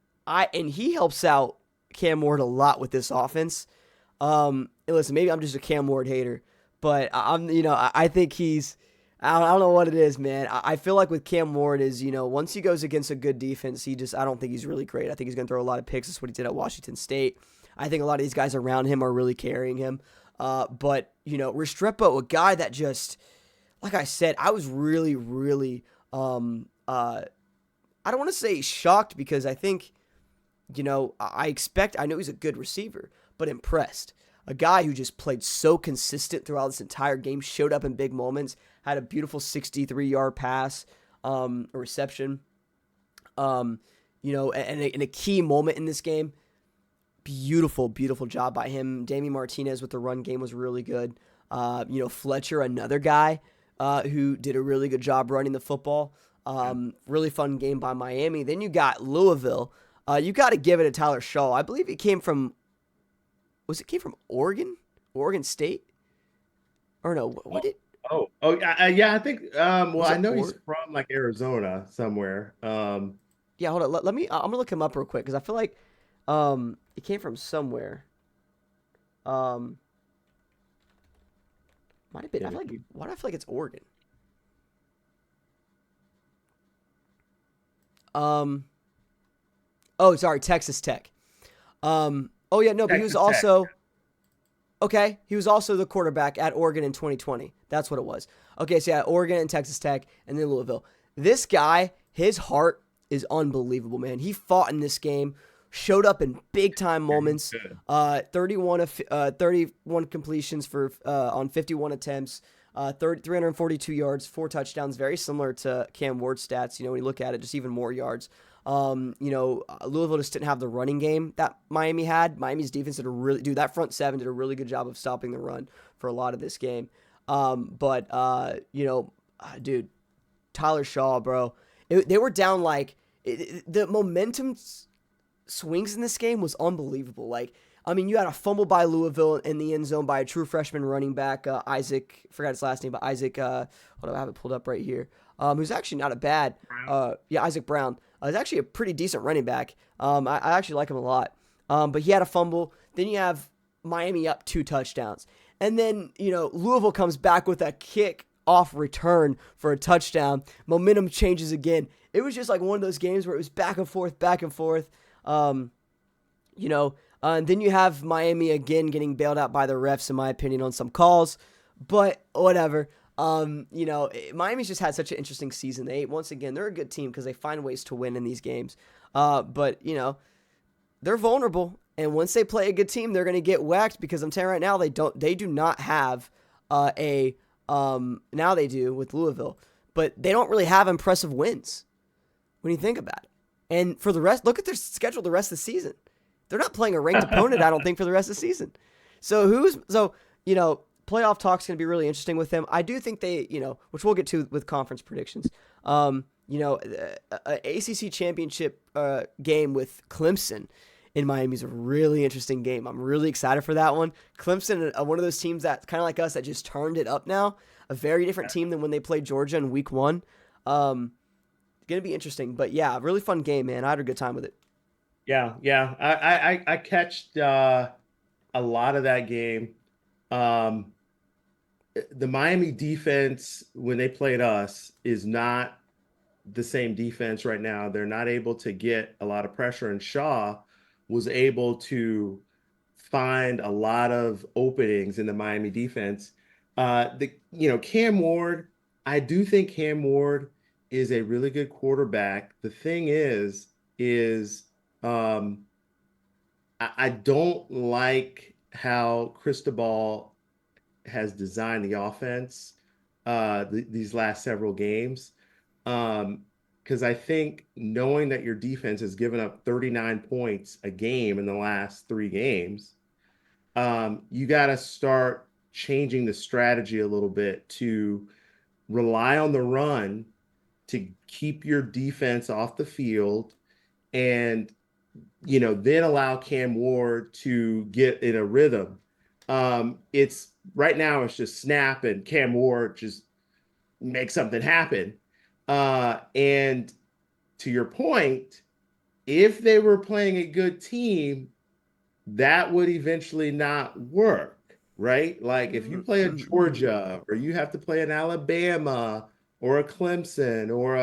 Speaker 1: he helps out Cam Ward a lot with this offense. Listen, maybe I'm just a Cam Ward hater, but I think I don't know what it is, man. I feel like with Cam Ward is, once he goes against a good defense, I don't think he's really great. I think he's going to throw a lot of picks. That's what he did at Washington State. I think a lot of these guys around him are really carrying him. But Restrepo, a guy that just, like I said, I was really, really, I don't want to say shocked because I think, I know he's a good receiver, but impressed. A guy who just played so consistent throughout this entire game, showed up in big moments, had a beautiful 63-yard pass, a reception, and a key moment in this game. Beautiful, beautiful job by him. Damian Martinez with the run game was really good. Fletcher, another guy who did a really good job running the football. Really fun game by Miami. Then you got Louisville. You got to give it to Tyler Shaw. I believe it came from Oregon? Oregon State? Or no, what did...
Speaker 2: Yeah, I think, well, I know he's
Speaker 1: Oregon?
Speaker 2: from like Arizona somewhere.
Speaker 1: Yeah, hold on. Let me, I'm going to look him up real quick because I feel like it came from somewhere. Might have been, why do I feel like it's Oregon? Um, oh, sorry, Texas Tech. Oh yeah, no, but he was
Speaker 2: Texas Tech.
Speaker 1: also okay. He was also the quarterback at Oregon in 2020. That's what it was. Okay, so yeah, Oregon and Texas Tech, and then Louisville. This guy, his heart is unbelievable, man. He fought in this game, showed up in big time
Speaker 2: Yeah, he's
Speaker 1: moments.
Speaker 2: good.
Speaker 1: 31 completions for on 51 attempts. 342 yards, 4 touchdowns, very similar to Cam Ward's stats. When you look at it, just even more yards. Louisville just didn't have the running game that Miami had. Miami's defense that front seven did a really good job of stopping the run for a lot of this game. Dude, Tyler Shaw, bro, they were down the momentum swings in this game was unbelievable. You had a fumble by Louisville in the end zone by a true freshman running back, Isaac. Forgot his last name, but Isaac. Hold on, I have it pulled up right here. Who's actually not a bad. Isaac Brown. He's actually a pretty decent running back. I actually like him a lot. But he had a fumble. Then you have Miami up 2 touchdowns, and then Louisville comes back with a kick off return for a touchdown. Momentum changes again. It was just like one of those games where it was back and forth, back and forth. And then you have Miami again getting bailed out by the refs, in my opinion, on some calls. But whatever. Miami's just had such an interesting season. Once again, they're a good team because they find ways to win in these games. But they're vulnerable, and once they play a good team, they're going to get whacked because I'm telling you right now, they do not have now they do with Louisville, but they don't really have impressive wins when you think about it. And for the rest, look at their schedule the rest of the season. They're not playing a ranked opponent, I don't think, for the rest of the season. Playoff talk's going to be really interesting with them. I do think they, which we'll get to with conference predictions. ACC championship game with Clemson in Miami is a really interesting game. I'm really excited for that one. Clemson, one of those teams that kind of like us that just turned it up now. A very different team than when they played Georgia in week 1. Going to be interesting. But yeah, really fun game, man. I had a good time with it.
Speaker 2: Yeah, yeah. I catched a lot of that game. Um, the Miami defense, when they played us, is not the same defense right now. They're not able to get a lot of pressure, and Shaw was able to find a lot of openings in the Miami defense. Cam Ward, I do think Cam Ward is a really good quarterback. The thing is um, I don't like how Cristobal has designed the offense these last several games. Because I think knowing that your defense has given up 39 points a game in the last 3 games, you got to start changing the strategy a little bit to rely on the run to keep your defense off the field and then allow Cam Ward to get in a rhythm. It's right now it's just snap and Cam Ward just make something happen. And to your point, if they were playing a good team, that would eventually not work, right? Like if you play a Georgia or you have to play an Alabama or a Clemson or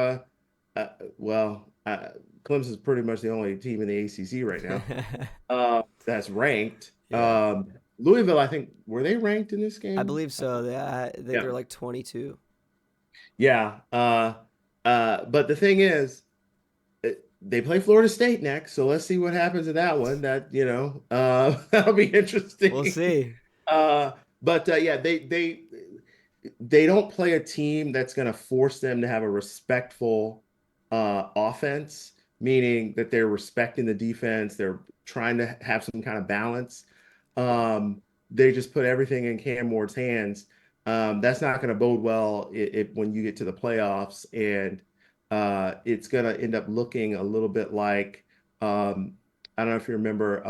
Speaker 2: uh, well, uh, Clemson's pretty much the only team in the ACC right now that's ranked.
Speaker 1: Yeah,
Speaker 2: Louisville, I think, were they ranked in this
Speaker 1: I
Speaker 2: game?
Speaker 1: believe so. I think
Speaker 2: Yeah,
Speaker 1: they're like 22.
Speaker 2: yeah. But the thing is, they play Florida State next, so let's see what happens in that one. That'll be
Speaker 1: We'll
Speaker 2: interesting.
Speaker 1: see.
Speaker 2: Uh, but yeah, they don't play a team that's going to force them to have a respectful offense, meaning that they're respecting the defense, they're trying to have some kind of balance. They just put everything in Cam Ward's hands. That's not going to bode well when you get to the playoffs, and it's going to end up looking a little bit like I don't know if you remember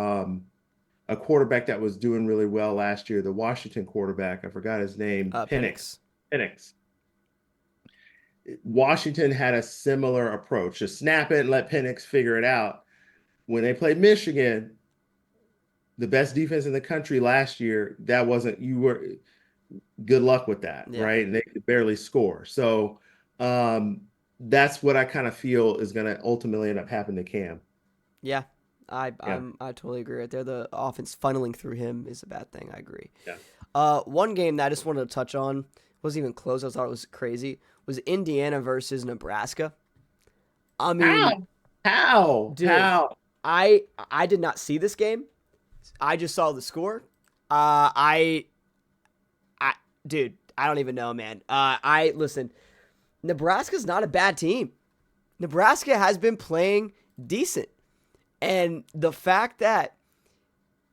Speaker 2: a quarterback that was doing really well last year, the Washington quarterback. I forgot his name.
Speaker 1: Penix.
Speaker 2: Penix. Washington had a similar approach. Just snap it and let Penix figure it out. When they played Michigan, the best defense in the country last year, that wasn't you were good luck with that,
Speaker 1: Yeah.
Speaker 2: right? And they could barely score. So that's what I kind of feel is going to ultimately end up happening to Cam.
Speaker 1: Yeah,
Speaker 2: Yeah,
Speaker 1: I totally agree right there. The offense funneling through him is a bad thing. I agree.
Speaker 2: yeah.
Speaker 1: One game that I just wanted to touch on wasn't even close. I thought it was crazy. Was Indiana versus Nebraska. I mean,
Speaker 2: How? How?
Speaker 1: dude,
Speaker 2: How?
Speaker 1: I did not see this game. I just saw the score. Uh, I I dude, I don't even know, man. I listen. Nebraska's not a bad team. Nebraska has been playing decent, and the fact that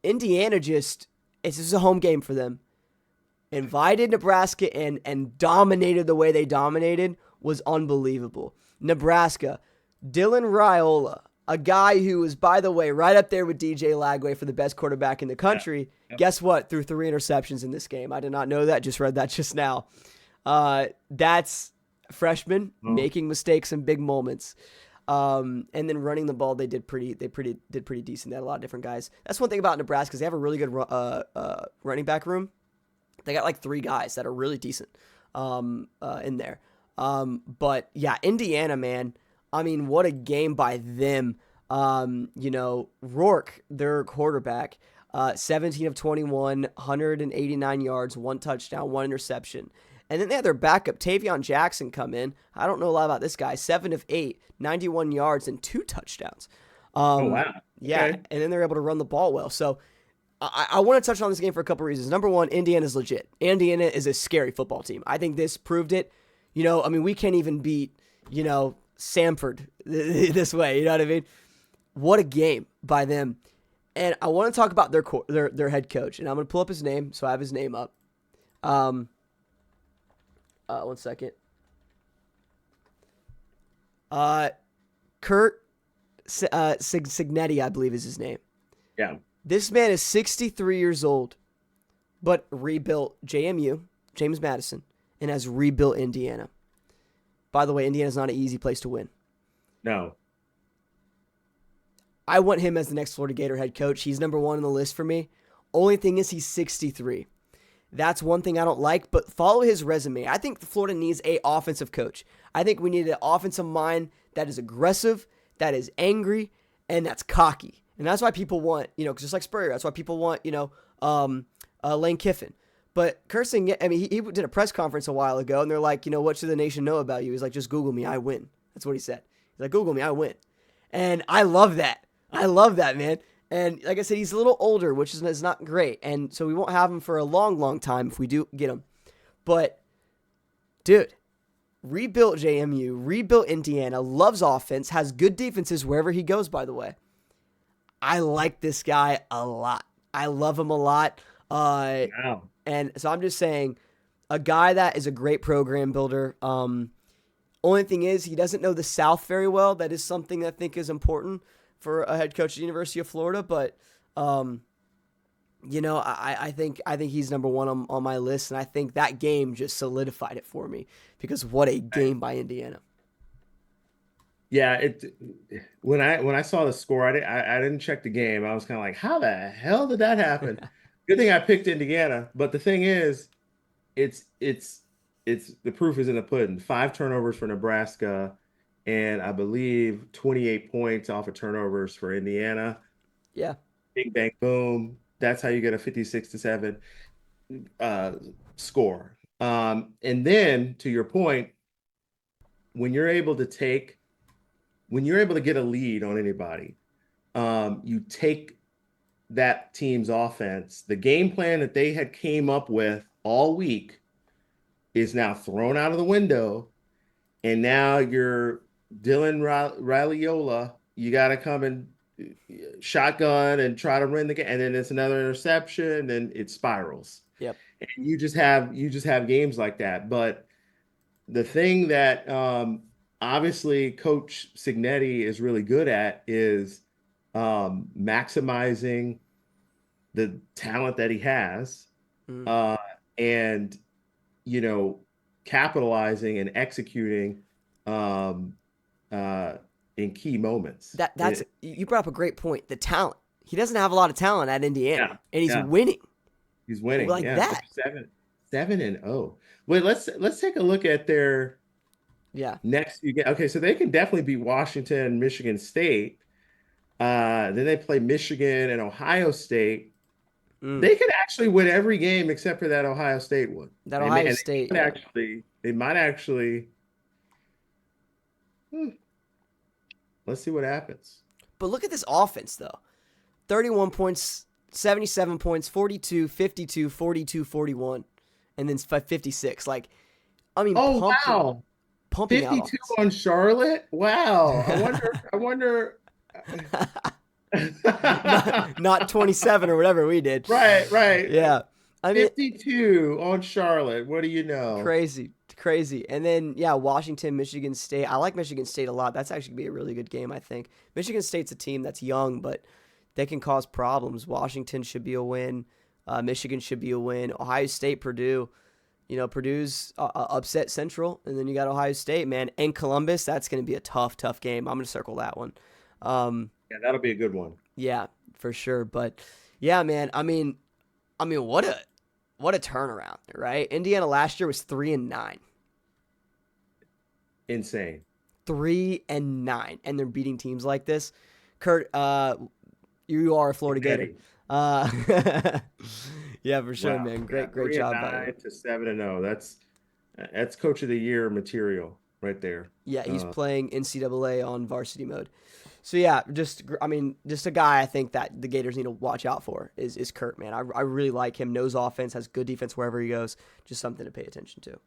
Speaker 1: Indiana just it's just a home game for them. Invited Nebraska and dominated the way they dominated was unbelievable. Nebraska, Dylan Raiola, a guy who was, by the way, right up there with DJ Lagway for the best quarterback in the
Speaker 2: Yeah.
Speaker 1: country.
Speaker 2: Yep.
Speaker 1: Guess what? Threw 3 interceptions in this game. I did not know that. Just read that just now. That's freshman
Speaker 2: Oh,
Speaker 1: making mistakes in big moments. And then running the ball, they did pretty decent. They had a lot of different guys. That's one thing about Nebraska because they have a really good running back room. They got like 3 guys that are really decent in there. But yeah, Indiana, man. I mean, what a game by them. Rourke, their quarterback, 17 of 21, 189 yards, 1 touchdown, 1 interception. And then they had their backup, Tavion Jackson, come in. I don't know a lot about this guy. 7 of 8, 91 yards, and 2 touchdowns.
Speaker 2: oh
Speaker 1: Um,
Speaker 2: wow.
Speaker 1: yeah,
Speaker 2: Okay.
Speaker 1: and then they're able to run the ball well. So I want to touch on this game for a couple reasons. Number one, Indiana's legit. Indiana is a scary football team. I think this proved it. I mean, we can't even beat, Samford this way. You know what I mean? What a game by them. And I want to talk about their head coach. And I'm going to pull up his name, so I have his name up. Um, 1 second. Kurt Signetti, I believe is his name.
Speaker 2: Yeah.
Speaker 1: This man is 63 years old, but rebuilt JMU, James Madison, and has rebuilt Indiana. By the way, Indiana's not an easy place to win.
Speaker 2: No.
Speaker 1: I want him as the next Florida Gator head coach. He's number 1 on the list for me. Only thing is he's 63. That's one thing I don't like, but follow his resume. I think Florida needs a offensive coach. I think we need an offensive mind that is aggressive, that is angry, and that's cocky. And that's why people want, just like Spurrier, that's why people want, Lane Kiffin. But cursing, I mean, he did a press conference a while ago, and they're like, what should the nation know about you? He's like, just Google me, I win. That's what he said. He's like, Google me, I win. And I love that. I love that, man. And like I said, he's a little older, which is not great. And so we won't have him for a long, long time if we do get him. But, dude, rebuilt JMU, rebuilt Indiana, loves offense, has good defenses wherever he goes, by the way. I like this guy a lot. I love him a lot.
Speaker 2: Wow.
Speaker 1: And so I'm just saying, a guy that is a great program builder. Only thing is, he doesn't know the South very well. That is something I think is important for a head coach at the University of Florida. But, I think he's number 1 on my list. And I think that game just solidified it for me because what a game by Indiana.
Speaker 2: Yeah, when I saw the score, I didn't check the game. I was kind of like, how the hell did that happen? Good thing I picked Indiana, but the thing is, it's the proof is in the pudding. 5 turnovers for Nebraska, and I believe 28 points off of turnovers for Indiana.
Speaker 1: Yeah.
Speaker 2: Bing bang boom. That's how you get a 56-7 score. And then to your point, when you're able to get a lead on anybody, you take that team's offense, the game plan that they had came up with all week is now thrown out of the window. And now you're Dylan Raiola. You got to come and shotgun and try to win the game. And then it's another interception and it spirals.
Speaker 1: Yep.
Speaker 2: And you just have games like that. But the thing that obviously Coach Signetti is really good at is maximizing the talent that he has, and capitalizing and executing in key moments.
Speaker 1: You brought up a great point. The talent. He doesn't have a lot of talent at Indiana, and he's
Speaker 2: yeah.
Speaker 1: winning.
Speaker 2: He's winning
Speaker 1: like that.
Speaker 2: 7-0. Wait, let's take a look at their
Speaker 1: Yeah.
Speaker 2: Next, you get okay, so they can definitely beat Washington, Michigan State. Then they play Michigan and Ohio State.
Speaker 1: Mm.
Speaker 2: They could actually win every game except for that Ohio State one.
Speaker 1: That Ohio
Speaker 2: And
Speaker 1: State,
Speaker 2: they might
Speaker 1: yeah.
Speaker 2: actually, they might actually. Hmm, let's see what happens.
Speaker 1: But look at this offense, though. 31 points, 77 points, 42, 52, 42, 41, and then 56. Like, I mean,
Speaker 2: Oh wow,
Speaker 1: pumping out
Speaker 2: 52
Speaker 1: offense.
Speaker 2: on Charlotte. Wow. I wonder.
Speaker 1: Not 27 or whatever we did.
Speaker 2: Right, right.
Speaker 1: Yeah. I mean,
Speaker 2: 52 on Charlotte. What do you know?
Speaker 1: crazy, crazy. And then, yeah, Washington, Michigan State. I like Michigan State a lot. That's actually going to be a really good game, I think. Michigan State's a team that's young, but they can cause problems. Washington should be a win. Michigan should be a win. Ohio State, Purdue. Purdue's upset Central, and then you got Ohio State, man, and Columbus. That's going to be a tough, tough game. I'm going to circle that one.
Speaker 2: Yeah, that'll be a good one.
Speaker 1: Yeah, for sure. But yeah, man. I mean, what a turnaround, right? Indiana last year was 3-9,
Speaker 2: Insane.
Speaker 1: 3-9, and they're beating teams like this. Kurt, you are a Florida Gator.
Speaker 2: Eddie.
Speaker 1: Yeah, for sure,
Speaker 2: Wow.
Speaker 1: man.
Speaker 2: Yeah,
Speaker 1: Great
Speaker 2: three and
Speaker 1: job by you.
Speaker 2: nine to 7-0. That's coach of the year material right there.
Speaker 1: Yeah, he's playing NCAA on varsity mode. So yeah, just a guy I think that the Gators need to watch out for is Kurt, man. I really like him. Knows offense, has good defense wherever he goes. Just something to pay attention to.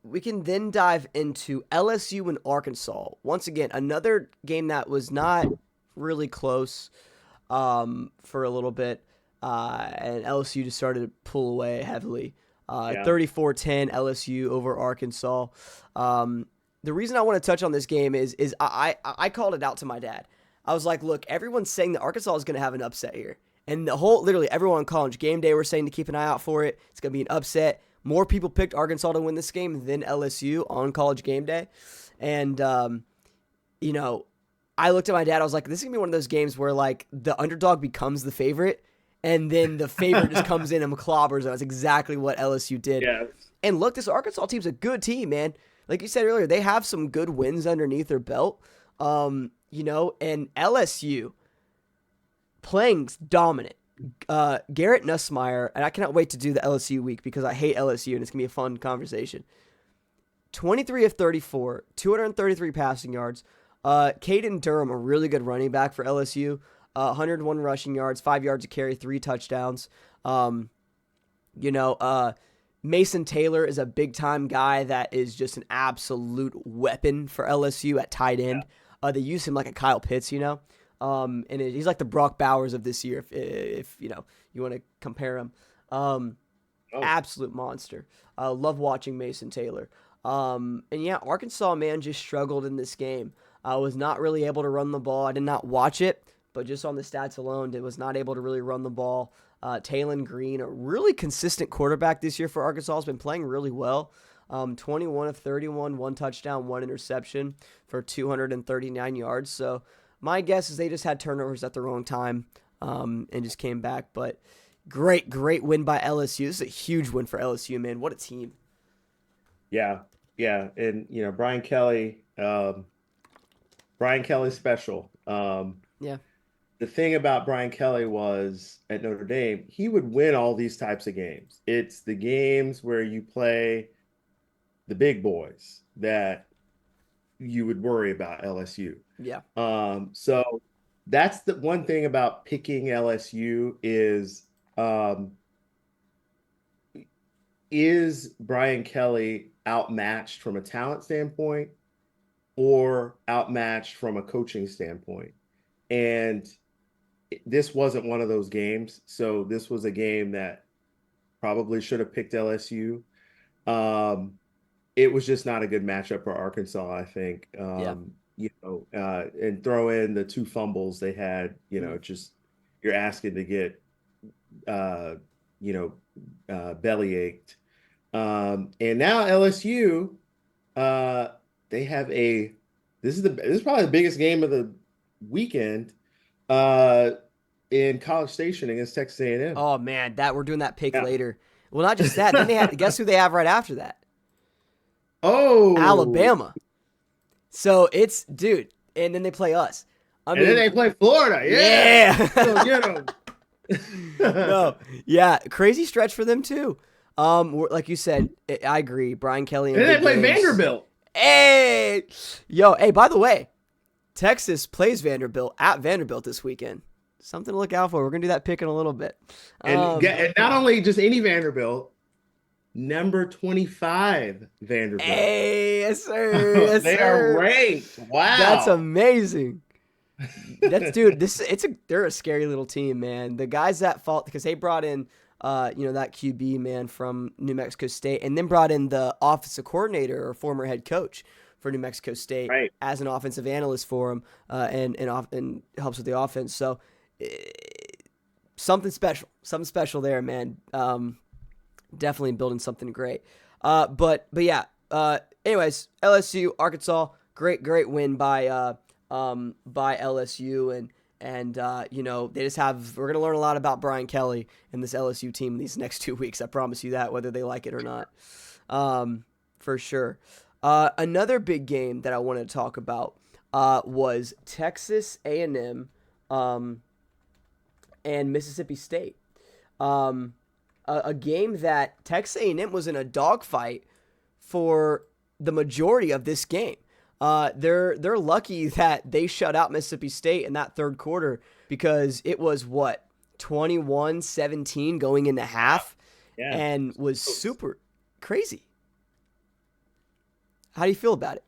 Speaker 1: We can then dive into LSU and Arkansas. Once again, another game that was not really close for a little bit, and LSU just started to pull away heavily.
Speaker 2: Yeah.
Speaker 1: 34-10 LSU over Arkansas. The reason I want to touch on this game is I called it out to my dad. I was like, look, everyone's saying that Arkansas is going to have an upset here. And literally everyone on College Game Day were saying to keep an eye out for it. It's going to be an upset. More people picked Arkansas to win this game than LSU on College Game Day. And, I looked at my dad. I was like, this is going to be one of those games where, like, the underdog becomes the favorite, and then the favorite just comes in and clobbers. That's exactly what LSU did.
Speaker 2: Yeah.
Speaker 1: And look, this Arkansas team's a good team, man. Like you said earlier, they have some good wins underneath their belt. And LSU playing dominant. Garrett Nussmeier, and I cannot wait to do the LSU week because I hate LSU, and it's going to be a fun conversation. 23 of 34, 233 passing yards. Caden Durham, a really good running back for LSU. 101 rushing yards, 5 yards a carry, 3 touchdowns. Mason Taylor is a big-time guy that is just an absolute weapon for LSU at tight end. Yeah. They use him like a Kyle Pitts, he's like the Brock Bowers of this year, if you want to compare him. Absolute monster. Love watching Mason Taylor. Arkansas, man, just struggled in this game. I was not really able to run the ball. I did not watch it, but just on the stats alone, it was not able to really run the ball. Taylon Green, a really consistent quarterback this year for Arkansas, has been playing really well. 21 of 31, 1 touchdown, 1 interception for 239 yards. So my guess is they just had turnovers at the wrong time and just came back. But great win by LSU. This is a huge win for LSU, man. What a team.
Speaker 2: Yeah. And, Brian Kelly's special.
Speaker 1: Yeah.
Speaker 2: The thing about Brian Kelly was at Notre Dame, he would win all these types of games. It's the games where you play the big boys that you would worry about LSU.
Speaker 1: Yeah.
Speaker 2: So that's the one thing about picking LSU is Brian Kelly outmatched from a talent standpoint or outmatched from a coaching standpoint? And this wasn't one of those games. So this was a game that probably should have picked LSU. It was just not a good matchup for Arkansas, I think. And throw in the 2 fumbles they had, just you're asking to get, belly ached. And now LSU, they have this is probably the biggest game of the weekend in College Station against Texas A&M.
Speaker 1: Oh man, we're doing that pick later. Well, not just that. Then they had guess who they have right after that?
Speaker 2: Oh,
Speaker 1: Alabama. So it's dude, and then they play us. I
Speaker 2: and then
Speaker 1: mean,
Speaker 2: they play Florida. Yeah.
Speaker 1: yeah.
Speaker 2: So get them.
Speaker 1: No, yeah, crazy stretch for them too. Like you said, I agree. Brian Kelly in
Speaker 2: And then they
Speaker 1: big
Speaker 2: play
Speaker 1: games.
Speaker 2: Vanderbilt.
Speaker 1: Hey, yo, hey. By the way, Texas plays Vanderbilt at Vanderbilt this weekend. Something to look out for. We're gonna do that pick in a little bit.
Speaker 2: And not only just any Vanderbilt, number 25 Vanderbilt.
Speaker 1: Hey, yes sir, yes
Speaker 2: They are
Speaker 1: sir.
Speaker 2: ranked.
Speaker 1: That's
Speaker 2: Wow.
Speaker 1: amazing. That's dude. They're a scary little team, man. The guys that fought because they brought in, that QB man from New Mexico State, and then brought in the offensive coordinator or former head coach for New Mexico State
Speaker 2: Right.
Speaker 1: as an offensive analyst for him, and helps with the offense. So eh, something special there, man. Definitely building something great. But yeah. Anyways, LSU, Arkansas, great win by LSU and they just have we're gonna learn a lot about Brian Kelly and this LSU team these next 2 weeks. I promise you that, whether they like it or not, for sure. Another big game that I wanted to talk about was Texas A&M and Mississippi State. A game that Texas A&M was in a dogfight for the majority of this game. They're lucky that they shut out Mississippi State in that third quarter because it was 21-17 going into half
Speaker 2: Yeah.
Speaker 1: and was super crazy. How do you feel about it?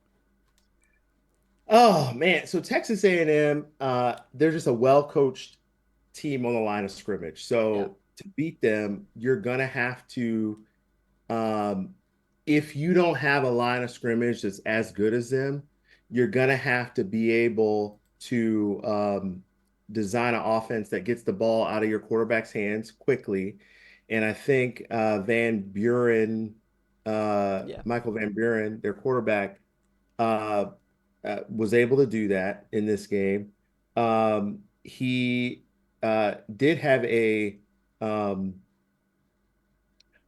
Speaker 2: Oh man. So Texas A&M, they're just a well-coached team on the line of scrimmage.
Speaker 1: Yeah.
Speaker 2: So to beat them, you're gonna have to, um, if you don't have a line of scrimmage that's as good as them, you're gonna have to be able to design an offense that gets the ball out of your quarterback's hands quickly. And I think
Speaker 1: Yeah.
Speaker 2: Michael Van Buren, their quarterback, uh, was able to do that in this game. He did have um,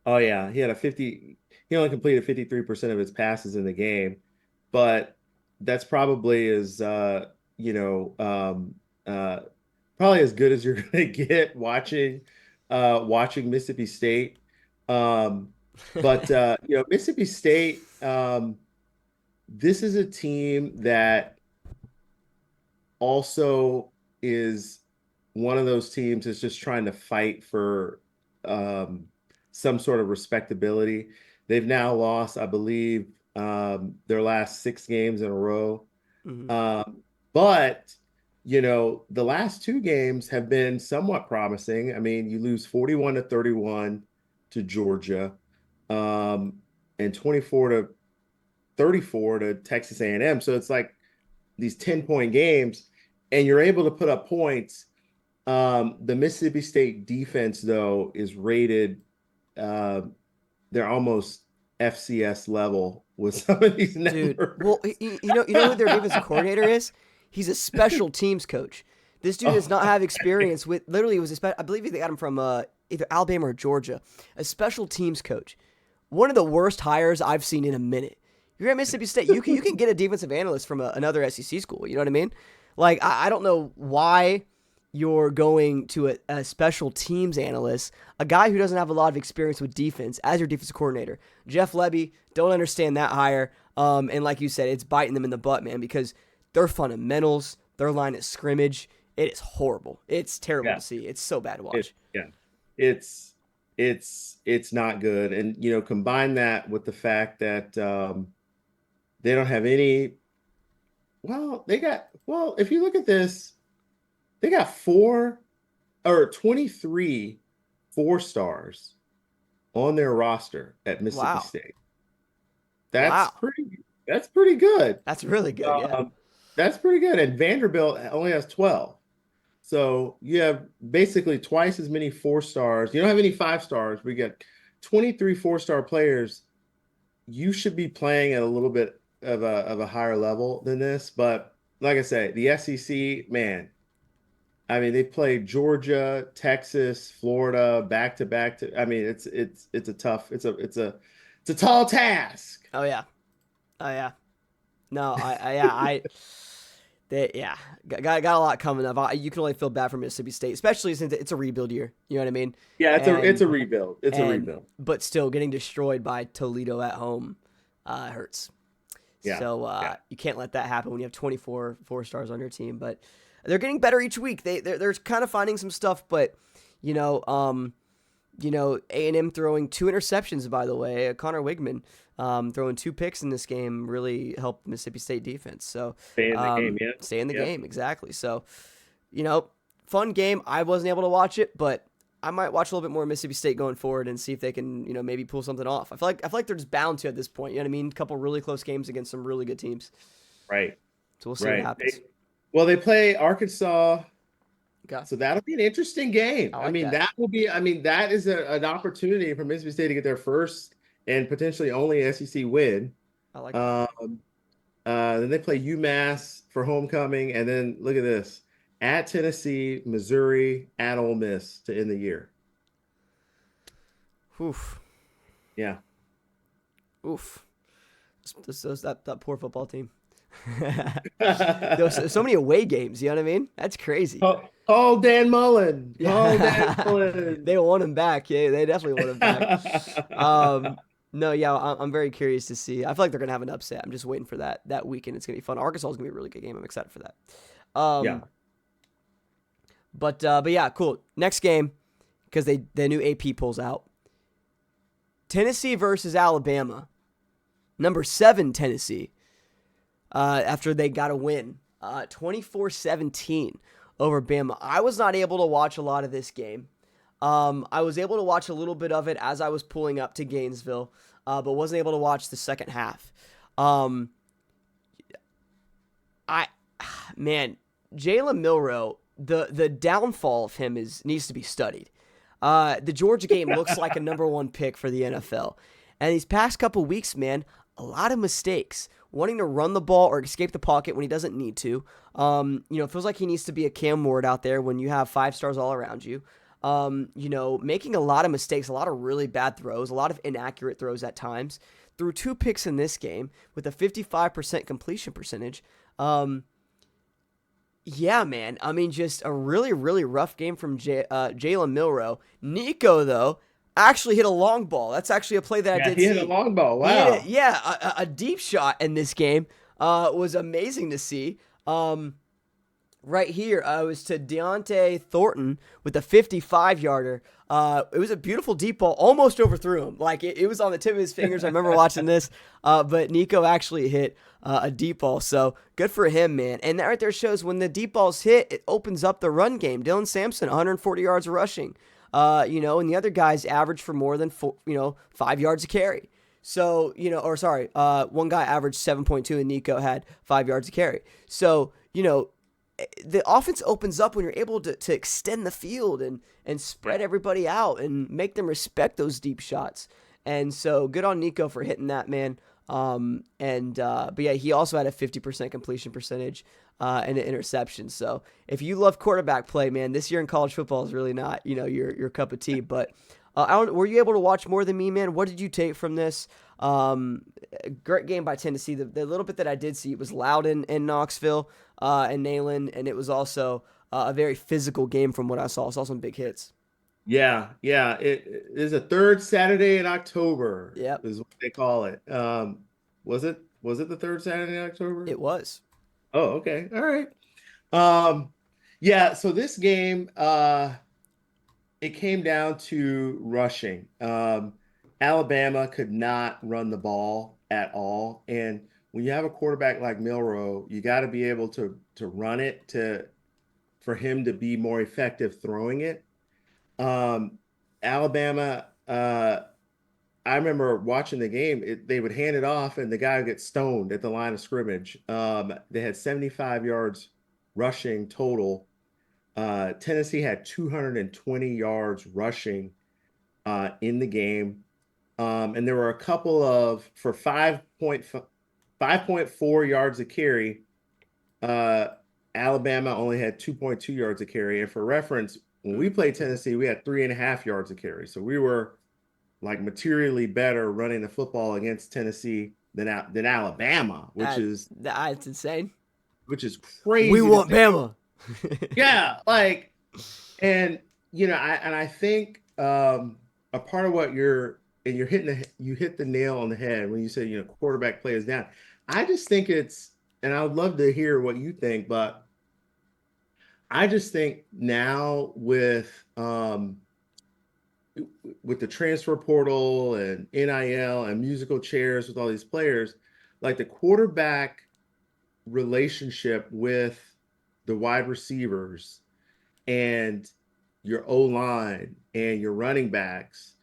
Speaker 2: oh yeah, he had a 50, he only completed 53% of his passes in the game, but that's probably you know, um, uh, probably as good as you're gonna get watching Mississippi State. Um, but Mississippi State, this is a team that also is one of those teams that's just trying to fight for um, some sort of respectability. They've now lost, I believe, their last 6 games in a row.
Speaker 1: Mhm.
Speaker 2: But the last 2 games have been somewhat promising. I mean, you lose 41-31 to Georgia, um, and 24-34 to Texas A&M. So it's like these 10-point games, and you're able to put up points. The Mississippi State defense, though, is rated, uh, they're almost FCS level with some of these
Speaker 1: Dude,
Speaker 2: numbers.
Speaker 1: well, you know who their defensive coordinator is? He's a special teams coach. This dude does
Speaker 2: Oh,
Speaker 1: not have experience with. Literally, I believe they got him from either Alabama or Georgia. A special teams coach. One of the worst hires I've seen in a minute. You're at Mississippi State. You can get a defensive analyst from another SEC school. You know what I mean? Like I don't know why you're going to a special teams analyst, a guy who doesn't have a lot of experience with defense, as your defensive coordinator. Jeff Lebby, don't understand that hire. And like you said, it's biting them in the butt, man, because their fundamentals, their line of scrimmage, it is horrible. It's terrible
Speaker 2: yeah,
Speaker 1: to see. It's so bad to
Speaker 2: it,
Speaker 1: watch.
Speaker 2: yeah, it's it's not good. And combine that with the fact that they don't have any. Well, if you look at this, they got 23 4 stars on their roster at Mississippi
Speaker 1: Wow.
Speaker 2: State. That's
Speaker 1: Wow.
Speaker 2: pretty that's pretty good.
Speaker 1: That's really good, yeah.
Speaker 2: Um, that's pretty good. And Vanderbilt only has 12. So you have basically twice as many 4 stars. You don't have any 5 stars. We got 23 4 star players. You should be playing at a little bit of a higher level than this. But like I say, the SEC, man, I mean, they played Georgia, Texas, Florida back to back to. I mean, it's a tough. It's a tall task.
Speaker 1: Oh yeah. Oh yeah. No, yeah, yeah, got a lot coming up. You can only feel bad for Mississippi State, especially since it's a rebuild year. You know what I mean?
Speaker 2: Yeah, it's
Speaker 1: And
Speaker 2: a rebuild. It's a
Speaker 1: and
Speaker 2: rebuild.
Speaker 1: but still getting destroyed by Toledo at home hurts.
Speaker 2: Yeah,
Speaker 1: So
Speaker 2: yeah.
Speaker 1: you can't let that happen when you have 24 4 stars on your team. But they're getting better each week. They're kind of finding some stuff, but you know, A&M throwing 2 interceptions, by the way. Connor Wigman throwing 2 picks in this game really helped Mississippi State defense. So
Speaker 2: Stay in the game. Yeah,
Speaker 1: stay in the
Speaker 2: yeah.
Speaker 1: game, exactly. So, fun game. I wasn't able to watch it, but I might watch a little bit more Mississippi State going forward and see if they can, maybe pull something off. I feel like they're just bound to at this point. You know what I mean? A couple really close games against some really good teams.
Speaker 2: Right,
Speaker 1: So we'll see what
Speaker 2: right.
Speaker 1: happens.
Speaker 2: Well, they play Arkansas,
Speaker 1: Okay.
Speaker 2: so that'll be an interesting game.
Speaker 1: I
Speaker 2: I
Speaker 1: like
Speaker 2: mean,
Speaker 1: that.
Speaker 2: that will be. I mean, that is an opportunity for Mississippi State to get their first and potentially only SEC win.
Speaker 1: I like that.
Speaker 2: Um, then they play UMass for homecoming, and then look at this: at Tennessee, Missouri, at Ole Miss to end the year.
Speaker 1: Oof.
Speaker 2: Yeah.
Speaker 1: Oof. That poor football team. There was so many away games. You know what I mean? That's crazy.
Speaker 2: Call Dan Mullen. Call Dan
Speaker 1: Yeah,
Speaker 2: Mullen.
Speaker 1: they want him back. Yeah, they definitely want him back. No, yeah, I'm very curious to see. I feel like they're gonna have an upset. I'm just waiting for that weekend. It's gonna be fun. Arkansas is gonna be a really good game. I'm excited for that.
Speaker 2: Yeah.
Speaker 1: But yeah, cool. Next game, because the new AP pulls out. Tennessee versus Alabama. Number 7 Tennessee. After they got a win, 24-17 over Bama. I was not able to watch a lot of this game. I was able to watch a little bit of it as I was pulling up to Gainesville, but wasn't able to watch the second half. Man, Jalen Milroe, the downfall of him needs to be studied. The Georgia game looks like a number 1 pick for the NFL. And these past couple weeks, man, a lot of mistakes. Wanting to run the ball or escape the pocket when he doesn't need to. It feels like he needs to be a Cam Ward out there when you have 5 stars all around you. Making a lot of mistakes, a lot of really bad throws, a lot of inaccurate throws at times. Threw 2 picks in this game with a 55% completion percentage. Yeah, man. I mean, just a really, really rough game from Jalen Milroe. Nico, though, actually hit a long ball. That's actually a play that I
Speaker 2: Yeah,
Speaker 1: did
Speaker 2: he
Speaker 1: see.
Speaker 2: hit a long ball.
Speaker 1: He hit
Speaker 2: Wow.
Speaker 1: it, yeah, a deep shot in this game was amazing to see. Right here, it was to Deontay Thornton with a 55-yarder. It was a beautiful deep ball, almost overthrew him. Like, it was on the tip of his fingers. I remember watching this, but Nico actually hit a deep ball. So, good for him, man. And that right there shows when the deep balls hit, it opens up the run game. Dylan Sampson, 140 yards rushing. And the other guys averaged for more than 5 yards a carry. So, one guy averaged 7.2 and Nico had 5 yards a carry. So, the offense opens up when you're able to extend the field and spread everybody out and make them respect those deep shots. And so good on Nico for hitting that, man. But yeah, he also had a 50% completion percentage and an interception. So if you love quarterback play, man, this year in college football is really not, your cup of tea. But were you able to watch more than me, man? What did you take from this? Great game by Tennessee. The little bit that I did see, it was loud in Knoxville and Neyland, and it was also a very physical game from what I saw. I saw some big hits.
Speaker 2: Yeah, yeah. It is a third Saturday in October,
Speaker 1: Yep,
Speaker 2: is what they call it. Was it the third Saturday in October?
Speaker 1: it was.
Speaker 2: Oh, okay. All right. Yeah, so this game, it came down to rushing. Alabama could not run the ball at all. And when you have a quarterback like Milroe, you got to be able to run it for him to be more effective throwing it. Alabama, I remember watching the game, they would hand it off and the guy would get stoned at the line of scrimmage. They had 75 yards rushing total. Tennessee had 220 yards rushing in the game. And there were a couple for 5.4 yards a carry. Alabama only had 2.2 yards a carry. And for reference, when we played Tennessee, we had 3.5 yards a carry. So we were like materially better running the football against Tennessee than Alabama,
Speaker 1: That's insane.
Speaker 2: which is
Speaker 1: We
Speaker 2: crazy to
Speaker 1: want
Speaker 2: think.
Speaker 1: Bama.
Speaker 2: Yeah, like, and I think a part of what you're hitting you hit the nail on the head when you say quarterback play is down. I just think and I would love to hear what you think, but I just think now with the transfer portal and NIL and musical chairs with all these players, like the quarterback relationship with the wide receivers and your O line and your running backs,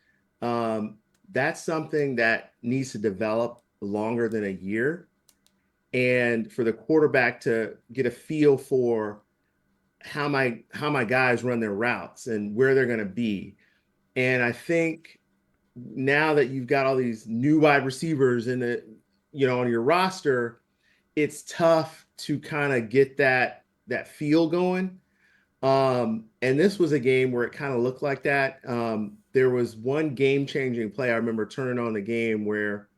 Speaker 2: that's something that needs to develop longer than a year. And for the quarterback to get a feel for how my guys run their routes and where they're going to be. And I think now that you've got all these new wide receivers on your roster, it's tough to kind of get that feel going. And this was a game where it kind of looked like that. There was one game-changing play I remember turning on the game where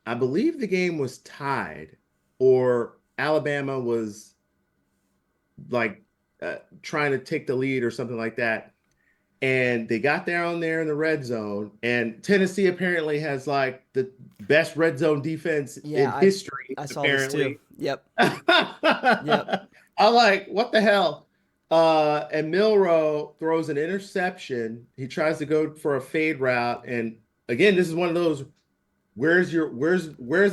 Speaker 2: I believe the game was tied, or Alabama was like trying to take the lead or something like that. And they got down there in the red zone, and Tennessee apparently has like the best red zone defense
Speaker 1: Yeah,
Speaker 2: in history,
Speaker 1: I saw this too.
Speaker 2: apparently.
Speaker 1: Yep. Yep.
Speaker 2: I'm like, what the hell? And Milrow throws an interception. He tries to go for a fade route. And again, this is one of those, where's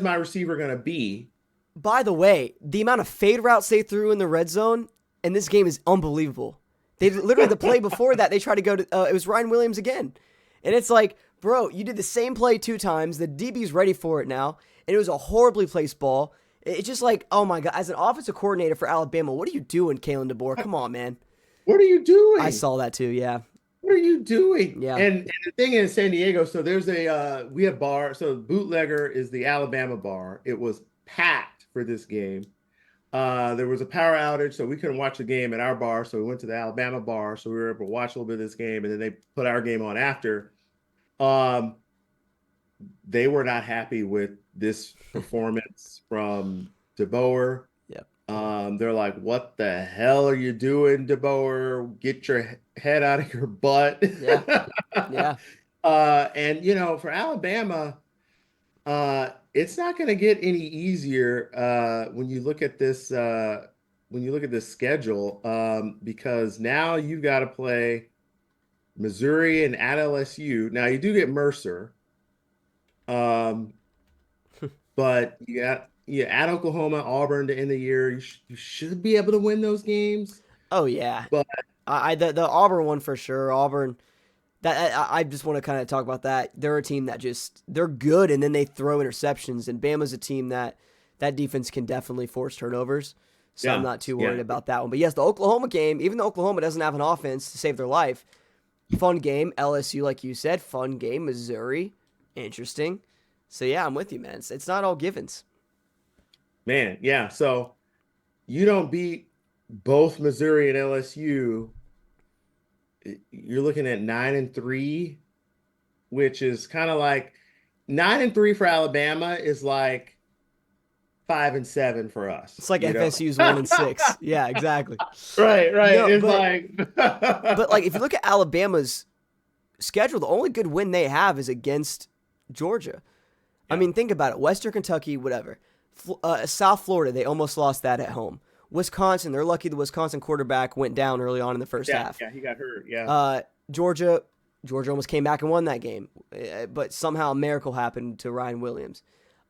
Speaker 2: my receiver gonna be?
Speaker 1: By the way, the amount of fade routes they threw in the red zone in this game is unbelievable. They literally, the play before that, they tried to go to, it was Ryan Williams again. And it's like, bro, you did the same play 2 times. The DB's ready for it now. And it was a horribly placed ball. It's just like, oh my God, as an offensive coordinator for Alabama, what are you doing, Kalen DeBoer? Come on, man.
Speaker 2: What are you doing?
Speaker 1: I saw that too, yeah.
Speaker 2: What are you doing?
Speaker 1: Yeah.
Speaker 2: And the thing in San Diego, so there's we have bar. So Bootlegger is the Alabama bar. It was packed for this game. There was a power outage, so we couldn't watch the game at our bar. So we went to the Alabama bar, so we were able to watch a little bit of this game, and then they put our game on after. Um, they were not happy with this performance from DeBoer.
Speaker 1: Yep.
Speaker 2: They're like, "What the hell are you doing, DeBoer? Get your head out of your butt."
Speaker 1: Yeah. Yeah.
Speaker 2: And for Alabama, it's not going to get any easier when you look at this schedule, because now you've got to play Missouri and at LSU. Now you do get Mercer, but you at Oklahoma, Auburn to end the year. You should be able to win those games.
Speaker 1: Oh, yeah.
Speaker 2: But
Speaker 1: The Auburn one for sure. Auburn. I just want to kind of talk about that. They're a team that they're good, and then they throw interceptions. And Bama's a team that defense can definitely force turnovers. So I'm not too worried about that one. But yes, the Oklahoma game, even though Oklahoma doesn't have an offense to save their life, fun game. LSU, like you said, fun game. Missouri, interesting. So yeah, I'm with you, man. It's not all givens.
Speaker 2: Man, yeah. So you don't beat both Missouri and LSU, you're looking at 9-3, which is kind of like 9-3 for Alabama is like 5-7 for us.
Speaker 1: It's like FSU's 1-6. Yeah, exactly.
Speaker 2: Right.
Speaker 1: No,
Speaker 2: It's
Speaker 1: but like if you look at Alabama's schedule, the only good win they have is against Georgia. Yeah. I mean, think about it. Western Kentucky, whatever. South Florida, they almost lost that at home. Wisconsin, they're lucky the Wisconsin quarterback went down early on in the first half.
Speaker 2: Yeah, he got hurt. Yeah.
Speaker 1: Georgia almost came back and won that game, but somehow a miracle happened to Ryan Williams.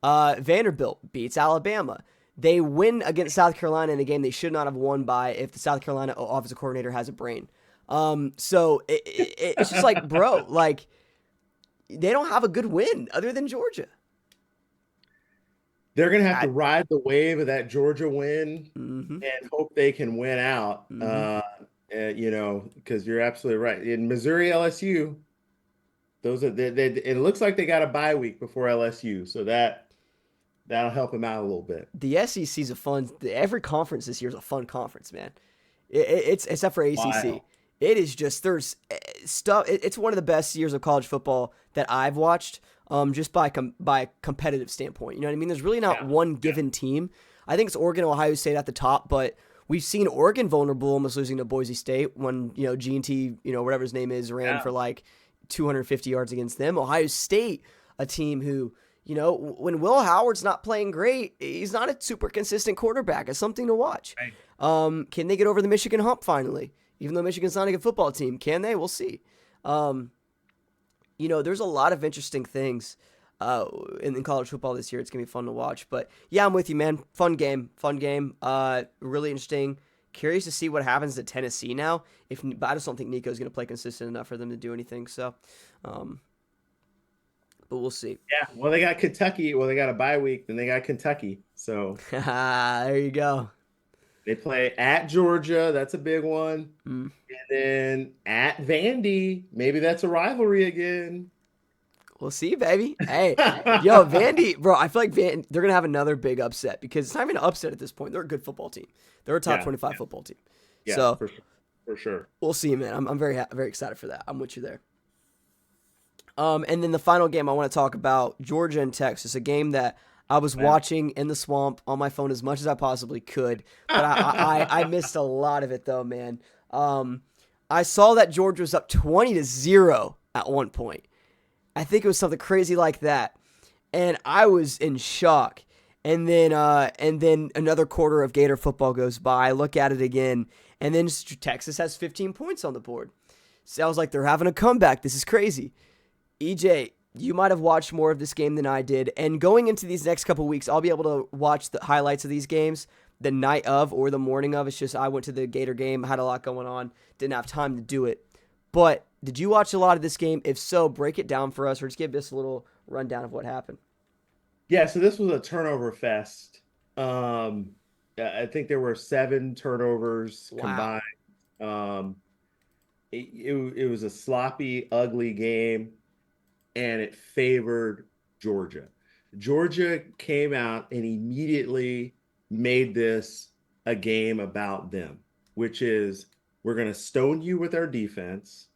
Speaker 1: Vanderbilt beats Alabama. They win against South Carolina in a game they should not have won by if the South Carolina offensive coordinator has a brain. So it's just like, bro, like they don't have a good win other than Georgia.
Speaker 2: They're going to have to ride the wave of that Georgia win
Speaker 1: and
Speaker 2: hope they can win out, because you're absolutely right. In Missouri, LSU, those are it looks like they got a bye week before LSU. So That'll help him out a little bit.
Speaker 1: The SEC's a fun. Every conference this year is a fun conference, man. It's except for ACC.
Speaker 2: Wow.
Speaker 1: It is just there's stuff. It's one of the best years of college football that I've watched. Just by a competitive standpoint, you know what I mean. There's really not
Speaker 2: Yeah.
Speaker 1: one
Speaker 2: Yeah.
Speaker 1: given team. I think it's Oregon, Ohio State at the top, but we've seen Oregon vulnerable, almost losing to Boise State when G&T, whatever his name is, ran
Speaker 2: Yeah.
Speaker 1: for like 250 yards against them. Ohio State, a team who when Will Howard's not playing great, he's not a super consistent quarterback. It's something to watch.
Speaker 2: Right.
Speaker 1: Can they get over the Michigan hump finally? Even though Michigan's not a good football team, can they? We'll see. There's a lot of interesting things in college football this year. It's going to be fun to watch. But, yeah, I'm with you, man. Fun game. Really interesting. Curious to see what happens to Tennessee now. But I just don't think Nico's going to play consistent enough for them to do anything. So, but we'll see.
Speaker 2: Yeah. Well, they got Kentucky. Well, they got a bye week, then they got Kentucky. So
Speaker 1: There you go.
Speaker 2: they play at Georgia. That's a big one.
Speaker 1: Mm.
Speaker 2: And then at Vandy. Maybe that's a rivalry again.
Speaker 1: We'll see, baby. Hey, yo, Vandy, bro, I feel like they're going to have another big upset because it's not even an upset at this point. They're a good football team. They're a top 25 football team.
Speaker 2: Yeah,
Speaker 1: So
Speaker 2: for sure. For sure.
Speaker 1: we'll see, man. I'm very very excited for that. I'm with you there. And then the final game I want to talk about, Georgia and Texas, a game that I was watching in the swamp on my phone as much as I possibly could, but I missed a lot of it though, man. I saw that Georgia was up 20-0 at one point. I think it was something crazy like that, and I was in shock. And then another quarter of Gator football goes by. I look at it again, and then Texas has 15 points on the board. So I was like, they're having a comeback. This is crazy. EJ, you might have watched more of this game than I did, and going into these next couple weeks, I'll be able to watch the highlights of these games the night of or the morning of. It's just I went to the Gator game, had a lot going on, didn't have time to do it. But did you watch a lot of this game? If so, break it down for us, or just give us a little rundown of what happened.
Speaker 2: Yeah, so this was a turnover fest. I think there were 7 turnovers
Speaker 1: Wow.
Speaker 2: combined. Um, it was a sloppy, ugly game, and it favored Georgia. Georgia came out and immediately made this a game about them, which is we're going to stone you with our defense.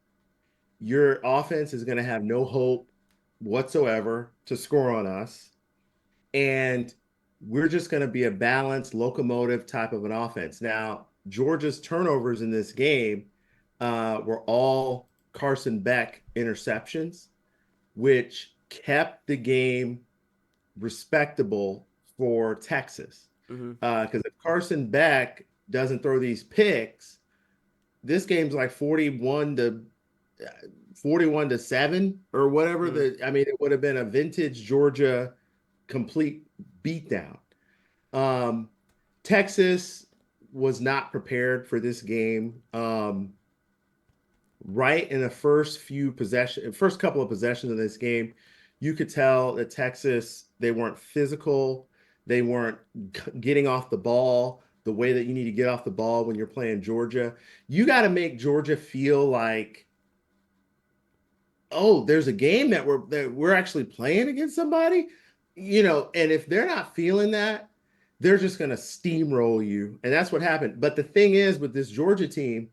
Speaker 2: Your offense is going to have no hope whatsoever to score on us. And we're just going to be a balanced locomotive type of an offense. Now, Georgia's turnovers in this game were all Carson Beck interceptions, which kept the game respectable for Texas.
Speaker 1: Mm-hmm.
Speaker 2: Because if Carson Beck doesn't throw these picks, this game's like 41-7 or whatever.
Speaker 1: Mm-hmm.
Speaker 2: I mean, it would have been a vintage Georgia complete beatdown. Texas was not prepared for this game. Right in the first couple of possessions of this game, you could tell that Texas, they weren't physical. They weren't getting off the ball the way that you need to get off the ball when you're playing Georgia. You got to make Georgia feel like, oh, there's a game that we're actually playing against somebody, and if they're not feeling that, they're just going to steamroll you. And that's what happened. But the thing is with this Georgia team,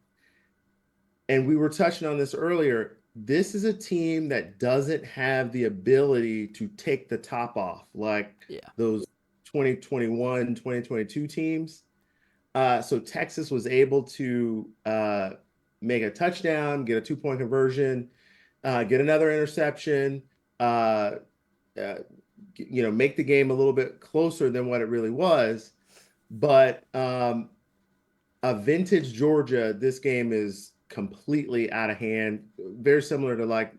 Speaker 2: and we were touching on this earlier, this is a team that doesn't have the ability to take the top off like those 2021, 2022 teams. So Texas was able to make a touchdown, get a 2-point conversion, get another interception, make the game a little bit closer than what it really was. But a vintage Georgia, this game is completely out of hand. Very similar to like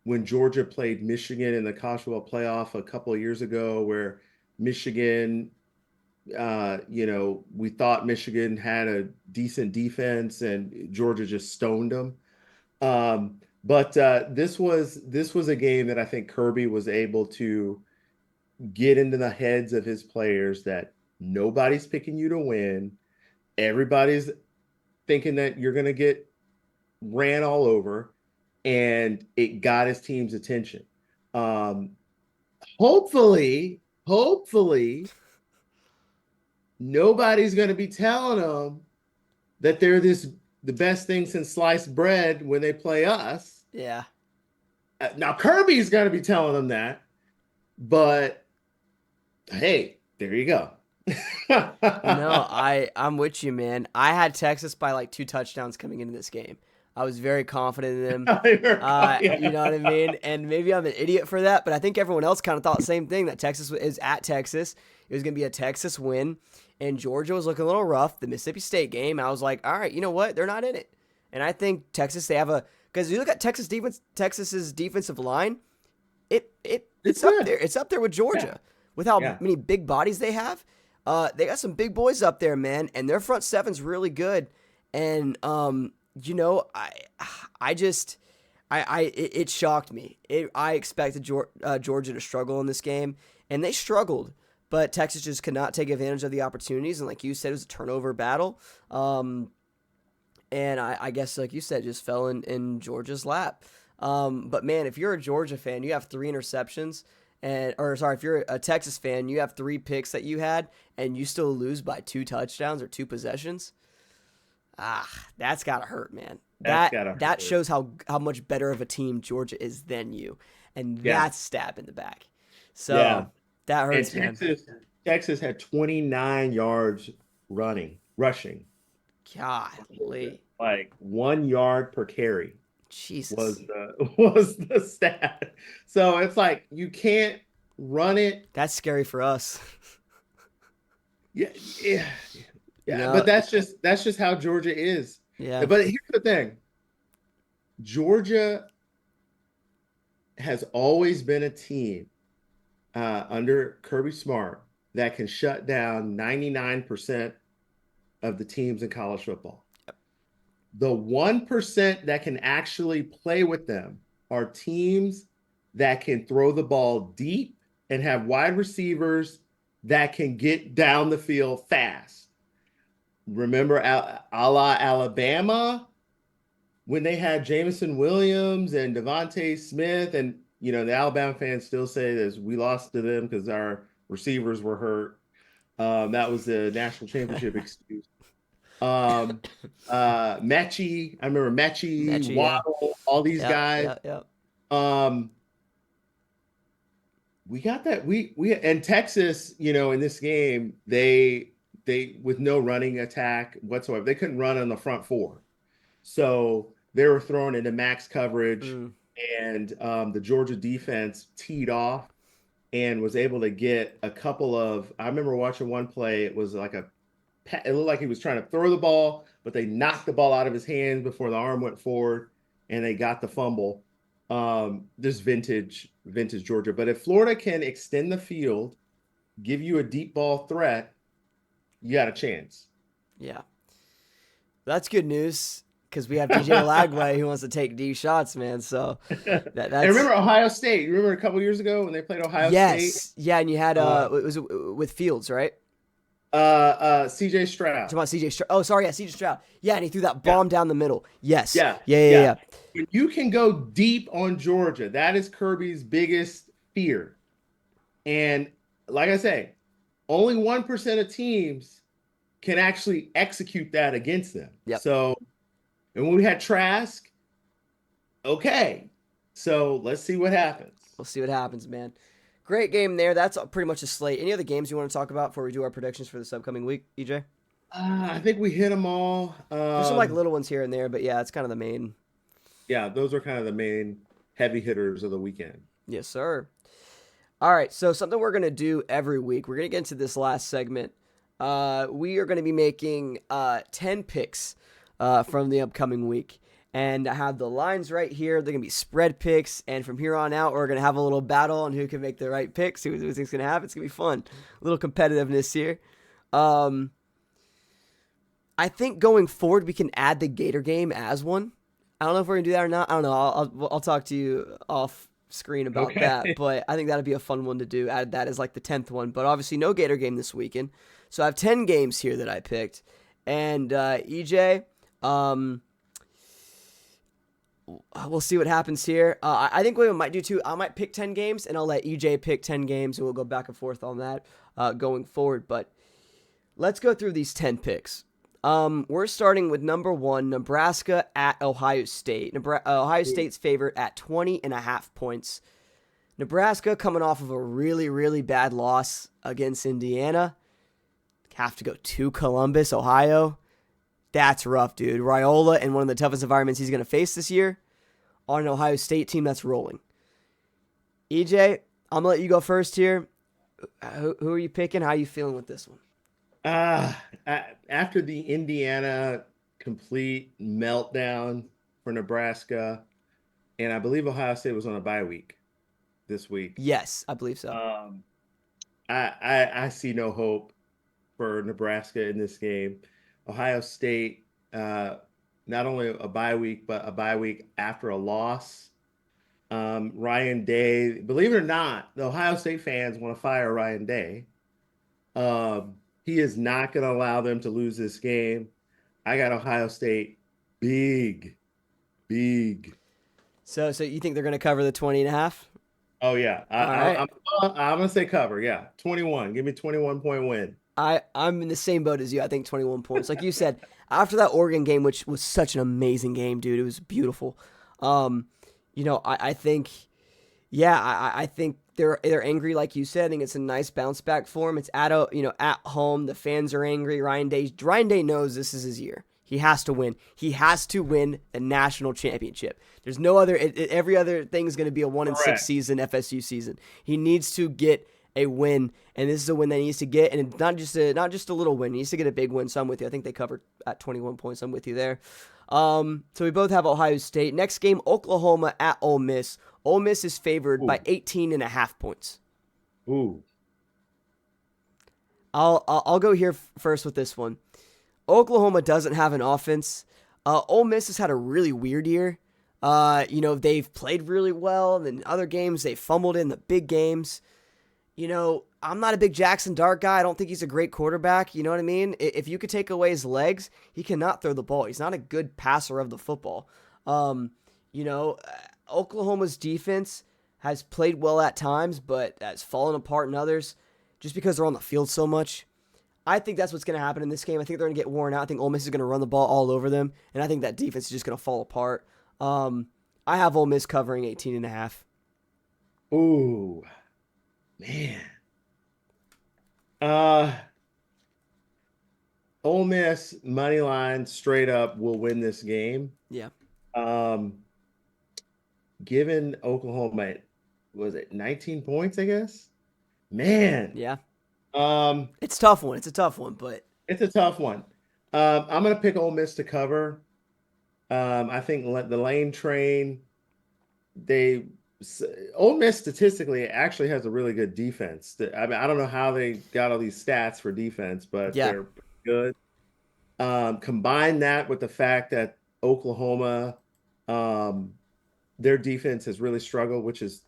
Speaker 2: when Georgia played Michigan in the college football playoff a couple of years ago, where Michigan, we thought Michigan had a decent defense and Georgia just stoned them. But this was a game that I think Kirby was able to get into the heads of his players that nobody's picking you to win. Everybody's thinking that you're going to get ran all over, and it got his team's attention. Hopefully hopefully nobody's going to be telling them that they're the best thing since sliced bread when they play us.
Speaker 1: Yeah.
Speaker 2: Now Kirby's going to be telling them that, but hey, there you go.
Speaker 1: No, I'm with you, man. I had Texas by like 2 touchdowns coming into this game. I was very confident in them. You know what I mean? And maybe I'm an idiot for that, but I think everyone else kind of thought the same thing, that Texas is at Texas. It was going to be a Texas win, and Georgia was looking a little rough. The Mississippi State game, I was like, all right, you know what? They're not in it. And I think Texas, because you look at Texas's defensive line, it's up there. It's up there with Georgia with how many big bodies they have. They got some big boys up there, man, and their front seven's really good. And it shocked me. I expected Georgia to struggle in this game, and they struggled. But Texas just could not take advantage of the opportunities, and like you said, it was a turnover battle. And I guess, like you said, just fell in Georgia's lap. But man, if you're a Georgia fan, you have 3 interceptions. If you're a Texas fan, you have 3 picks that you had, and you still lose by 2 touchdowns or 2 possessions. That's gotta hurt, man. That shows how much better of a team Georgia is than you, and that's stab in the back. So that hurts,
Speaker 2: and
Speaker 1: man.
Speaker 2: Texas had 29 yards rushing.
Speaker 1: Golly,
Speaker 2: like 1 yard per carry.
Speaker 1: Jesus
Speaker 2: was the stat. So it's like you can't run it.
Speaker 1: That's scary for us.
Speaker 2: Yeah. But that's just how Georgia is.
Speaker 1: Yeah.
Speaker 2: But here's the thing. Georgia has always been a team under Kirby Smart that can shut down 99% of the teams in college football. The 1% that can actually play with them are teams that can throw the ball deep and have wide receivers that can get down the field fast. Remember a la Alabama when they had Jameson Williams and Devontae Smith, and the Alabama fans still say this, we lost to them because our receivers were hurt. That was the national championship excuse. Mechie, I remember Mechie, Waddle, all these guys. We got that. We and Texas, in this game, they with no running attack whatsoever. They couldn't run on the front 4. So they were thrown into max coverage, and the Georgia defense teed off and was able to get a couple of. I remember watching one play. It was like it looked like he was trying to throw the ball, but they knocked the ball out of his hands before the arm went forward, and they got the fumble. This vintage Georgia. But if Florida can extend the field, give you a deep ball threat, you got a chance.
Speaker 1: Yeah. That's good news, because we have DJ Lagway who wants to take deep shots, man. So that's.
Speaker 2: And remember Ohio State? You remember a couple years ago when they played Ohio State?
Speaker 1: Yes. Yeah, and you had it was with Fields, right?
Speaker 2: CJ Stroud.
Speaker 1: Talking about CJ Stroud. Oh, sorry, CJ Stroud. Yeah, and he threw that bomb down the middle. Yes.
Speaker 2: Yeah. When you can go deep on Georgia, that is Kirby's biggest fear. And like I say, only 1% of teams can actually execute that against them.
Speaker 1: Yep.
Speaker 2: So, and when we had Trask, okay. So let's see what happens.
Speaker 1: We'll see what happens, man. Great game there. That's pretty much a slate. Any other games you want to talk about before we do our predictions for this upcoming week, EJ?
Speaker 2: I think we hit them all.
Speaker 1: There's some little ones here and there, but yeah, it's kind of the main.
Speaker 2: Yeah, those are kind of the main heavy hitters of the weekend.
Speaker 1: Yes, sir. All right, so something we're going to do every week. We're going to get into this last segment. We are going to be making 10 picks from the upcoming week. And I have the lines right here. They're going to be spread picks. And from here on out, we're going to have a little battle on who can make the right picks, who thinks going to happen. It's going to be fun. A little competitiveness here. I think going forward, we can add the Gator game as one. I don't know if we're going to do that or not. I don't know. I'll talk to you off screen about that. But I think that'd be a fun one to do. Add that as like the 10th one. But obviously no Gator game this weekend. So I have 10 games here that I picked. And EJ, we'll see what happens here. I think what we might do too, I might pick 10 games, and I'll let EJ pick 10 games, and we'll go back and forth on that going forward. But let's go through these 10 picks. We're starting with number 1, Nebraska at Ohio State. Ohio State's favorite at 20.5 points. Nebraska coming off of a really, really bad loss against Indiana. Have to go to Columbus, Ohio. That's rough, dude. Raiola in one of the toughest environments he's going to face this year on an Ohio State team that's rolling. EJ, I'm going to let you go first here. Who are you picking? How are you feeling with this one?
Speaker 2: After the Indiana complete meltdown for Nebraska, and I believe Ohio State was on a bye week this week.
Speaker 1: Yes, I believe so.
Speaker 2: I see no hope for Nebraska in this game. Ohio State, not only a bye week, but a bye week after a loss. Ryan Day, believe it or not, the Ohio State fans want to fire Ryan Day. He is not going to allow them to lose this game. I got Ohio State big.
Speaker 1: So you think they're going to cover the 20.5?
Speaker 2: Oh, yeah. I'm going to say cover. Yeah. 21. Give me 21-point win.
Speaker 1: I'm in the same boat as you. I think 21 points. Like you said, after that Oregon game, which was such an amazing game, dude. It was beautiful. I think, I think they're angry, like you said. I think it's a nice bounce back for them. It's at home. The fans are angry. Ryan Day knows this is his year. He has to win. He has to win a national championship. There's no other. Every other thing is going to be a 1-6 season, FSU season. He needs to get a win, and this is a win that he needs to get, and not just a little win. He needs to get a big win. So I'm with you. I think they covered at 21 points. I'm with you there. So we both have Ohio State. Next game, Oklahoma at Ole Miss. Ole Miss is favored by 18.5 points.
Speaker 2: Ooh.
Speaker 1: I'll go here first with this one. Oklahoma doesn't have an offense. Ole Miss has had a really weird year. They've played really well, and then other games they fumbled in the big games. I'm not a big Jackson Dart guy. I don't think he's a great quarterback. You know what I mean? If you could take away his legs, he cannot throw the ball. He's not a good passer of the football. Oklahoma's defense has played well at times, but has fallen apart in others just because they're on the field so much. I think that's what's going to happen in this game. I think they're going to get worn out. I think Ole Miss is going to run the ball all over them, and I think that defense is just going to fall apart. I have Ole Miss covering 18.5.
Speaker 2: Ooh. Man. Ole Miss money line straight up will win this game.
Speaker 1: Yeah.
Speaker 2: Given Oklahoma, was it 19 points, I guess? Man.
Speaker 1: Yeah. It's a tough one. It's a tough one, but
Speaker 2: it's a tough one. I'm going to pick Ole Miss to cover. I think the Lane Train, Ole Miss statistically actually has a really good defense. I don't know how they got all these stats for defense, but they're good. Combine that with the fact that Oklahoma, their defense has really struggled, which is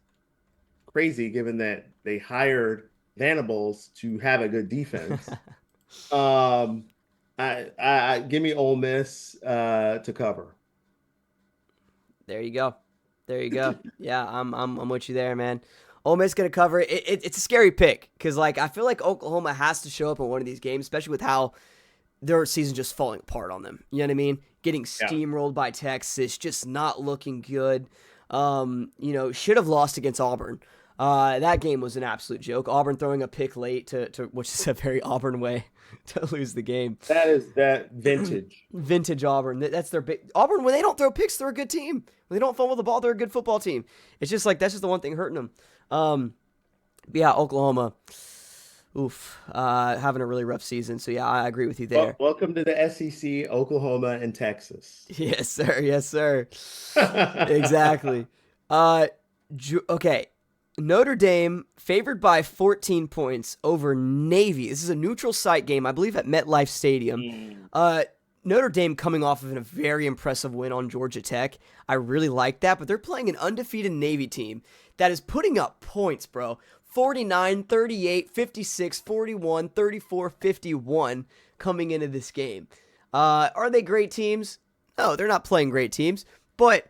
Speaker 2: crazy given that they hired Venables to have a good defense. I give me Ole Miss to cover.
Speaker 1: There you go. Yeah, I'm with you there, man. Ole Miss gonna cover. It's a scary pick because I feel like Oklahoma has to show up in one of these games, especially with how their season just falling apart on them. You know what I mean? Getting steamrolled by Texas, just not looking good. Should have lost against Auburn. That game was an absolute joke. Auburn throwing a pick late to which is a very Auburn way to lose the game.
Speaker 2: That is that vintage.
Speaker 1: Vintage Auburn. That's their big Auburn. When they don't throw picks, they're a good team. When they don't fumble the ball, they're a good football team. It's just that's just the one thing hurting them. Oklahoma. Having a really rough season. So I agree with you there.
Speaker 2: Welcome to the SEC, Oklahoma and Texas.
Speaker 1: Yes, sir. Yes, sir. Exactly. Okay. Notre Dame favored by 14 points over Navy. This is a neutral site game, I believe, at MetLife Stadium. Notre Dame coming off of a very impressive win on Georgia Tech. I really like that, but they're playing an undefeated Navy team that is putting up points, bro. 49, 38, 56, 41, 34, 51 coming into this game. Are they great teams? No, they're not playing great teams, but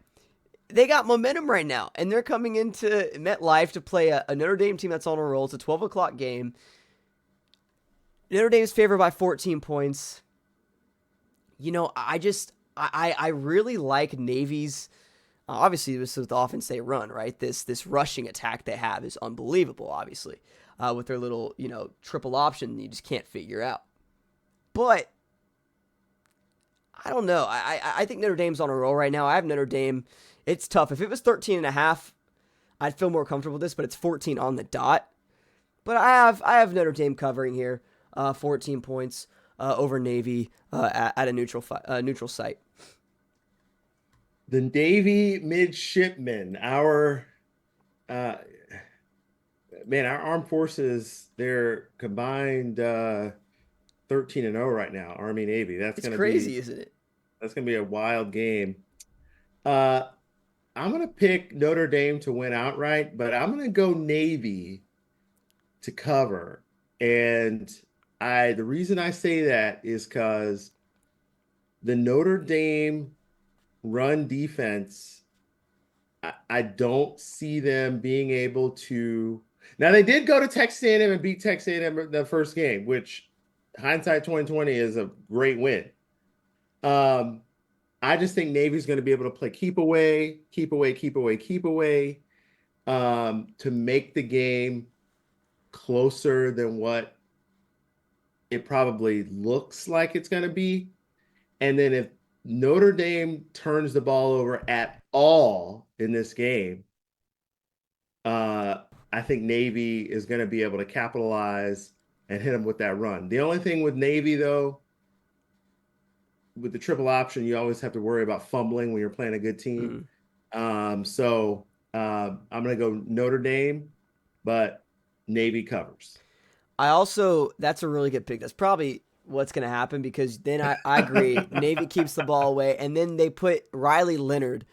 Speaker 1: they got momentum right now, and they're coming into MetLife to play a Notre Dame team that's on a roll. It's a 12 o'clock game. Notre Dame's favored by 14 points. I really like Navy's. Obviously, this is the offense they run, right? This rushing attack they have is unbelievable, obviously, with their little, triple option you just can't figure out. But I don't know. I think Notre Dame's on a roll right now. I have Notre Dame. It's tough. If it was 13.5, I'd feel more comfortable with this, but it's 14 on the dot. But I have Notre Dame covering here, 14 points over Navy at a neutral site.
Speaker 2: The Navy midshipmen, our armed forces, they're combined 13-0 right now, Army Navy.
Speaker 1: It's crazy, isn't it?
Speaker 2: That's gonna be a wild game. I'm gonna pick Notre Dame to win outright, but I'm gonna go Navy to cover. And the reason I say that is because the Notre Dame run defense, I don't see them being able to. Now they did go to Texas A&M and beat Texas A&M the first game, which hindsight 2020 is a great win. I just think Navy's going to be able to play keep away, to make the game closer than what it probably looks like it's going to be. And then if Notre Dame turns the ball over at all in this game, I think Navy is going to be able to capitalize and hit them with that run. The only thing with Navy, though, with the triple option, you always have to worry about fumbling when you're playing a good team. So I'm going to go Notre Dame, but Navy covers.
Speaker 1: That's a really good pick. That's probably what's going to happen, because then I agree. Navy keeps the ball away, and then they put Riley Leonard,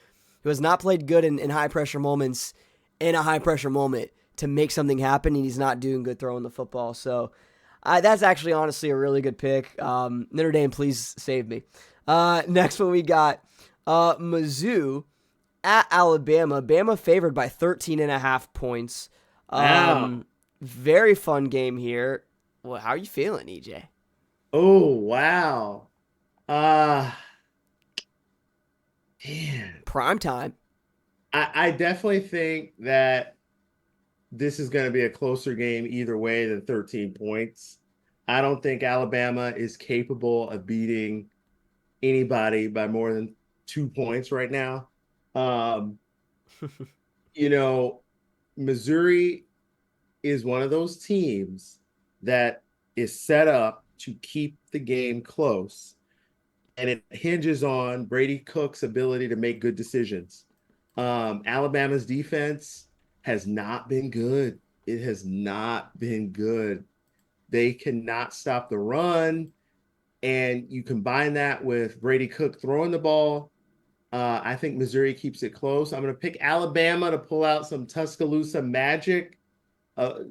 Speaker 1: who has not played good in high-pressure moments, in a high-pressure moment to make something happen, and he's not doing good throwing the football. So that's actually honestly a really good pick. Notre Dame, please save me. Next one we got Mizzou at Alabama. Bama favored by 13.5 points.
Speaker 2: Wow.
Speaker 1: Very fun game here. Well, how are you feeling, EJ?
Speaker 2: Oh, wow. Man.
Speaker 1: Prime time.
Speaker 2: I definitely think that this is going to be a closer game either way than 13 points. I don't think Alabama is capable of beating anybody by more than 2 points right now. Missouri is one of those teams that is set up to keep the game close, and it hinges on Brady Cook's ability to make good decisions. Alabama's defense has not been good. It has not been good. They cannot stop the run, and you combine that with Brady Cook throwing the ball. I think Missouri keeps it close. I'm going to pick Alabama to pull out some Tuscaloosa magic.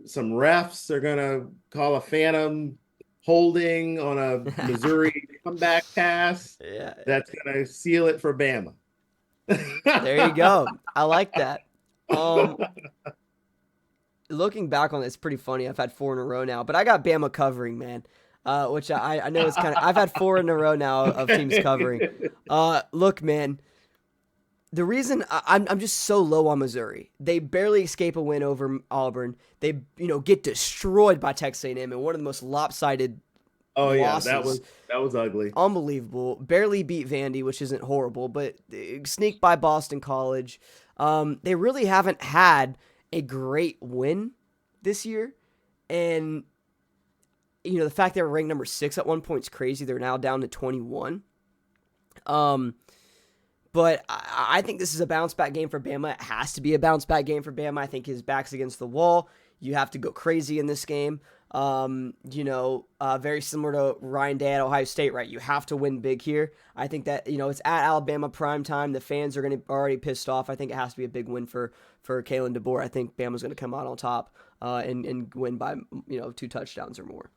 Speaker 2: Some refs are going to call a phantom holding on a Missouri comeback pass.
Speaker 1: Yeah.
Speaker 2: That's going to seal it for Bama.
Speaker 1: There you go. I like that. Looking back on it, it's pretty funny. I've had 4 in a row now, but I got Bama covering, man. Which I know it's kind of. I've had 4 in a row now of teams covering. Look, man. The reason I'm just so low on Missouri, they barely escape a win over Auburn. They get destroyed by Texas A&M in one of the most lopsided.
Speaker 2: Oh
Speaker 1: losses.
Speaker 2: Yeah, that was ugly.
Speaker 1: Unbelievable. Barely beat Vandy, which isn't horrible, but sneaked by Boston College. They really haven't had a great win this year, and the fact they were ranked number 6 at one point is crazy. They're now down to 21. But I think this is a bounce-back game for Bama. It has to be a bounce-back game for Bama. I think his back's against the wall. You have to go crazy in this game. Very similar to Ryan Day at Ohio State, right? You have to win big here. I think that, it's at Alabama prime time. The fans are going to already pissed off. I think it has to be a big win for Kalen DeBoer. I think Bama's going to come out on top and win by, 2 touchdowns or more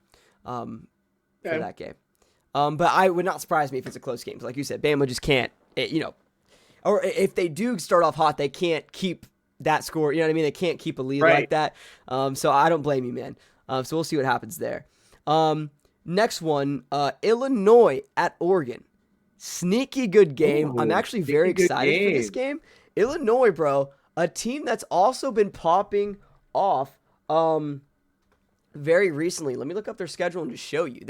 Speaker 1: for that game. But I would not surprise me if it's a close game. Like you said, Bama just can't, or if they do start off hot, they can't keep that score. You know what I mean? They can't keep a lead like
Speaker 2: Right.
Speaker 1: that. So I don't blame you, man. So we'll see what happens there. Next one, Illinois at Oregon. Sneaky good game. I'm
Speaker 2: Ooh,
Speaker 1: actually very
Speaker 2: sneaky good
Speaker 1: excited for this
Speaker 2: game.
Speaker 1: game. Illinois, bro, a team that's also been popping off very recently. Let me look up their schedule and just show you.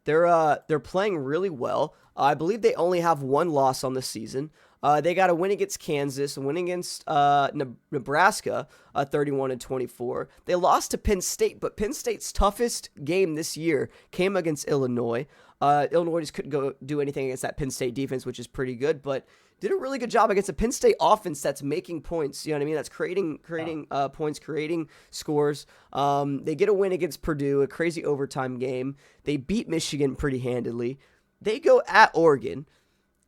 Speaker 1: They're playing really well. I believe they only have one loss on the season. They got a win against Kansas, a win against Nebraska, 31-24. They lost to Penn State, but Penn State's toughest game this year came against Illinois. Illinois just couldn't go do anything against that Penn State defense, which is pretty good, but did a really good job against a Penn State offense that's making points. You know what I mean? That's creating points, creating scores. They get a win against Purdue, a crazy overtime game. They beat Michigan pretty handedly. They go at Oregon,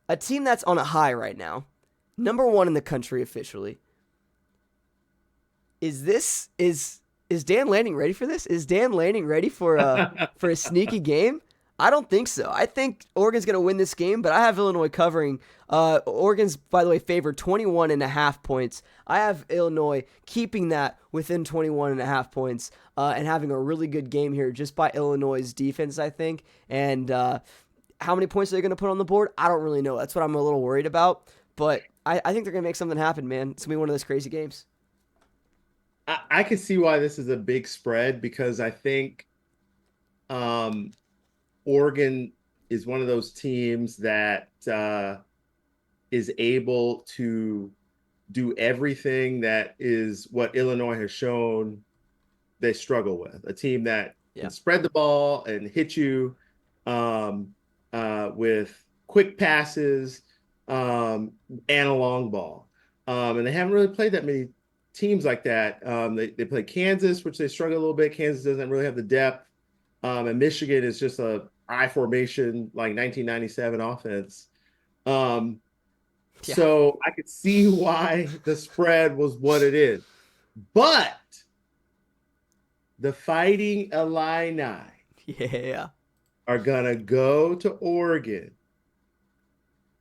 Speaker 1: a team that's on a high right now, number 1 in the country officially. Is Dan Lanning ready for this? Is Dan Lanning ready for a sneaky game? I don't think so. I think Oregon's going to win this game, but I have Illinois covering. Oregon's, by the way, favored 21.5 points. I have Illinois keeping that within 21.5 points and having a really good game here just by Illinois' defense, I think. And how many points are they going to put on the board? I don't really know. That's what I'm a little worried about. But I think they're going to make something happen, man. It's going to be one of those crazy games.
Speaker 2: I can see why this is a big spread because I think Oregon is one of those teams that is able to do everything that is what Illinois has shown they struggle with. A team that can spread the ball and hit you with quick passes and a long ball. And they haven't really played that many teams like that. They play Kansas, which they struggle a little bit. Kansas doesn't really have the depth. And Michigan is just a I formation, like 1997 offense. So I could see why the spread was what it is. But the Fighting Illini are going to go to Oregon,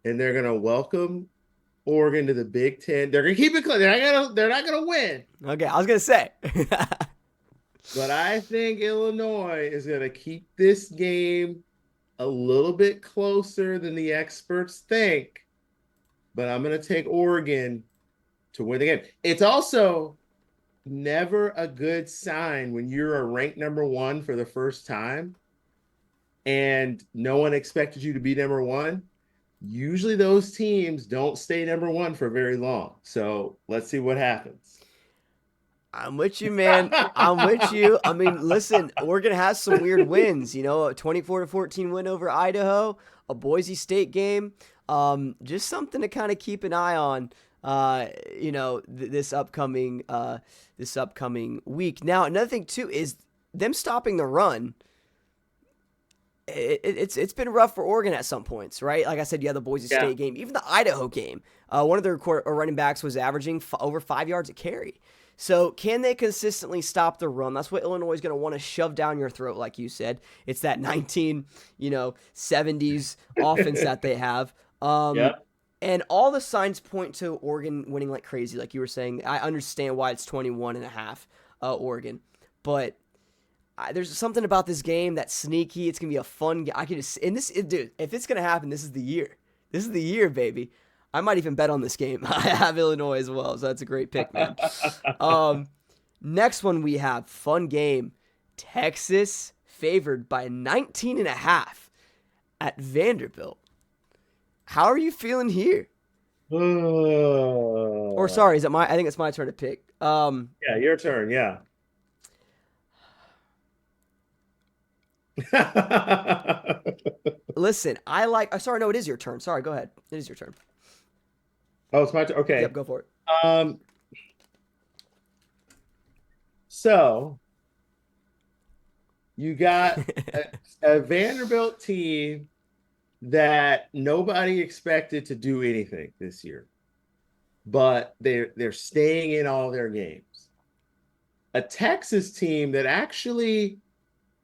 Speaker 2: and they're going to welcome Oregon to the Big Ten. They're going to keep it close. They're not going to win.
Speaker 1: Okay, I was going to say.
Speaker 2: But I think Illinois is going to keep this game a little bit closer than the experts think. But I'm going to take Oregon to win the game. It's also never a good sign when you're a ranked number 1 for the first time and no one expected you to be number 1. Usually those teams don't stay number 1 for very long. So let's see what happens.
Speaker 1: I'm with you, man. I'm with you. I mean, listen, Oregon has some weird wins, a 24-14 win over Idaho, a Boise State game. Just something to kind of keep an eye on, this upcoming week. Now, another thing too is them stopping the run. It's been rough for Oregon at some points, right? Like I said, you had the Boise State game, even the Idaho game. One of their running backs was averaging over 5 yards a carry. So can they consistently stop the run? That's what Illinois is going to want to shove down your throat, like you said. It's that 70s offense that they have. And all the signs point to Oregon winning like crazy, like you were saying. I understand why it's 21.5 Oregon. But there's something about this game that's sneaky. It's going to be a fun game. Dude, if it's going to happen, this is the year. This is the year, baby. I might even bet on this game. I have Illinois as well, so that's a great pick, man. Next one we have, fun game. Texas favored by 19.5 at Vanderbilt. How are you feeling here? Or sorry, is it I think it's my turn to pick.
Speaker 2: Yeah, your turn, yeah.
Speaker 1: Listen, sorry, no, it is your turn. Sorry, go ahead. It is your turn.
Speaker 2: Oh, it's my turn. Okay.
Speaker 1: Yep, go for it.
Speaker 2: So you got a Vanderbilt team that nobody expected to do anything this year, but they're staying in all their games. A Texas team that actually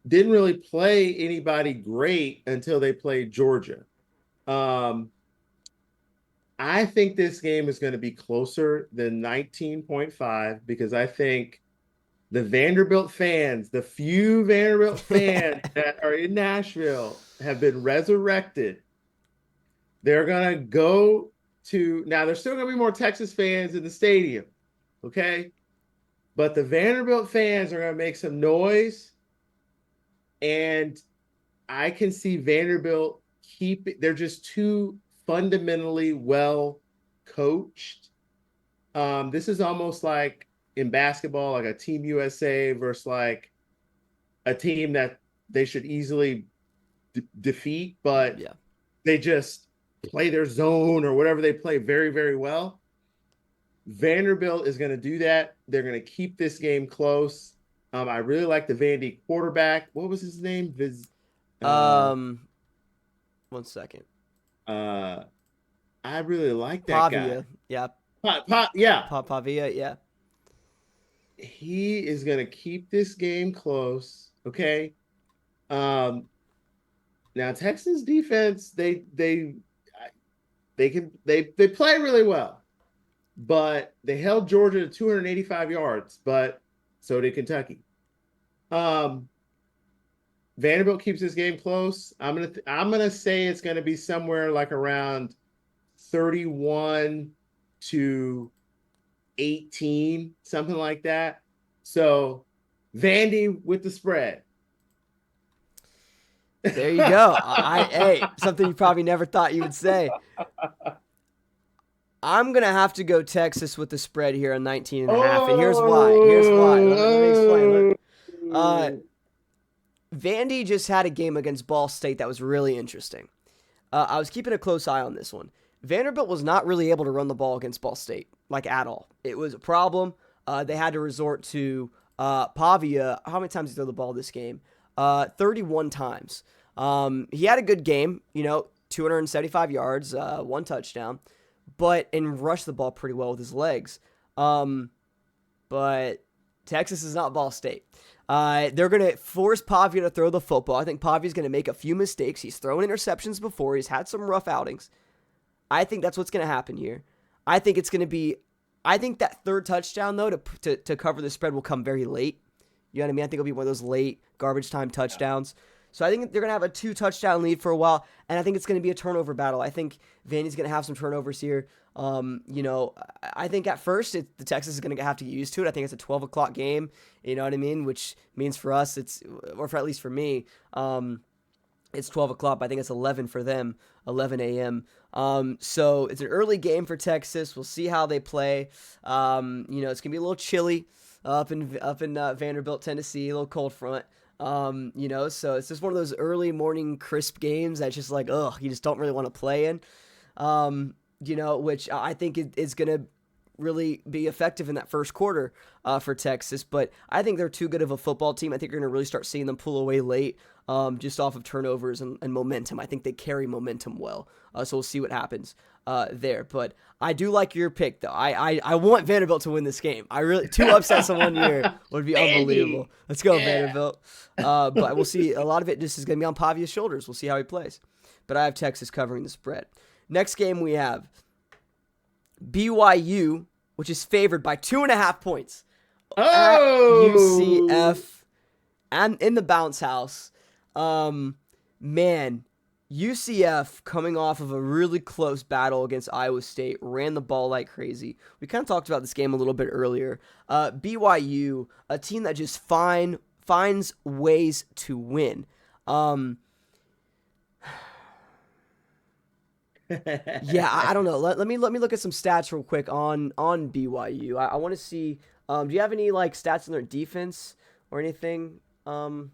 Speaker 2: didn't really play anybody great until they played Georgia. I think this game is going to be closer than 19.5 because I think the Vanderbilt fans, the few Vanderbilt fans that are in Nashville, have been resurrected. They're going to go to now, there's still going to be more Texas fans in the stadium, okay? But the Vanderbilt fans are going to make some noise, and I can see Vanderbilt they're just too fundamentally well coached. This is almost like in basketball, like a Team USA versus like a team that they should easily defeat, but
Speaker 1: Yeah.
Speaker 2: they just play their zone or whatever they play very, very well. Vanderbilt is going to do that. They're going to keep this game close. I really like the Vandy quarterback. What was his name? Uh,
Speaker 1: Um, 1 second.
Speaker 2: uh, I really like that guy.
Speaker 1: Pavia. Yeah.
Speaker 2: Yeah,
Speaker 1: Pavia. Yeah.
Speaker 2: he is going to keep this game close. Okay. Um, Now Texas defense, they play really well, but they held Georgia to 285 yards, but so did Kentucky. Um, Vanderbilt keeps this game close. I'm gonna say it's gonna be somewhere like around 31 to 18, something like that. So Vandy with the spread.
Speaker 1: There you go. Hey, something you probably never thought you would say. I'm going to have to go Texas with the spread here on 19 and a half. And here's why. Here's why. Let me explain. Look, uh, Vandy just had a game against Ball State that was really interesting. I was keeping a close eye on this one. Vanderbilt was not really able to run the ball against Ball State, like at all. It was a problem. They had to resort to Pavia. How many times did he throw the ball this game? 31 times. He had a good game, 275 yards, 1 touchdown, and rushed the ball pretty well with his legs. But Texas is not Ball State. They're going to force Pavia to throw the football. I think Pavia's going to make a few mistakes. He's thrown interceptions before. He's had some rough outings. I think that's what's going to happen here. I think that third touchdown, though, to cover the spread will come very late. You know what I mean? I think it'll be one of those late garbage time touchdowns. So I think they're going to have a 2-touchdown lead for a while, and I think it's going to be a turnover battle. I think Vandy's going to have some turnovers here. I think at first the Texas is going to have to get used to it. I think it's a 12 o'clock game, you know what I mean? Which means for us, or for at least for me, it's 12 o'clock, but I think it's 11 for them, 11 a.m. So it's an early game for Texas. We'll see how they play. It's going to be a little chilly up in Vanderbilt, Tennessee, a little cold front. So it's just one of those early morning crisp games that's just like, you just don't really want to play in. Which I think is going to really be effective in that first quarter for Texas. But I think they're too good of a football team. I think you're going to really start seeing them pull away late just off of turnovers and momentum. I think they carry momentum well. So we'll see what happens there. But I do like your pick, though. I want Vanderbilt to win this game. I really 2 upsets in 1 year would be unbelievable. Let's go, Vanderbilt. But we'll see. A lot of it just is going to be on Pavia's shoulders. We'll see how he plays. But I have Texas covering the spread. Next game we have BYU, which is favored by 2.5 points at UCF and in the bounce house. UCF coming off of a really close battle against Iowa State, ran the ball like crazy. We kind of talked about this game a little bit earlier. BYU, a team that just finds ways to win. Yeah, I don't know. Let me look at some stats real quick on BYU. I want to see. Do you have any stats on their defense or anything? EJ?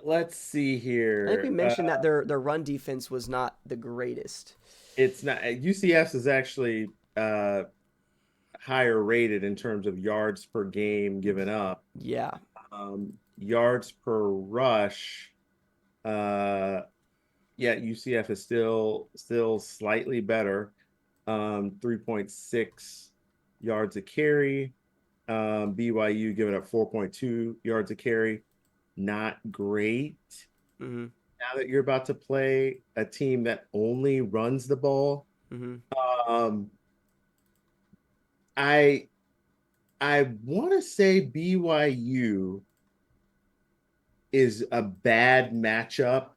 Speaker 2: Let's see here.
Speaker 1: I think we mentioned that their run defense was not the greatest.
Speaker 2: It's not. UCF's is actually higher rated in terms of yards per game given up.
Speaker 1: Yeah.
Speaker 2: Yards per rush. UCF is still slightly better. 3.6 yards a carry. BYU giving up 4.2 yards a carry. Not great.
Speaker 1: Mm-hmm.
Speaker 2: Now that you're about to play a team that only runs the ball,
Speaker 1: Mm-hmm.
Speaker 2: Um, I I want to say BYU is a bad matchup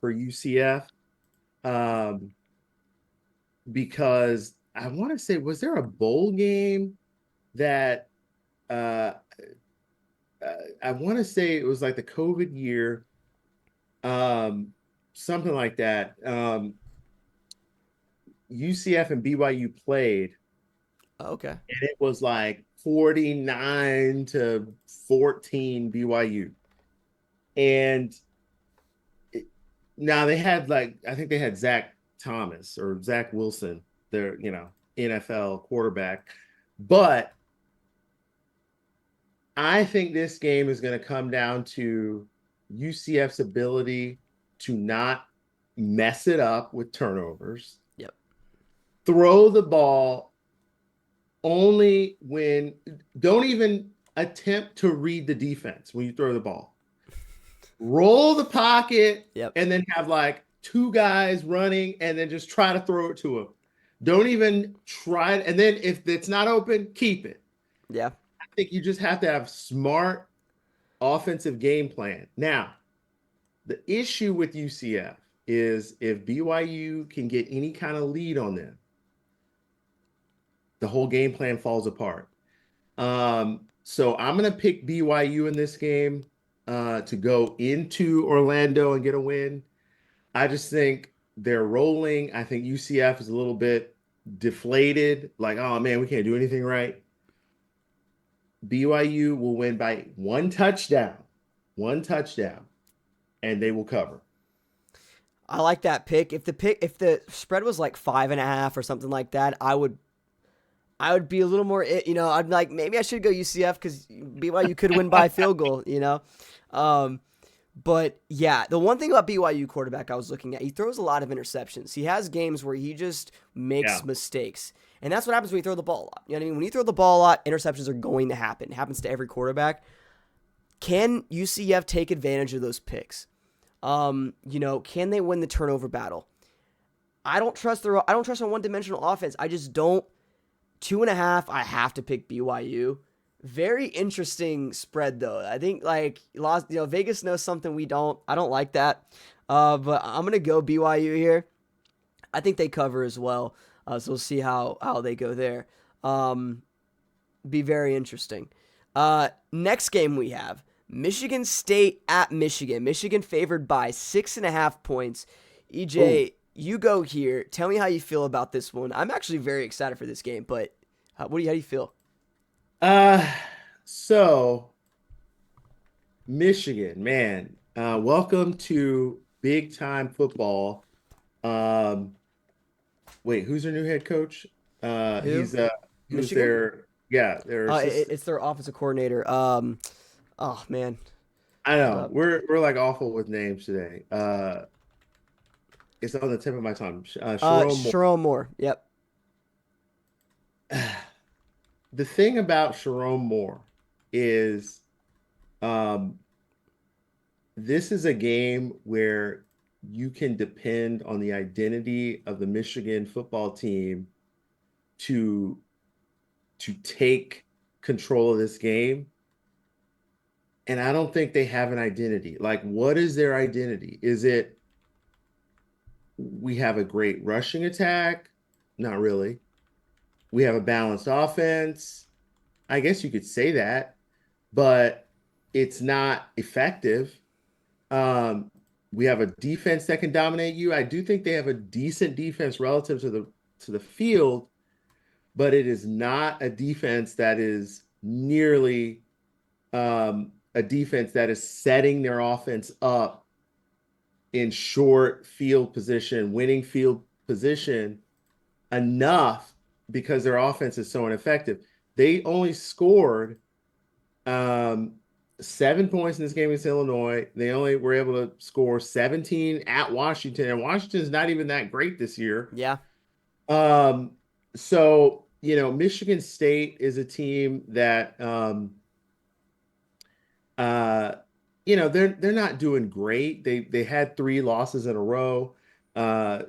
Speaker 2: for UCF, um, because I want to say, was there a bowl game that uh, I want to say it was like the COVID year, um, something like that. UCF and BYU played,
Speaker 1: Okay.
Speaker 2: and it was like 49-14 BYU. And it, now they had like, I think they had Zach Thomas or Zach Wilson, their, NFL quarterback. But I think this game is going to come down to UCF's ability to not mess it up with turnovers,
Speaker 1: Yep.
Speaker 2: throw the ball only when, don't even attempt to read the defense when you throw the ball. Roll the pocket
Speaker 1: Yep.
Speaker 2: and then have like two guys running and then just try to throw it to him. Don't even try. And then if it's not open, keep it.
Speaker 1: Yeah.
Speaker 2: I think you just have to have smart offensive game plan. Now, the issue with UCF is if BYU can get any kind of lead on them, the whole game plan falls apart. So I'm going to pick BYU in this game to go into Orlando and get a win. I just think they're rolling. I think UCF is a little bit deflated, like, oh man, we can't do anything right. BYU will win by one touchdown, and they will cover.
Speaker 1: I like that pick. If the spread was like 5.5 or something like that, I would be a little more, I'd be like, maybe I should go UCF because BYU could win by a field goal. Um, but yeah, the one thing about BYU quarterback I was looking at, he throws a lot of interceptions. He has games where he just
Speaker 2: Yeah.
Speaker 1: makes mistakes. And that's what happens when you throw the ball a lot. You know what I mean? When you throw the ball a lot, interceptions are going to happen. It happens to every quarterback. Can UCF take advantage of those picks? Can they win the turnover battle? I don't trust a one-dimensional offense. I just don't. 2.5, I have to pick BYU. Very interesting spread though. I think Vegas knows something we don't. I don't like that. But I'm gonna go BYU here. I think they cover as well. So we'll see how they go there. Um, be very interesting. Next game we have Michigan State at Michigan. Michigan favored by 6.5 points.
Speaker 2: Oh,
Speaker 1: EJ, you go here. Tell me how you feel about this one. I'm actually very excited for this game, but how do you feel?
Speaker 2: uh, so Michigan, man, welcome to big time football. Um, Wait, who's their new head coach?
Speaker 1: Who?
Speaker 2: He was
Speaker 1: Michigan?
Speaker 2: their assistant.
Speaker 1: It's their offensive coordinator. Oh man.
Speaker 2: I know
Speaker 1: Uh,
Speaker 2: we're like awful with names today. It's on the tip of my tongue. Sharon Moore.
Speaker 1: Sharon Moore. Yep.
Speaker 2: The thing about Sharon Moore is, um, this is a game where you can depend on the identity of the Michigan football team to take control of this game. And I don't think they have an identity. Like, what is their identity? Is it we have a great rushing attack? Not really. We have a balanced offense. I guess you could say that, but it's not effective. Um, we have a defense that can dominate you. I do think they have a decent defense relative to the field, but it is not a defense that is nearly a defense that is setting their offense up in short field position, winning field position enough because their offense is so ineffective. They only scored um, 7 points in this game against Illinois. They only were able to score 17 at Washington, and Washington's not even that great this year.
Speaker 1: Yeah.
Speaker 2: Um, so, Michigan State is a team that uh, they're not doing great. They had three losses in a row. Uh,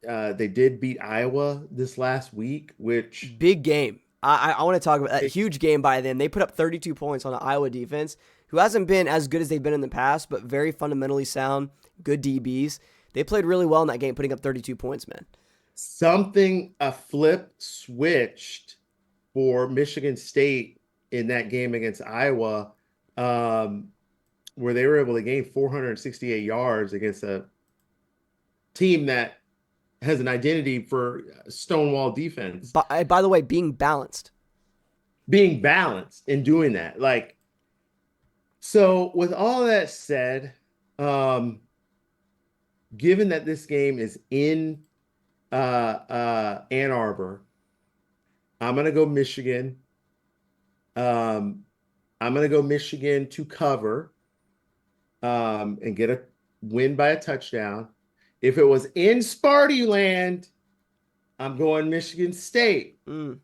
Speaker 2: They did beat Iowa this last week, which
Speaker 1: Big game. I want to talk about that huge game by them. They put up 32 points on the Iowa defense, who hasn't been as good as they've been in the past, but very fundamentally sound, good DBs. They played really well in that game, putting up 32 points, man.
Speaker 2: something a flip switched for Michigan State in that game against Iowa, um, where they were able to gain 468 yards against a team that has an identity for Stonewall defense.
Speaker 1: By the way, being balanced.
Speaker 2: Being balanced in doing that. Like, so with all that said, um, given that this game is in Ann Arbor, I'm gonna go Michigan. Um, I'm gonna go Michigan to cover and get a win by a touchdown. If it was in Sparty land, I'm going Michigan State, but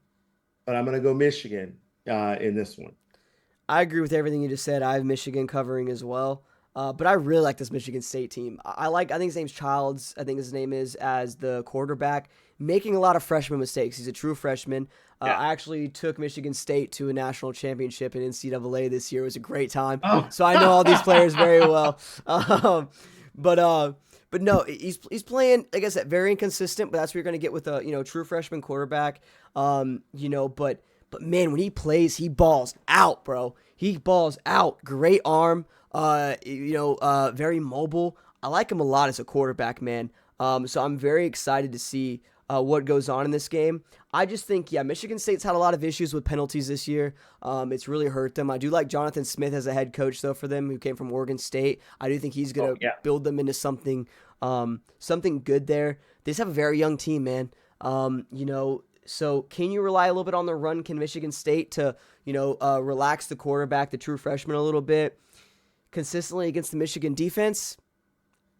Speaker 2: I'm gonna go Michigan in this one.
Speaker 1: I agree with everything you just said. I have Michigan covering as well. But I really like this Michigan State team. I think his name's Childs. I think his name is as the quarterback, making a lot of freshman mistakes. He's a true freshman.
Speaker 2: Yeah.
Speaker 1: I actually took Michigan State to a national championship in NCAA this year. It was a great time.
Speaker 2: Oh.
Speaker 1: So I know all these players very well. But no, he's playing, like I said, very inconsistent. But that's what you're going to get with a true freshman quarterback. But man, when he plays, he balls out, bro. He balls out. Great arm. Very mobile. I like him a lot as a quarterback, man. So I'm very excited to see what goes on in this game. I just think, Michigan State's had a lot of issues with penalties this year. It's really hurt them. I do like Jonathan Smith as a head coach, though, for them, who came from Oregon State. I do think he's going to build them into something good there. They just have a very young team, man. So can you rely a little bit on the run? Can Michigan State to, relax the quarterback, the true freshman, a little bit consistently against the Michigan defense?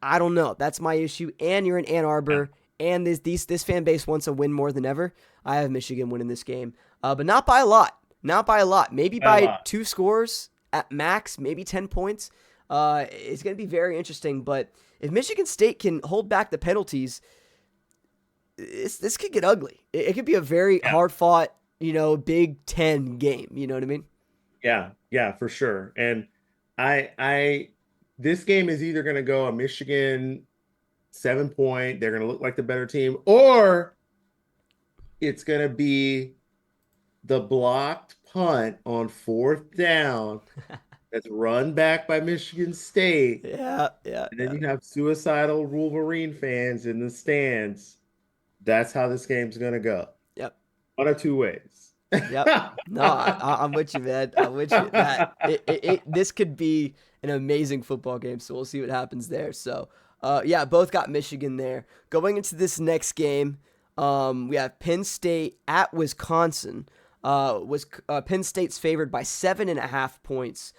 Speaker 1: I don't know. That's my issue. And you're in Ann Arbor, and this fan base wants a win more than ever. I have Michigan winning this game, but not by a lot. Not by a lot. Maybe by 2 scores at max, maybe 10 points. It's going to be very interesting. But if Michigan State can hold back the penalties, this could get ugly. It could be a very hard-fought, Big Ten game. You know what I mean?
Speaker 2: Yeah, for sure. And this game is either going to go a Michigan 7-point, they're going to look like the better team, or it's going to be the blocked punt on 4th down that's run back by Michigan State.
Speaker 1: Yeah.
Speaker 2: And then you have suicidal Wolverine fans in the stands. That's how this game's going to go.
Speaker 1: Yep.
Speaker 2: One of 2 ways.
Speaker 1: Yep. No, I'm with you, man. I'm with you. This could be an amazing football game, so we'll see what happens there. So, both got Michigan there. Going into this next game, we have Penn State at Wisconsin. Penn State's favored by 7.5 points.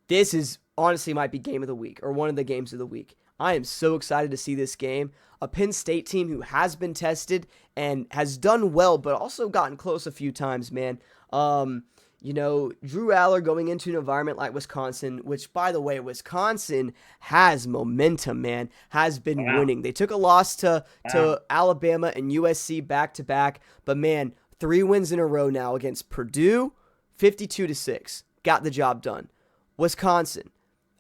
Speaker 1: This is honestly might be game of the week or one of the games of the week. I am so excited to see this game. A Penn State team who has been tested and has done well, but also gotten close a few times, man. Drew Aller going into an environment like Wisconsin, which, by the way, Wisconsin has momentum, man, has been winning. They took a loss to Alabama and USC back-to-back, but, man, 3 wins in a row now against Purdue, 52-6. Got the job done. Wisconsin,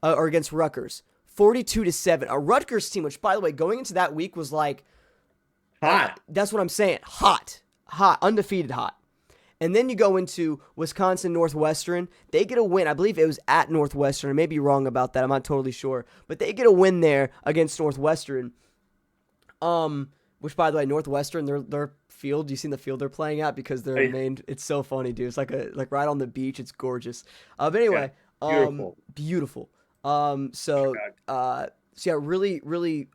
Speaker 1: or against Rutgers, 42-7. A Rutgers team, which, by the way, going into that week was like
Speaker 2: hot.
Speaker 1: That's what I'm saying. Hot, undefeated hot. And then you go into Wisconsin Northwestern. They get a win. I believe it was at Northwestern. I may be wrong about that. I'm not totally sure. But they get a win there against Northwestern. Which, by the way, Northwestern, their field, you seen the field they're playing at? Because they're named, it's so funny, dude. It's like right on the beach. It's gorgeous. But anyway, beautiful. Really, really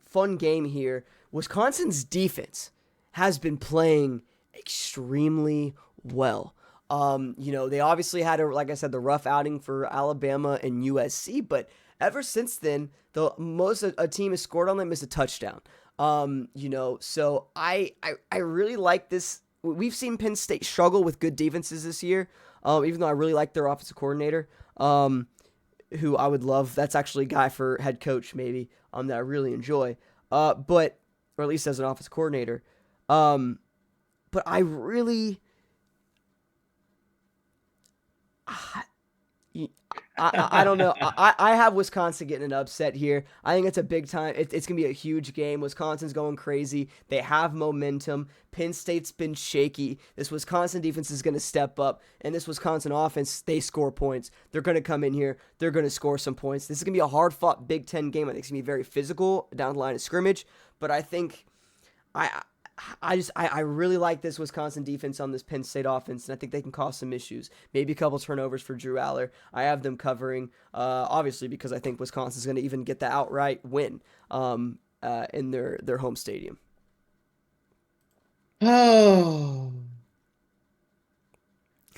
Speaker 1: fun game here. Wisconsin's defense has been playing extremely well. They obviously had, like I said, the rough outing for Alabama and USC, but ever since then, the most a team has scored on them is a touchdown. So I really like this. We've seen Penn State struggle with good defenses this year, even though I really like their offensive coordinator, who I would love. That's actually a guy for head coach maybe that I really enjoy. But or at least as an offense coordinator. But I really, I don't know. I have Wisconsin getting an upset here. I think it's a big time. It's going to be a huge game. Wisconsin's going crazy. They have momentum. Penn State's been shaky. This Wisconsin defense is going to step up. And this Wisconsin offense, they score points. They're going to come in here. They're going to score some points. This is going to be a hard-fought Big Ten game. I think it's going to be very physical down the line of scrimmage. But I think I really like this Wisconsin defense on this Penn State offense, and I think they can cause some issues. Maybe a couple turnovers for Drew Aller. I have them covering, obviously, because I think Wisconsin's going to even get the outright win in their home stadium.
Speaker 2: Oh,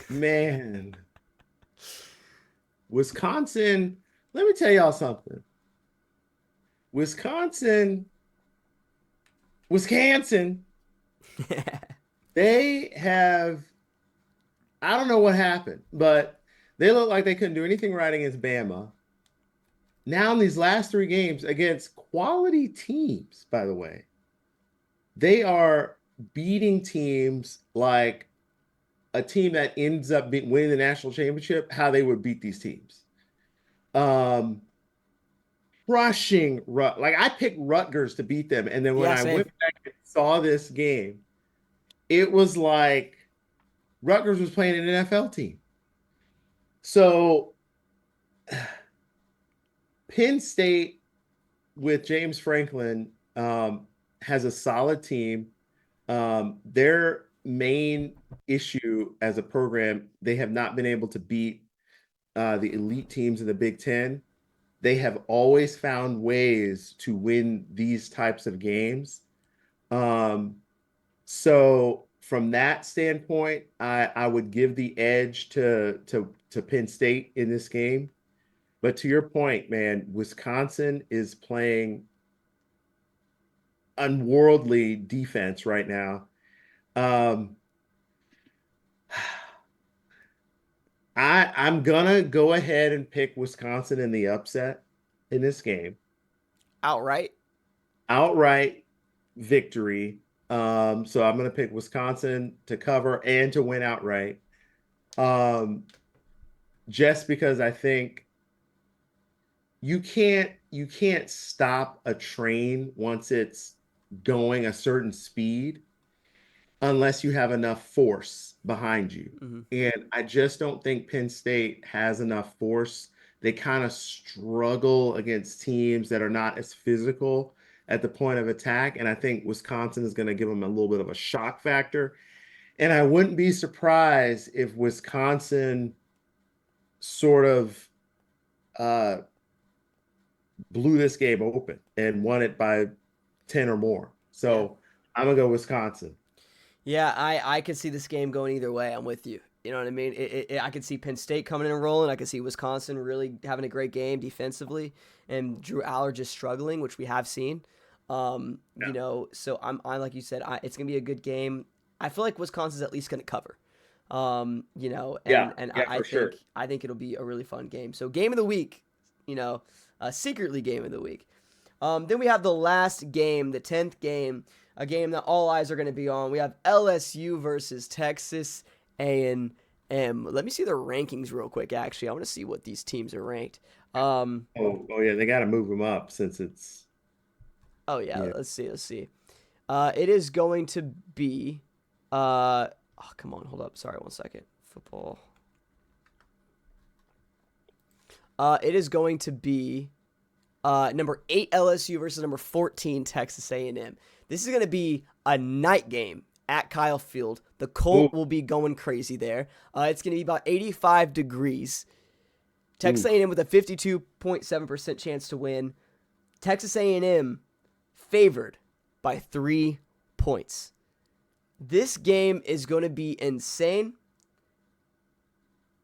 Speaker 2: man. Wisconsin, let me tell y'all something. Wisconsin, they have, I don't know what happened, but they look like they couldn't do anything right against Bama. Now in these last 3 games against quality teams, by the way, they are beating teams like a team that ends up winning the national championship, how they would beat these teams. Crushing, like I picked Rutgers to beat them. And then when I went back and saw this game, it was like Rutgers was playing an NFL team. So Penn State with James Franklin has a solid team. Their main issue as a program, they have not been able to beat the elite teams in the Big Ten. They have always found ways to win these types of games. So from that standpoint, I would give the edge to Penn State in this game. But to your point, man, Wisconsin is playing unworldly defense right now. I'm gonna go ahead and pick Wisconsin in the upset in this game.
Speaker 1: Outright
Speaker 2: Victory. So I'm gonna pick Wisconsin to cover and to win outright. Just because I think you can't stop a train once it's going a certain speed unless you have enough force behind you.
Speaker 1: Mm-hmm.
Speaker 2: And I just don't think Penn State has enough force. They kind of struggle against teams that are not as physical at the point of attack. And I think Wisconsin is going to give them a little bit of a shock factor. And I wouldn't be surprised if Wisconsin sort of blew this game open and won it by 10 or more. So I'm going to go Wisconsin.
Speaker 1: Yeah, I could see this game going either way. I'm with you. You know what I mean? I could see Penn State coming in and rolling. I could see Wisconsin really having a great game defensively, and Drew Aller just struggling, which we have seen. You know, so I'm like you said, it's gonna be a good game. I feel like Wisconsin's at least gonna cover. You know, I think it'll be a really fun game. So game of the week, you know, secretly game of the week. Then we have the last game, the 10th game. A game that all eyes are going to be on. We have LSU versus Texas A&M. Let me see their rankings real quick, actually. I want to see what these teams are ranked.
Speaker 2: Oh, yeah, they got to move them up since it's...
Speaker 1: Oh, yeah, let's see. It is going to be... oh, come on, hold up. Sorry, 1 second. Football. It is going to be number 8 LSU versus number 14 Texas A&M. This is going to be a night game at Kyle Field. The cold will be going crazy there. It's going to be about 85 degrees. Texas A&M with a 52.7% chance to win. Texas A&M favored by 3 points. This game is going to be insane.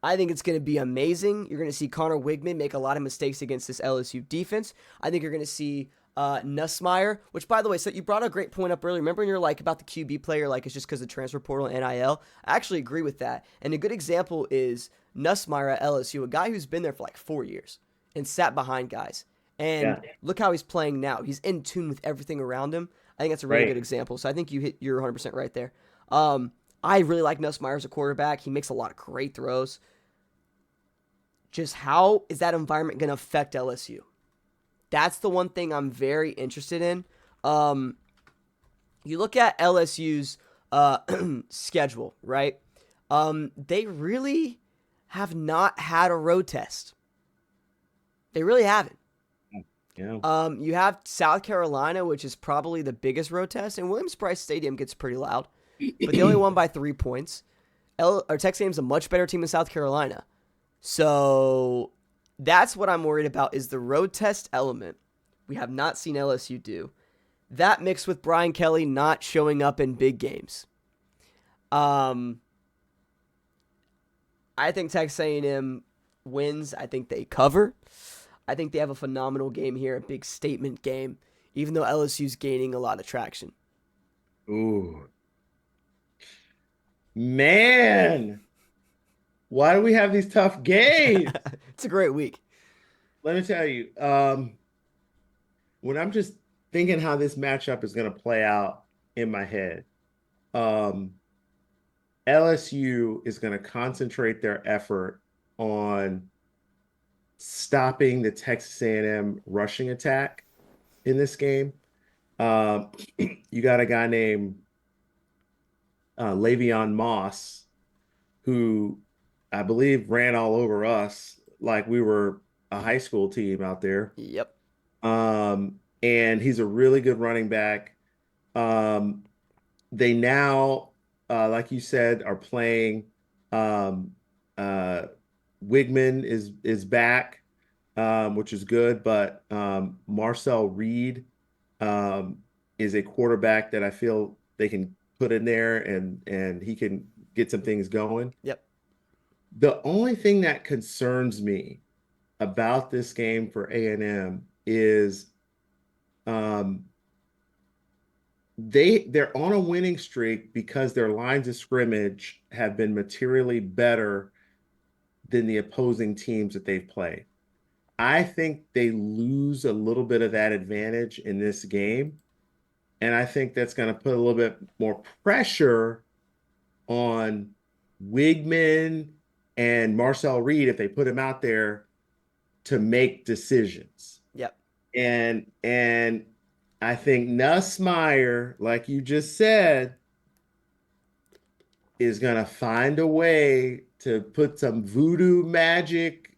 Speaker 1: I think it's going to be amazing. You're going to see Connor Wigman make a lot of mistakes against this LSU defense. I think you're going to see Nussmeier, which, by the way, so you brought a great point up earlier. Remember when you're like about the QB player, like it's just because of transfer portal and NIL? I actually agree with that. And a good example is Nussmeier at LSU, a guy who's been there for like 4 years and sat behind guys. And
Speaker 2: Yeah.
Speaker 1: look how he's playing now. He's in tune with everything around him. I think that's a really good
Speaker 2: Right.
Speaker 1: example. So I think you're 100% right there. I really like Nussmeier as a quarterback. He makes a lot of great throws. Just how is that environment going to affect LSU? That's the one thing I'm very interested in. You look at LSU's schedule, right? They really have not had a road test. They really haven't.
Speaker 2: Yeah.
Speaker 1: You have South Carolina, which is probably the biggest road test, and Williams-Brice Stadium gets pretty loud, but they only won by 3 points. Texas A&M's a much better team than South Carolina. So that's what I'm worried about is the road test element. We have not seen LSU do. That mixed with Brian Kelly not showing up in big games. I think Texas A&M wins. I think they cover. I think they have a phenomenal game here, a big statement game, even though LSU's gaining a lot of traction.
Speaker 2: Ooh. Man, why do we have these tough games?
Speaker 1: It's a great week.
Speaker 2: Let me tell you, when I'm just thinking how this matchup is going to play out in my head, um, LSU is going to concentrate their effort on stopping the Texas A&M rushing attack in this game. You got a guy named Le'Veon Moss, who I believe ran all over us like we were a high school team out there.
Speaker 1: Yep.
Speaker 2: And he's a really good running back. Um, they now, like you said, are playing. Um, uh, Wigman is back, which is good, but Marcel Reed is a quarterback that I feel they can put in there and he can get some things going.
Speaker 1: Yep.
Speaker 2: The only thing that concerns me about this game for A&M is um, they're on a winning streak because their lines of scrimmage have been materially better than the opposing teams that they've played. I think they lose a little bit of that advantage in this game. And I think that's going to put a little bit more pressure on Wigman and Marcel Reed if they put him out there to make decisions.
Speaker 1: Yep.
Speaker 2: And I think Nussmeier, like you just said, is going to find a way to put some voodoo magic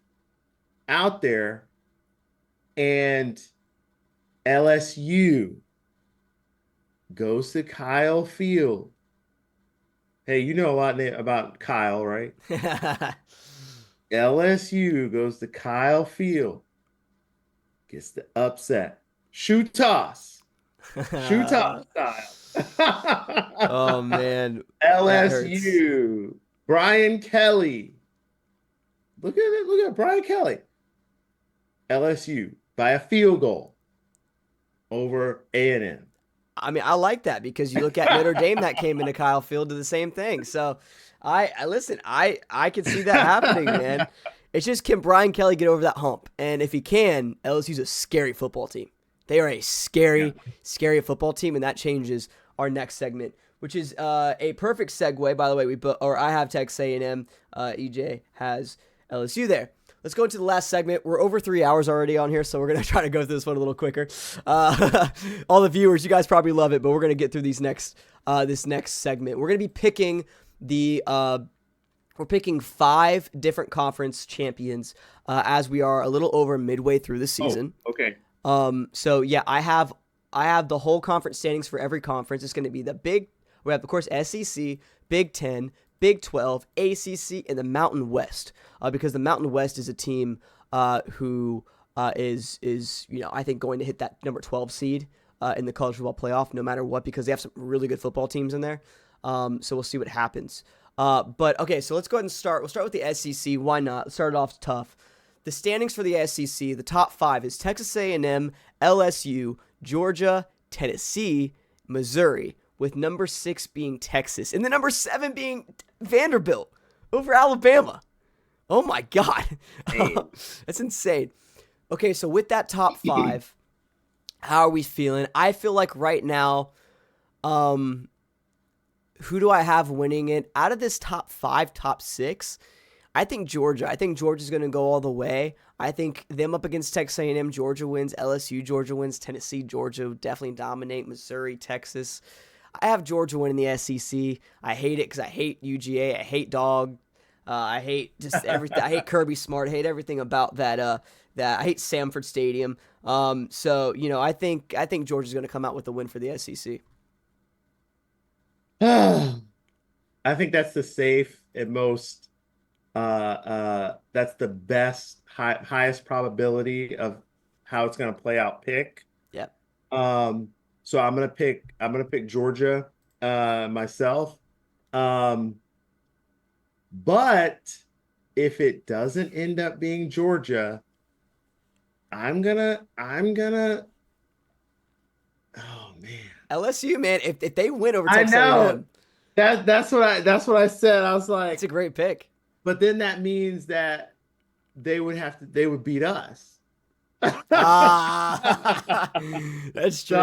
Speaker 2: out there. And LSU goes to Kyle Field. Hey, you know a lot about Kyle, right? LSU goes to Kyle Field, gets the upset. Shoe toss. Shoe toss style.
Speaker 1: Oh, man.
Speaker 2: LSU. Brian Kelly. Look at it. Look at Brian Kelly. LSU by a field goal over A&M.
Speaker 1: I mean, I like that because you look at Notre Dame that came into Kyle Field to the same thing. So I listen, I can see that happening, man. It's just, can Brian Kelly get over that hump? And if he can, LSU's a scary football team. They are a scary football team, and that changes our next segment, which is a perfect segue. By the way, I have Texas A&M. EJ has LSU there. Let's go into the last segment. We're over 3 hours already on here, so we're going to try to go through this one a little quicker. All the viewers, you guys probably love it, but we're going to get through this next segment. We're going to be picking we're picking 5 different conference champions as we are a little over midway through the season.
Speaker 2: Oh, okay.
Speaker 1: So yeah, I have the whole conference standings for every conference. It's going to be we have, of course, SEC, Big 10, Big 12, ACC, and the Mountain West, because the Mountain West is a team who is I think going to hit that number 12 seed in the college football playoff no matter what, because they have some really good football teams in there. So we'll see what happens. But okay, so let's go ahead and start. We'll start with the SEC. Why not? Let's start it off tough. The standings for the SEC, the top 5 is Texas A&M, LSU, Georgia, Tennessee, Missouri, with number 6 being Texas, and the number 7 being Vanderbilt over Alabama. Oh my God.
Speaker 2: Hey.
Speaker 1: That's insane. Okay, so with that top five, how are we feeling? I feel like right now, um, who do I have winning it? Out of this top five, top six, I think Georgia. I think Georgia's going to go all the way. I think them up against Texas A&M, Georgia wins. LSU, Georgia wins. Tennessee, Georgia definitely dominate. Missouri, Texas. I have Georgia winning the SEC. I hate it because I hate UGA. I hate Dog. I hate just everything. I hate Kirby Smart. I hate everything about that. That I hate Sanford Stadium. So I think Georgia's going to come out with the win for the SEC.
Speaker 2: I think that's the safe and most that's the best highest probability of how it's going to play out pick.
Speaker 1: Yep.
Speaker 2: So I'm gonna pick Georgia myself. Um, but if it doesn't end up being Georgia, I'm gonna oh man.
Speaker 1: LSU, man, if they win over
Speaker 2: I
Speaker 1: Texas
Speaker 2: know
Speaker 1: A&M,
Speaker 2: that's what I said. I was
Speaker 1: it's
Speaker 2: like,
Speaker 1: a great pick.
Speaker 2: but then that means that they would beat us.
Speaker 1: Ah, that's
Speaker 2: So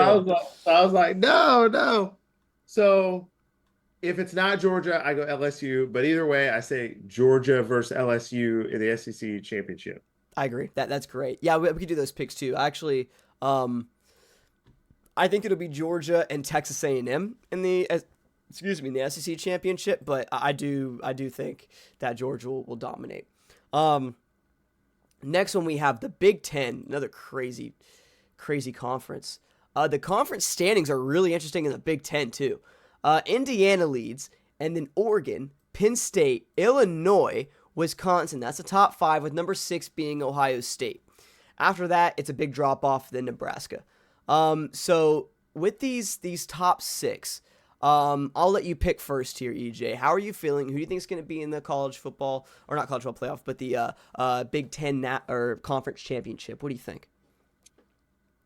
Speaker 2: I
Speaker 1: true.
Speaker 2: was like, no, no. So if it's not Georgia, I go LSU. But either way, I say Georgia versus LSU in the SEC championship.
Speaker 1: I agree. That's great. Yeah, we could do those picks too. Actually, I think it'll be Georgia and Texas A&M in the in the SEC championship. But I do think that Georgia will dominate. Next one we have the Big Ten, another crazy conference. The conference standings are really interesting in the Big Ten too. Indiana leads, and then Oregon, Penn State, Illinois, Wisconsin. That's the top five, with number 6 being Ohio State. After that, it's a big drop off, then Nebraska. So with these top 6, I'll let you pick first here, EJ. How are you feeling? Who do you think is going to be in the college football, or not college football playoff, but the Big Ten or conference championship? What do you think?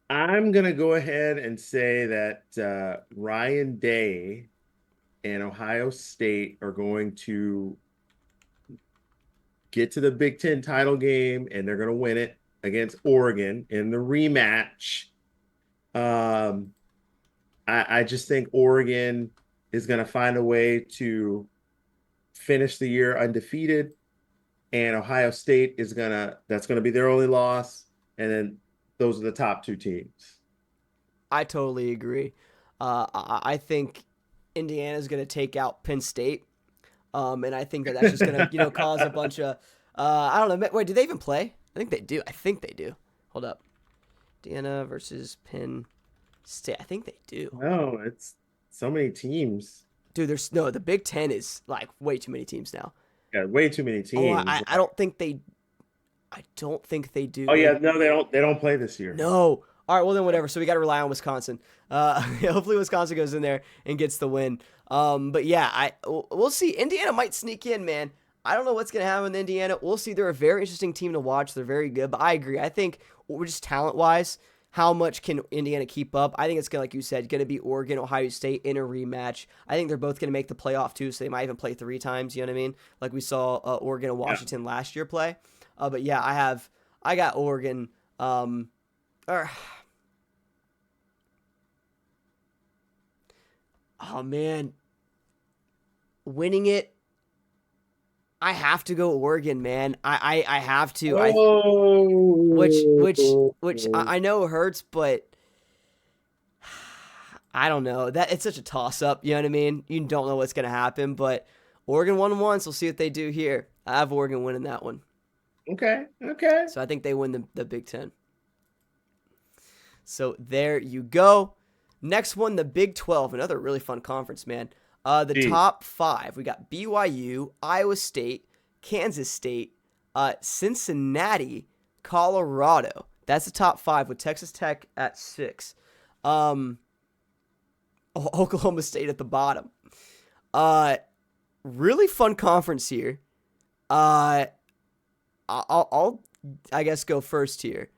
Speaker 2: I'm gonna go ahead and say that Ryan Day and Ohio State are going to get to the Big Ten title game, and they're going to win it against Oregon in the rematch. Um, I just think Oregon is going to find a way to finish the year undefeated, and Ohio State that's going to be their only loss, and then those are the top 2 teams.
Speaker 1: I totally agree. I think Indiana's going to take out Penn State, and I think that's just going to cause a bunch of I don't know. Wait, do they even play? I think they do. Hold up, Indiana versus Penn State. I think they do.
Speaker 2: No, it's so many teams.
Speaker 1: Dude, the Big Ten is like way too many teams now.
Speaker 2: Yeah, way too many
Speaker 1: Oh,
Speaker 2: teams.
Speaker 1: I don't think they. I don't think they do.
Speaker 2: Oh yeah, no, they don't play this year.
Speaker 1: No. All right, well then whatever. So we got to rely on Wisconsin. Hopefully Wisconsin goes in there and gets the win. But yeah, we'll see. Indiana might sneak in, man. I don't know what's gonna happen with Indiana. We'll see. They're a very interesting team to watch. They're very good. But I agree. I think we're just talent wise, how much can Indiana keep up? I think it's gonna, like you said, gonna be Oregon, Ohio State in a rematch. I think they're both gonna make the playoff too, so they might even play 3 times. You know what I mean? Like we saw Oregon and Washington last year play. But yeah, I got Oregon. Oh man, winning it. I have to go Oregon, man. I have to. Which I know hurts, but I don't know. That it's such a toss up. You know what I mean? You don't know what's gonna happen, but Oregon won once. We'll see what they do here. I have Oregon winning that one.
Speaker 2: Okay.
Speaker 1: So I think they win the Big Ten. So there you go. Next one, the Big 12, another really fun conference, man. The top 5, we got BYU, Iowa State, Kansas State, Cincinnati, Colorado. That's the top 5 with Texas Tech at 6. Oklahoma State at the bottom. Really fun conference here. I'll I guess go first here.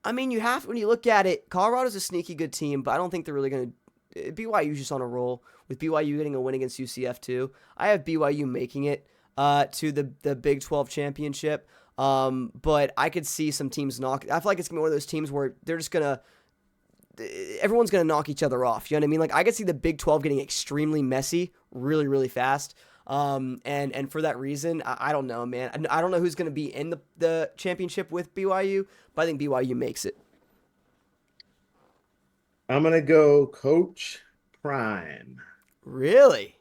Speaker 1: I mean, when you look at it, Colorado's a sneaky good team, but I don't think they're really going to. BYU's just on a roll, with BYU getting a win against UCF too. I have BYU making it. to the Big 12 championship. But I could see some teams knock. I feel like it's gonna be one of those teams where they're just gonna. Everyone's gonna knock each other off. You know what I mean? Like I could see the Big 12 getting extremely messy, really, really fast. And for that reason, I don't know, man. I don't know who's gonna be in the championship with BYU, but I think BYU makes it.
Speaker 2: I'm gonna go Coach Prime.
Speaker 1: Really?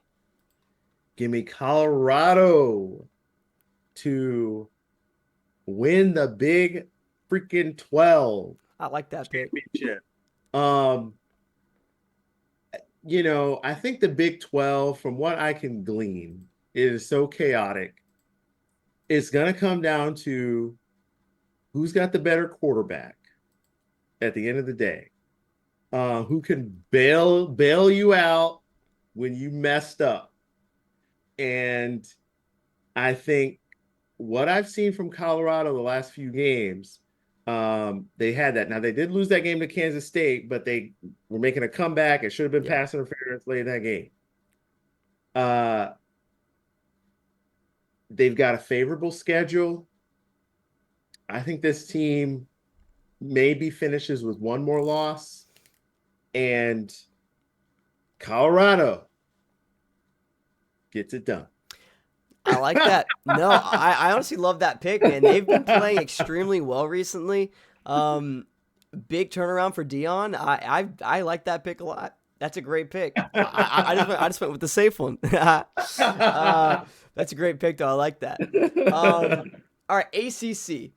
Speaker 2: Give me Colorado to win the Big freaking 12
Speaker 1: I like that pick.
Speaker 2: championship. Um, I think the Big 12, from what I can glean, is so chaotic. It's gonna come down to who's got the better quarterback at the end of the day. Who can bail you out when you messed up. And I think what I've seen from Colorado the last few games, they had that. Now, they did lose that game to Kansas State, but they were making a comeback. It should have been pass interference late in that game. They've got a favorable schedule. I think this team maybe finishes with one more loss. And Colorado gets it done.
Speaker 1: I like that. No, I honestly love that pick, man. They've been playing extremely well recently. Big turnaround for Dion. I like that pick a lot. That's a great pick. I just went with the safe one. That's a great pick, though. I like that. All right, ACC.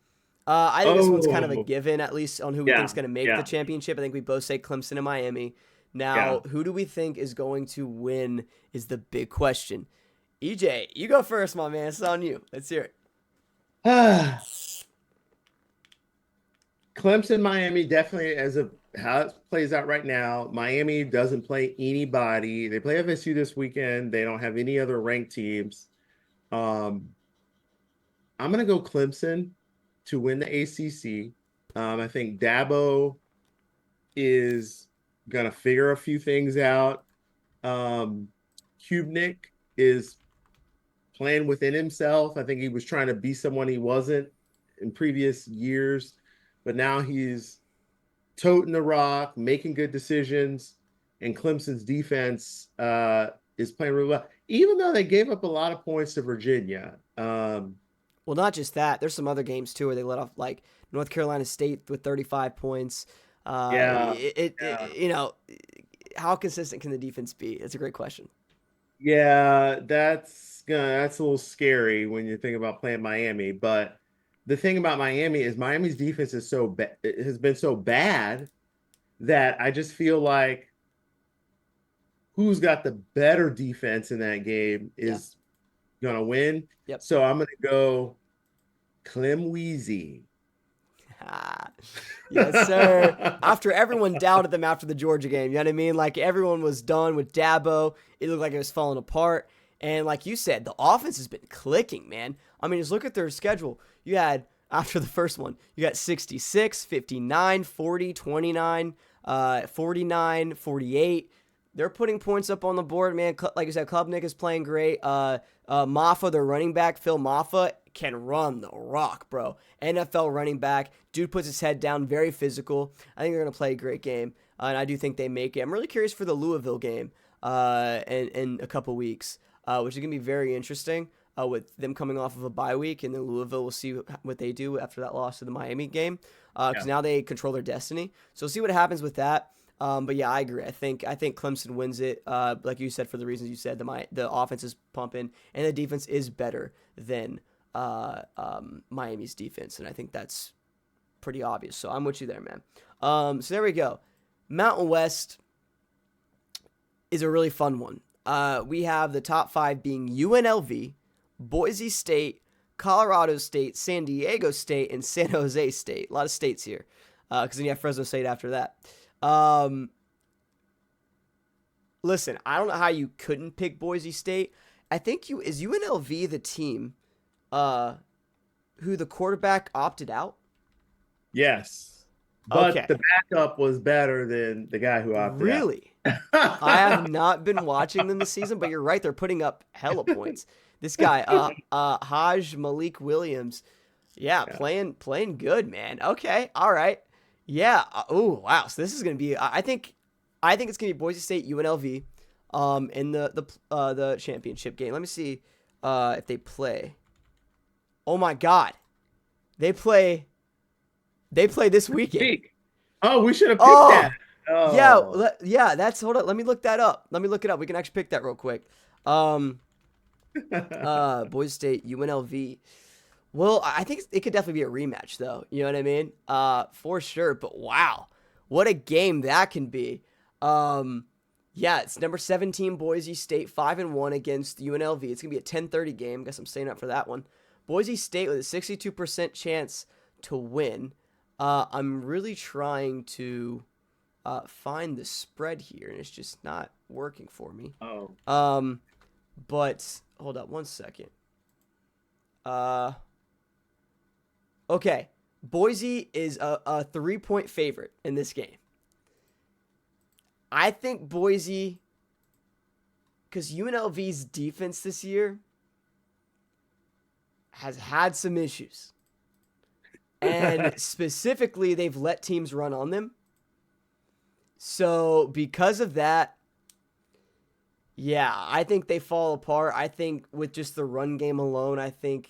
Speaker 1: I think this one's kind of a given, at least on who we think is going to make the championship. I think we both say Clemson and Miami. Now, who do we think is going to win is the big question. EJ, you go first, my man. It's on you. Let's hear it.
Speaker 2: Clemson, Miami, definitely as of how it plays out right now. Miami doesn't play anybody. They play FSU this weekend. They don't have any other ranked teams. I'm going to go Clemson to win the ACC. I think Dabo is going to figure a few things out. Kubnik is playing within himself. I think he was trying to be someone he wasn't in previous years, but now he's toting the rock, making good decisions, and Clemson's defense is playing really well, even though they gave up a lot of points to Virginia.
Speaker 1: Well, not just that. There's some other games, too, where they let off, like, North Carolina State with 35 points. How consistent can the defense be? It's a great question.
Speaker 2: Yeah, that's a little scary when you think about playing Miami. But the thing about Miami is Miami's defense is has been so bad that I just feel like who's got the better defense in that game is going to win.
Speaker 1: Yep.
Speaker 2: So I'm going to go Clem Weezy.
Speaker 1: Yes, sir. After everyone doubted them after the Georgia game, you know what I mean? Like, everyone was done with Dabo. It looked like it was falling apart. And like you said, the offense has been clicking, man. I mean, just look at their schedule. You had, after the first one, you got 66, 59, 40, 29, 49, 48. They're putting points up on the board, man. Like I said, Klubnik is playing great. Maffa, their running back, Phil Maffa, can run the rock, bro. NFL running back. Dude puts his head down, very physical. I think they're going to play a great game, and I do think they make it. I'm really curious for the Louisville game in a couple weeks, which is going to be very interesting with them coming off of a bye week, and then Louisville will see what they do after that loss to the Miami game because now they control their destiny. So we'll see what happens with that. But yeah, I agree. I think Clemson wins it. Like you said, for the reasons you said, the offense is pumping and the defense is better than Miami's defense, and I think that's pretty obvious. So I'm with you there, man. So there we go. Mountain West is a really fun one. We have the top 5 being UNLV, Boise State, Colorado State, San Diego State, and San Jose State. A lot of states here, because then you have Fresno State after that. Listen, I don't know how you couldn't pick Boise State. I think is UNLV the team who the quarterback opted out?
Speaker 2: Yes. But the backup was better than the guy who opted out. Really?
Speaker 1: I have not been watching them this season, but you're right. They're putting up hella points. This guy, Haj Malik Williams. Yeah,
Speaker 2: Yeah.
Speaker 1: playing good, man. Okay, all right. Yeah. Oh, wow. So this is gonna be. I think it's gonna be Boise State UNLV, in the championship game. Let me see, if they play. Oh my God, they play. They play this weekend.
Speaker 2: Week. Oh, we should have picked that.
Speaker 1: Oh, yeah,
Speaker 2: Oh.
Speaker 1: yeah. That's hold on. Let me look that up. Let me look it up. We can actually pick that real quick. Um, Boise State UNLV. Well, I think it could definitely be a rematch, though. You know what I mean? For sure. But wow, what a game that can be. Yeah, it's number 17 Boise State 5-1 against UNLV. It's gonna be a 10:30 game. Guess I'm staying up for that one. Boise State with a 62% chance to win. I'm really trying to find the spread here, and it's just not working for me.
Speaker 2: Oh.
Speaker 1: But hold up one second. Okay, Boise is a 3-point favorite in this game. I think Boise, because UNLV's defense this year has had some issues. And specifically, they've let teams run on them. So because of that, yeah, I think they fall apart. I think with just the run game alone, I think,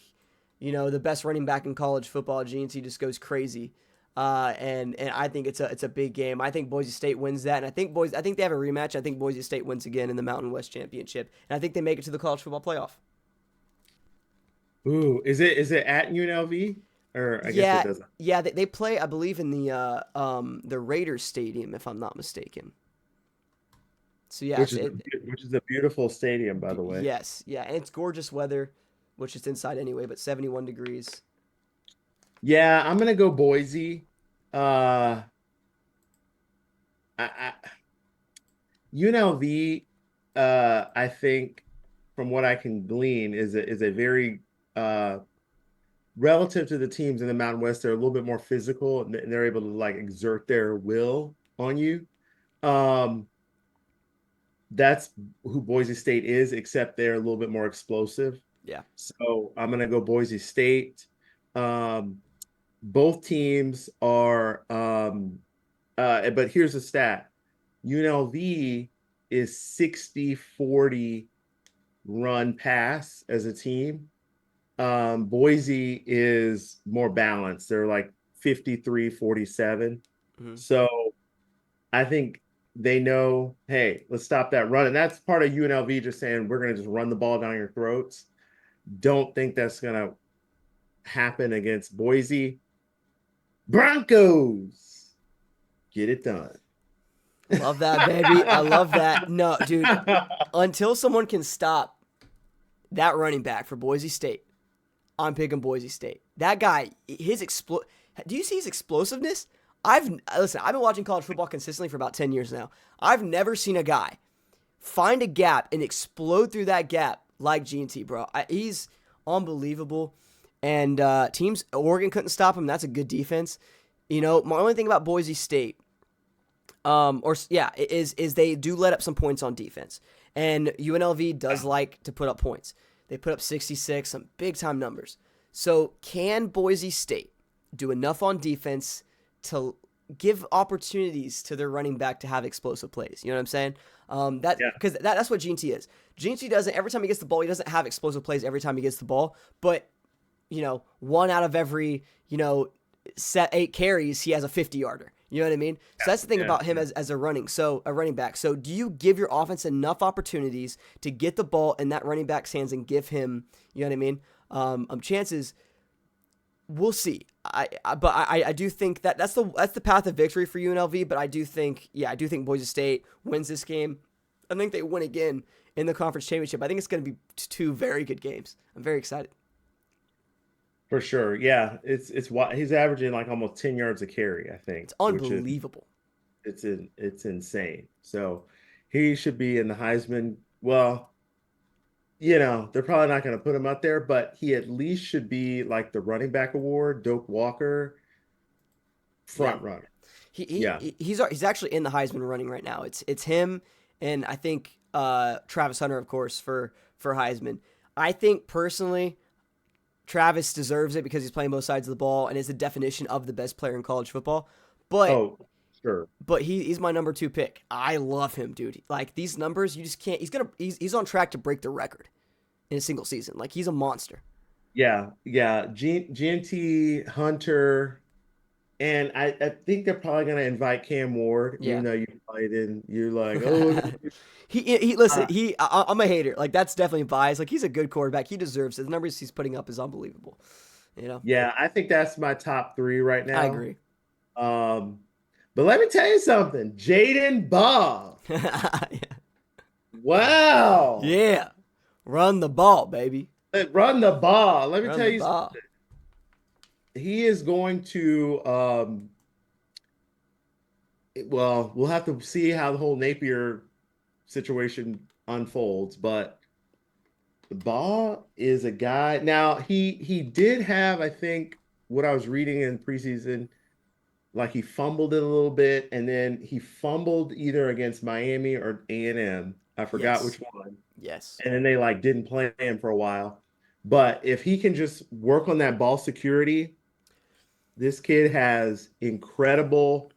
Speaker 1: the best running back in college football, GNC, just goes crazy. And I think it's a big game. I think Boise State wins that, and I think they have a rematch. I think Boise State wins again in the Mountain West Championship, and I think they make it to the college football playoff.
Speaker 2: Ooh, is it at UNLV? Or I guess it doesn't.
Speaker 1: Yeah, they play, I believe, in the Raiders Stadium, if I'm not mistaken. So yeah,
Speaker 2: Which is a beautiful stadium, by the way.
Speaker 1: yes, yeah, and it's gorgeous weather, which is inside anyway, but 71 degrees.
Speaker 2: Yeah, I'm gonna go Boise. Uh, I UNLV, I think, from what I can glean, is a very relative to the teams in the Mountain West. They're a little bit more physical, and they're able to like exert their will on you. Um, that's who Boise State is, except they're a little bit more explosive.
Speaker 1: Yeah.
Speaker 2: So I'm gonna go Boise State. Um, both teams are, but here's a stat. UNLV is 60-40 run pass as a team. Boise is more balanced. They're like 53-47.
Speaker 1: Mm-hmm.
Speaker 2: So I think they know, hey, let's stop that run. And that's part of UNLV just saying, we're going to just run the ball down your throats. Don't think that's going to happen against Boise. Broncos, get it done.
Speaker 1: Love that, baby. I love that. No, dude, until someone can stop that running back for Boise State, I'm picking Boise State. That guy, do you see his explosiveness? I've been watching college football consistently for about 10 years now. I've never seen a guy find a gap and explode through that gap like G&T, bro. He's unbelievable. And Oregon couldn't stop him. That's a good defense. My only thing about Boise State, is they do let up some points on defense. And UNLV does like to put up points. They put up 66, some big-time numbers. So can Boise State do enough on defense to give opportunities to their running back to have explosive plays? You know what I'm saying? Because that's what G&T is. G&T doesn't, every time he gets the ball, he doesn't have explosive plays every time he gets the ball. But, one out of every, 8 carries, he has a 50-yarder. You know what I mean? So that's the thing about him as a running back. So do you give your offense enough opportunities to get the ball in that running back's hands and give him, you know what I mean? Chances, we'll see. I do think that's the path of victory for UNLV. But I do think Boise State wins this game. I think they win again in the conference championship. I think it's going to be 2 very good games. I'm very excited.
Speaker 2: For sure. Yeah. It's he's averaging like almost 10 yards a carry, I think.
Speaker 1: It's unbelievable.
Speaker 2: It's insane. So he should be in the Heisman. Well, they're probably not going to put him up there, but he at least should be like the running back award, Doak Walker, front runner.
Speaker 1: He's actually in the Heisman running right now. It's him and I think Travis Hunter, of course, for Heisman. I think personally, Travis deserves it because he's playing both sides of the ball and is the definition of the best player in college football. But
Speaker 2: Oh, sure.
Speaker 1: he's my number 2 pick. I love him, dude. Like these numbers, you just can't. He's on track to break the record in a single season. Like he's a monster.
Speaker 2: Yeah, yeah. GNT Hunter, and I think they're probably gonna invite Cam Ward,
Speaker 1: Yeah.
Speaker 2: even though you probably didn't. You're like, oh,
Speaker 1: he listen.
Speaker 2: uh,
Speaker 1: I'm a hater. Like that's definitely biased. Like he's a good quarterback. He deserves it. The numbers he's putting up is unbelievable. You know.
Speaker 2: yeah. I think that's my top three right
Speaker 1: I
Speaker 2: now.
Speaker 1: agree.
Speaker 2: Um, but let me tell you something, Jaden Ball.
Speaker 1: Yeah.
Speaker 2: Wow.
Speaker 1: Yeah. Run the ball, baby.
Speaker 2: Run the ball. Let me
Speaker 1: Run
Speaker 2: tell
Speaker 1: the
Speaker 2: you
Speaker 1: ball.
Speaker 2: something. He is going to well, we'll have to see how the whole Napier situation unfolds, but the ball is a guy. Now he did have, I think, what I was reading in preseason, like he fumbled it a little bit, and then he fumbled either against Miami or A&M. I forgot
Speaker 1: Yes.
Speaker 2: which one.
Speaker 1: Yes.
Speaker 2: And then they like didn't play him for a while. But if he can just work on that ball security, this kid has incredible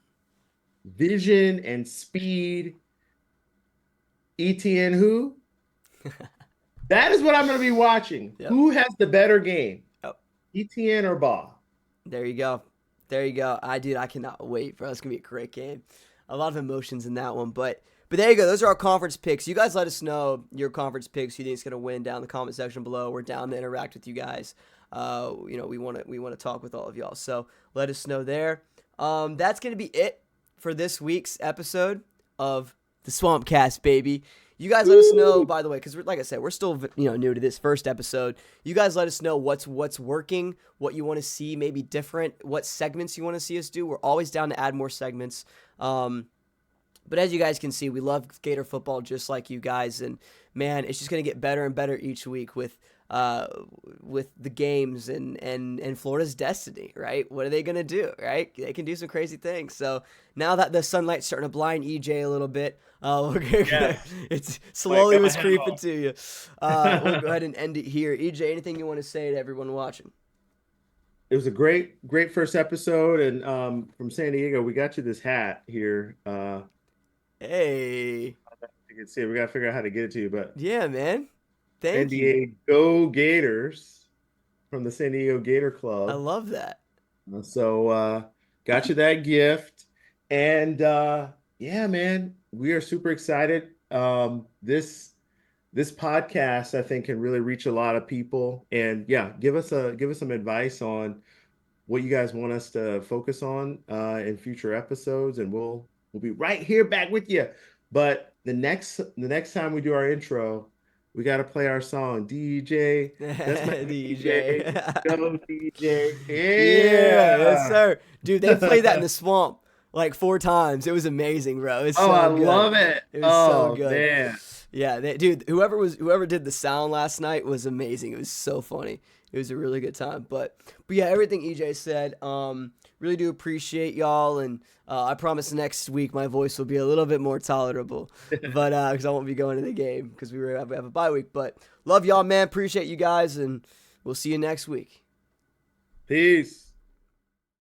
Speaker 2: vision and speed. ETN who? That is what I'm going to be watching.
Speaker 1: Yep.
Speaker 2: Who has the better game?
Speaker 1: Yep.
Speaker 2: ETN or Ball?
Speaker 1: There you go. There you go. I cannot wait, bro. It's gonna be a great game. A lot of emotions in that one, but there you go. Those are our conference picks. You guys let us know your conference picks. Who you think is gonna win down in the comment section below. We're down to interact with you guys. We want to talk with all of y'all. So let us know there. That's gonna be it for this week's episode of the SwampCast, baby. You guys let us know, by the way, because like I said, we're still new to this first episode. You guys let us know what's working, what you want to see, maybe different, what segments you want to see us do. We're always down to add more segments. But as you guys can see, we love Gator football just like you guys, and man, it's just gonna get better and better each week with the games and Florida's destiny, right? What are they gonna do, right? They can do some crazy things. So now that the sunlight's starting to blind EJ a little bit, it's slowly was creeping to you. We'll go ahead and end it here. EJ, anything you want to say to everyone watching?
Speaker 2: It was a great first episode, and from San Diego, we got you this hat here.
Speaker 1: Hey,
Speaker 2: You can see it. We gotta figure out how to get it to you, but
Speaker 1: yeah, man.
Speaker 2: San
Speaker 1: Thank you.
Speaker 2: Diego Gators from the San Diego Gator
Speaker 1: I
Speaker 2: Club.
Speaker 1: love that.
Speaker 2: So got you that gift. And yeah, man, we are super excited. This podcast, I think, can really reach a lot of people. And yeah, give us some advice on what you guys want us to focus on in future episodes, and we'll be right here back with you. But the next time we do our intro, we got to play our song, DJ. That's my DJ. Go DJ.
Speaker 1: Yeah, yes,
Speaker 2: Yeah.
Speaker 1: sir. Dude, they played that in the swamp like 4 times. It was amazing, bro. It's
Speaker 2: Oh,
Speaker 1: so
Speaker 2: I
Speaker 1: good.
Speaker 2: love it.
Speaker 1: It was so
Speaker 2: Oh,
Speaker 1: good.
Speaker 2: man.
Speaker 1: Yeah, dude, whoever did the sound last night was amazing. It was so funny. It was a really good time. But yeah, everything EJ said, really do appreciate y'all, and I promise next week my voice will be a little bit more tolerable, but because I won't be going to the game because we have a bye week. But love y'all, man. Appreciate you guys, and we'll see you next week.
Speaker 2: Peace.